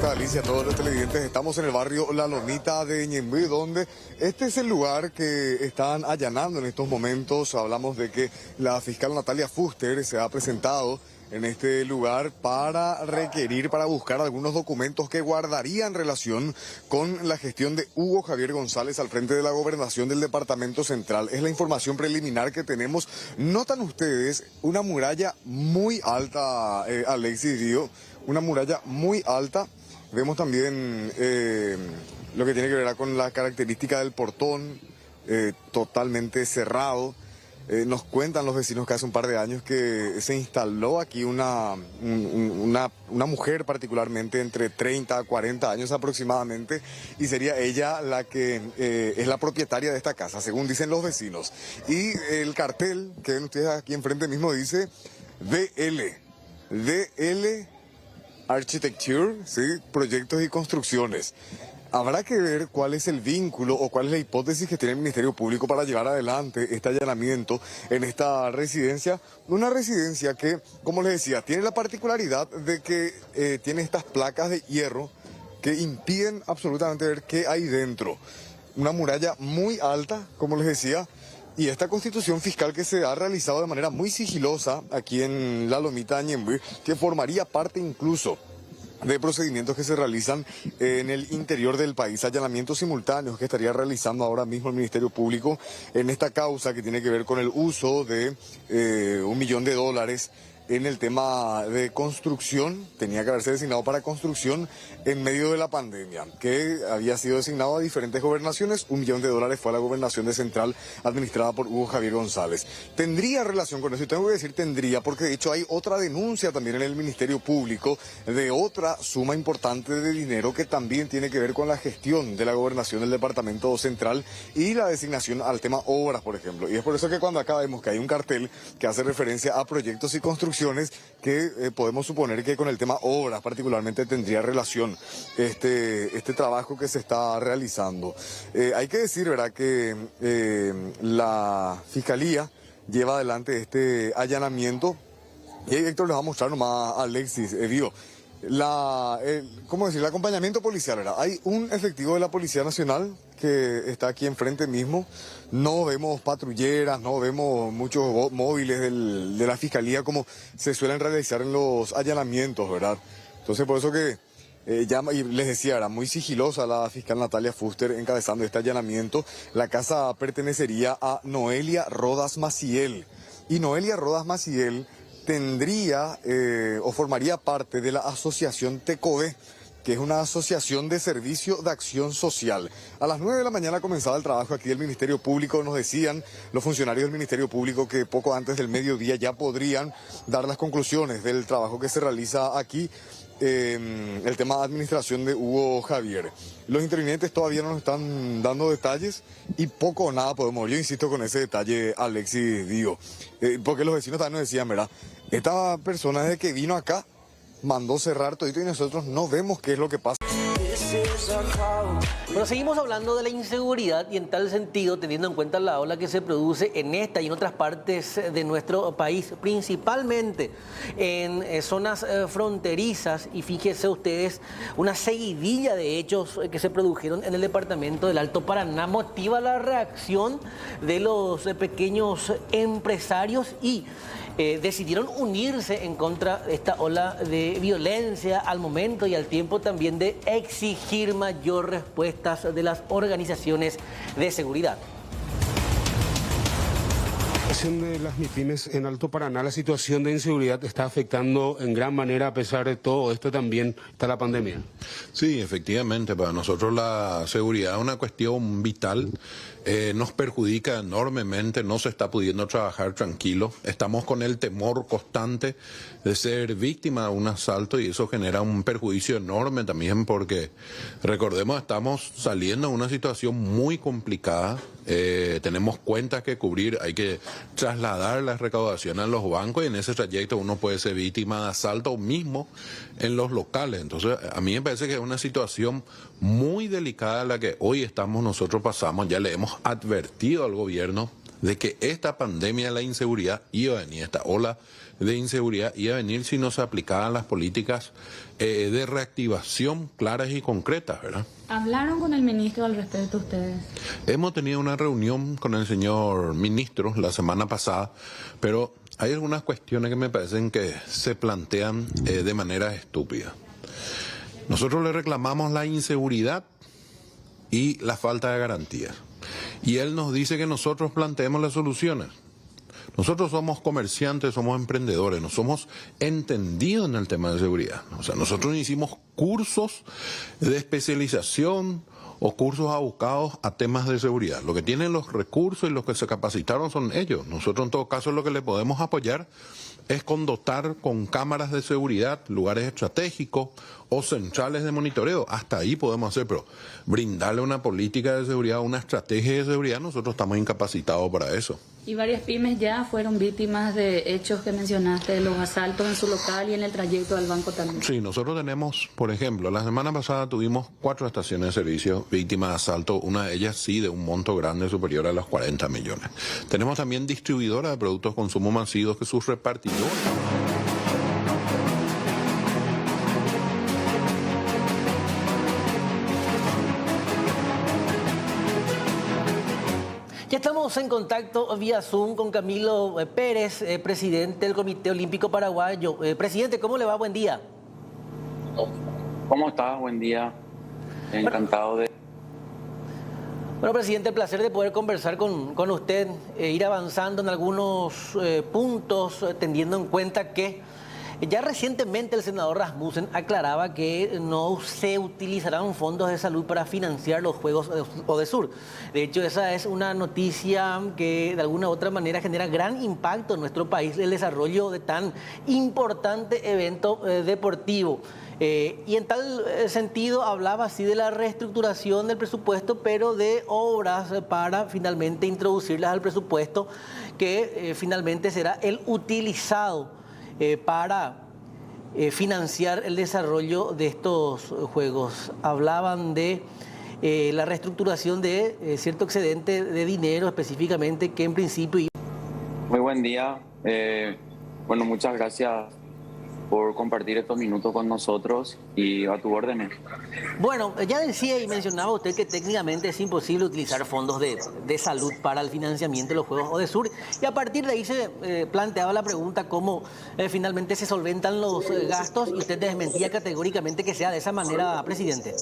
Speaker 17: Alicia, todos los televidentes, estamos en el barrio La Lomita de Ñembú, donde este es el lugar que están allanando en estos momentos. Hablamos de que la fiscal Natalia Fuster se ha presentado en este lugar para requerir, para buscar algunos documentos que guardarían relación con la gestión de Hugo Javier González al frente de la gobernación del departamento central. Es la información preliminar que tenemos. Notan ustedes una muralla muy alta, Alexis Dio, una muralla muy alta. Vemos también lo que tiene que ver con la característica del portón, totalmente cerrado. Nos cuentan los vecinos que hace un par de años que se instaló aquí una mujer particularmente entre 30 a 40 años aproximadamente, y sería ella la que es la propietaria de esta casa, según dicen los vecinos. Y el cartel que ven ustedes aquí enfrente mismo dice DL Architecture, ¿sí? Proyectos y construcciones. Habrá que ver cuál es el vínculo o cuál es la hipótesis que tiene el Ministerio Público para llevar adelante este allanamiento en esta residencia. Una residencia que, como les decía, tiene la particularidad de que tiene estas placas de hierro que impiden absolutamente ver qué hay dentro. Una muralla muy alta, como les decía, y esta constitución fiscal que se ha realizado de manera muy sigilosa aquí en La Lomita de Ñembú, que formaría parte incluso de procedimientos que se realizan en el interior del país, allanamientos simultáneos que estaría realizando ahora mismo el Ministerio Público en esta causa que tiene que ver con el uso de $1 millón en el tema de construcción. Tenía que haberse designado para construcción en medio de la pandemia, que había sido designado a diferentes gobernaciones. $1 millón fue a la gobernación de Central, administrada por Hugo Javier González. Tendría relación con eso, y tengo que decir tendría, porque de hecho hay otra denuncia también en el Ministerio Público de otra suma importante de dinero que también tiene que ver con la gestión de la gobernación del departamento central y la designación al tema obras, por ejemplo. Y es por eso que cuando acá vemos que hay un cartel que hace referencia a proyectos y construcciones, que podemos suponer que con el tema obras particularmente tendría relación este trabajo que se está realizando. Hay que decir, ¿verdad?, que la Fiscalía lleva adelante este allanamiento, y ahí Héctor les va a mostrar nomás a Alexis, ¿cómo decir? El acompañamiento policial, ¿verdad? Hay un efectivo de la Policía Nacional que está aquí enfrente mismo. No vemos patrulleras, no vemos muchos móviles de la Fiscalía como se suelen realizar en los allanamientos, ¿verdad? Entonces, por eso que y les decía, era muy sigilosa la fiscal Natalia Fuster encabezando este allanamiento. La casa pertenecería a Noelia Rodas Maciel, y Noelia Rodas Maciel tendría o formaría parte de la asociación TECODE, que es una asociación de servicio de acción social. A las 9 de la mañana comenzaba el trabajo aquí del Ministerio Público. Nos decían los funcionarios del Ministerio Público que poco antes del mediodía ya podrían dar las conclusiones del trabajo que se realiza aquí, el tema de administración de Hugo Javier. Los intervinientes todavía no nos están dando detalles y poco o nada podemos. Yo insisto con ese detalle, Alexis Dio, porque los vecinos también nos decían, ¿verdad? Esta persona desde que vino acá mandó cerrar todito y nosotros no vemos qué es lo que pasa.
Speaker 2: Bueno, seguimos hablando de la inseguridad y en tal sentido, teniendo en cuenta la ola que se produce en esta y en otras partes de nuestro país, principalmente en zonas fronterizas, y fíjense ustedes, una seguidilla de hechos que se produjeron en el departamento del Alto Paraná motiva la reacción de los pequeños empresarios y decidieron unirse en contra de esta ola de violencia al momento y al tiempo también de exigir mayor respuestas de las organizaciones de seguridad.
Speaker 21: De las MIPYMES en Alto Paraná, la situación de inseguridad está afectando en gran manera. A pesar de todo esto también está la pandemia.
Speaker 18: Sí, efectivamente, para nosotros la seguridad es una cuestión vital, nos perjudica enormemente, no se está pudiendo trabajar tranquilo, estamos con el temor constante de ser víctima de un asalto y eso genera un perjuicio enorme también porque, recordemos, estamos saliendo de una situación muy complicada, tenemos cuentas que cubrir, hay que trasladar las recaudaciones a los bancos y en ese trayecto uno puede ser víctima de asalto mismo en los locales. Entonces, a mí me parece que es una situación muy delicada la que hoy nosotros pasamos. Ya le hemos advertido al gobierno de que esta pandemia de la inseguridad iba a venir, esta ola de inseguridad iba a venir si no se aplicaban las políticas de reactivación claras y concretas, ¿verdad?
Speaker 19: ¿Hablaron con el ministro al respecto ustedes?
Speaker 18: Hemos tenido una reunión con el señor ministro la semana pasada, pero hay algunas cuestiones que me parecen que se plantean de manera estúpida. Nosotros le reclamamos la inseguridad y la falta de garantías. Y él nos dice que nosotros planteemos las soluciones. Nosotros somos comerciantes, somos emprendedores, no somos entendidos en el tema de seguridad. O sea, nosotros no hicimos cursos de especialización o cursos abocados a temas de seguridad. Lo que tienen los recursos y los que se capacitaron son ellos. Nosotros en todo caso lo que le podemos apoyar es con dotar con cámaras de seguridad, lugares estratégicos o centrales de monitoreo. Hasta ahí podemos hacer, pero brindarle una política de seguridad, una estrategia de seguridad, nosotros estamos incapacitados para eso.
Speaker 19: Y varias pymes ya fueron víctimas de hechos que mencionaste, los asaltos en su local y en el trayecto al banco también.
Speaker 18: Sí, nosotros tenemos, por ejemplo, la semana pasada tuvimos 4 estaciones de servicio víctimas de asalto, una de ellas sí de un monto grande superior a los 40 millones. Tenemos también distribuidoras de productos de consumo masivos que sus repartidores...
Speaker 2: Ya estamos en contacto vía Zoom con Camilo Pérez, presidente del Comité Olímpico Paraguayo. Presidente, ¿cómo le va? Buen día.
Speaker 20: ¿Cómo estás? Buen día. Encantado de...
Speaker 2: Bueno, presidente, el placer de poder conversar con usted, ir avanzando en algunos puntos, teniendo en cuenta que ya recientemente el senador Rasmussen aclaraba que no se utilizarán fondos de salud para financiar los Juegos Odesur. De hecho, esa es una noticia que de alguna u otra manera genera gran impacto en nuestro país, el desarrollo de tan importante evento deportivo. Y en tal sentido hablaba así de la reestructuración del presupuesto, pero de obras para finalmente introducirlas al presupuesto que finalmente será el utilizado para financiar el desarrollo de estos juegos. Hablaban de la reestructuración de cierto excedente de dinero específicamente que en principio...
Speaker 20: Muy buen día. Bueno, muchas gracias por compartir estos minutos con nosotros y a tu orden.
Speaker 2: Bueno, ya decía y mencionaba usted que técnicamente es imposible utilizar fondos de salud para el financiamiento de los Juegos Odesur y a partir de ahí se planteaba la pregunta cómo finalmente se solventan los gastos y usted desmentía categóricamente que sea de esa manera, presidente.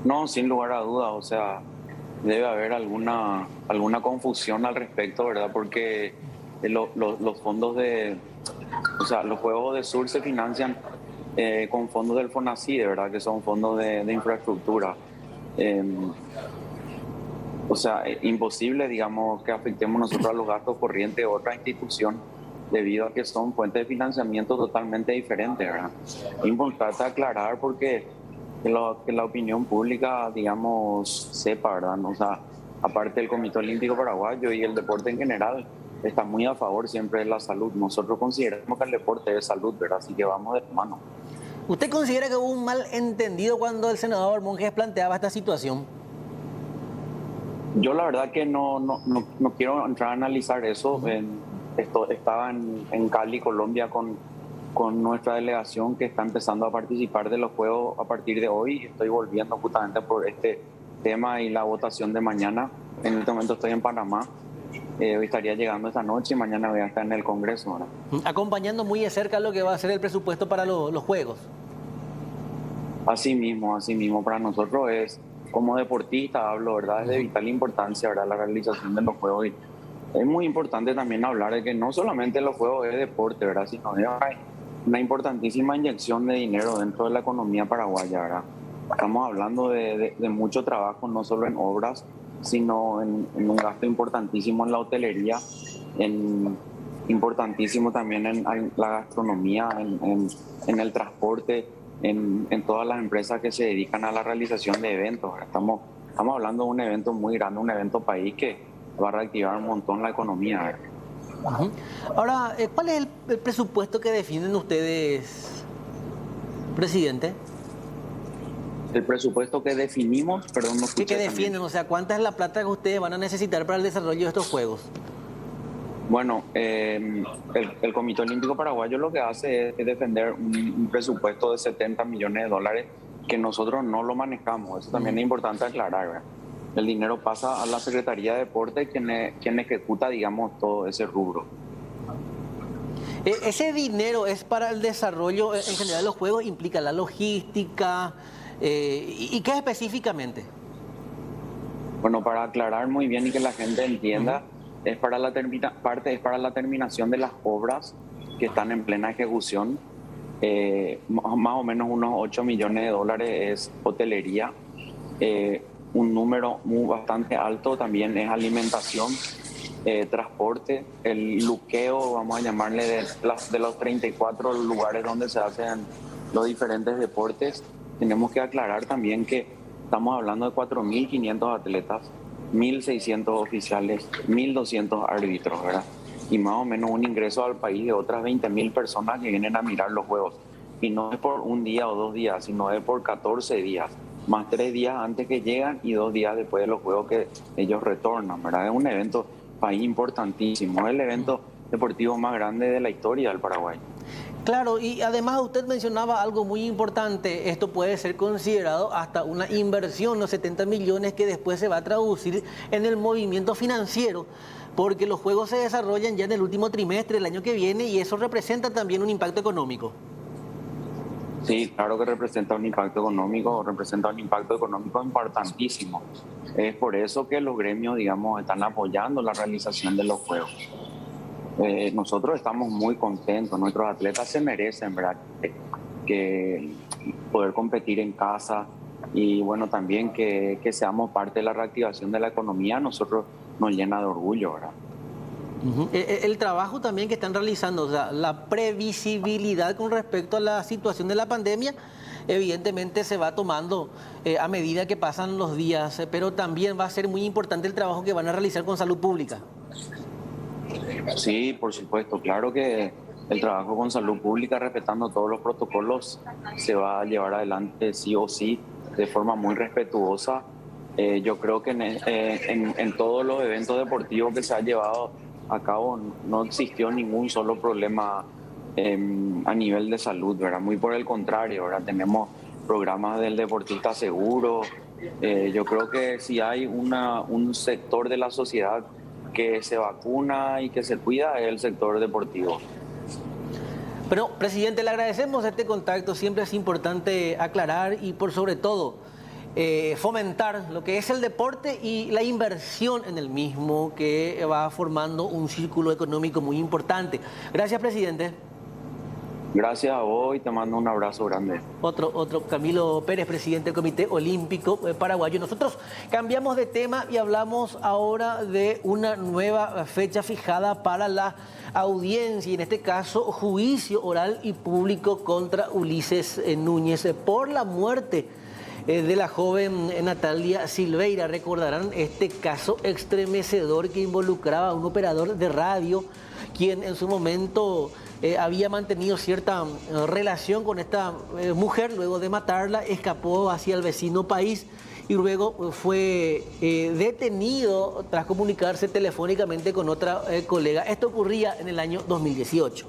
Speaker 20: No, sin lugar a dudas, o sea, debe haber alguna confusión al respecto, ¿verdad? Porque los fondos o sea, los Juegos Odesur se financian con fondos del FONACYDE, ¿verdad? Que son fondos de infraestructura. O sea, es imposible, digamos, que afectemos nosotros a los gastos corrientes de otra institución debido a que son fuentes de financiamiento totalmente diferentes, ¿verdad? Es importante aclarar porque que la opinión pública, digamos, sepa, ¿verdad? O sea, aparte del Comité Olímpico Paraguayo y el deporte en general, está muy a favor siempre de la salud. Nosotros consideramos que el deporte es salud, ¿verdad? Así que vamos de la mano.
Speaker 2: ¿Usted considera que hubo un malentendido cuando el senador Monjes planteaba esta situación?
Speaker 20: Yo la verdad que no quiero entrar a analizar eso. Estaba en Cali, Colombia, con nuestra delegación que está empezando a participar de los Juegos a partir de hoy. Estoy volviendo justamente por este tema y la votación de mañana. En este momento estoy en Panamá. Hoy estaría llegando esta noche y mañana voy a estar en el Congreso, ¿verdad?
Speaker 2: Acompañando muy de cerca lo que va a ser el presupuesto para los Juegos.
Speaker 20: Así mismo, para nosotros es, como deportista hablo, ¿verdad? Es de vital importancia, ¿verdad? La realización de los Juegos. Y es muy importante también hablar de que no solamente los Juegos es deporte, ¿verdad? Sino que hay una importantísima inyección de dinero dentro de la economía paraguaya, ¿verdad? Estamos hablando de mucho trabajo, no solo en obras, sino en un gasto importantísimo en la hotelería, importantísimo también en la gastronomía, en el transporte, en todas las empresas que se dedican a la realización de eventos. Estamos hablando de un evento muy grande, un evento país que va a reactivar un montón la economía.
Speaker 2: Ahora, ¿cuál es el presupuesto que definen ustedes, presidente?
Speaker 20: El presupuesto que definimos, perdón, no escuché.
Speaker 2: ¿Qué defienden? O sea, ¿cuánta es la plata que ustedes van a necesitar para el desarrollo de estos Juegos?
Speaker 20: Bueno, el Comité Olímpico Paraguayo lo que hace es defender un presupuesto de 70 millones de dólares que nosotros no lo manejamos. Eso también es importante aclarar, ¿verdad? El dinero pasa a la Secretaría de Deporte, quien ejecuta, digamos, todo ese rubro.
Speaker 2: ¿Ese dinero es para el desarrollo en general de los Juegos? ¿Implica la logística? ¿Y qué específicamente?
Speaker 20: Bueno, para aclarar muy bien y que la gente entienda, es para la terminación de las obras que están en plena ejecución. Más o menos unos 8 millones de dólares es hotelería. Un número bastante alto también es alimentación, transporte, el luqueo, vamos a llamarle, de los 34 lugares donde se hacen los diferentes deportes. Tenemos que aclarar también que estamos hablando de 4.500 atletas, 1.600 oficiales, 1.200 árbitros, ¿verdad? Y más o menos un ingreso al país de otras 20.000 personas que vienen a mirar los Juegos. Y no es por un día o 2 días, sino es por 14 días, más 3 días antes que llegan y 2 días después de los Juegos que ellos retornan, ¿verdad? Es un evento país importantísimo, es el evento deportivo más grande de la historia del Paraguay.
Speaker 2: Claro, y además usted mencionaba algo muy importante, esto puede ser considerado hasta una inversión, los 70 millones que después se va a traducir en el movimiento financiero, porque los Juegos se desarrollan ya en el último trimestre del año que viene y eso representa también un impacto económico.
Speaker 20: Sí, claro que representa un impacto económico importantísimo. Es por eso que los gremios, digamos, están apoyando la realización de los Juegos. Nosotros estamos muy contentos, nuestros atletas se merecen, ¿verdad?, que poder competir en casa y bueno, también que seamos parte de la reactivación de la economía, a nosotros nos llena de orgullo, ¿verdad?
Speaker 2: El trabajo también que están realizando, o sea, la previsibilidad con respecto a la situación de la pandemia, evidentemente se va tomando a medida que pasan los días, pero también va a ser muy importante el trabajo que van a realizar con salud pública.
Speaker 20: Sí, por supuesto, claro que el trabajo con salud pública, respetando todos los protocolos, se va a llevar adelante sí o sí, de forma muy respetuosa. Yo creo que en todos los eventos deportivos que se ha llevado a cabo no existió ningún solo problema a nivel de salud, ¿verdad? Muy por el contrario, ¿verdad? Tenemos programas del deportista seguro. Yo creo que si hay un sector de la sociedad que se vacuna y que se cuida, es el sector deportivo.
Speaker 2: Pero, presidente, le agradecemos este contacto. Siempre es importante aclarar y, por sobre todo, fomentar lo que es el deporte y la inversión en el mismo, que va formando un círculo económico muy importante. Gracias, presidente.
Speaker 20: Gracias a vos y te mando un abrazo grande.
Speaker 2: Otro, Camilo Pérez, presidente del Comité Olímpico Paraguayo. Nosotros cambiamos de tema y hablamos ahora de una nueva fecha fijada para la audiencia, y en este caso juicio oral y público contra Ulises Núñez por la muerte de la joven Natalia Silveira. Recordarán este caso estremecedor que involucraba a un operador de radio, quien en su momento había mantenido cierta relación con esta mujer, luego de matarla escapó hacia el vecino país y luego fue detenido tras comunicarse telefónicamente con otra colega. Esto ocurría en el año 2018.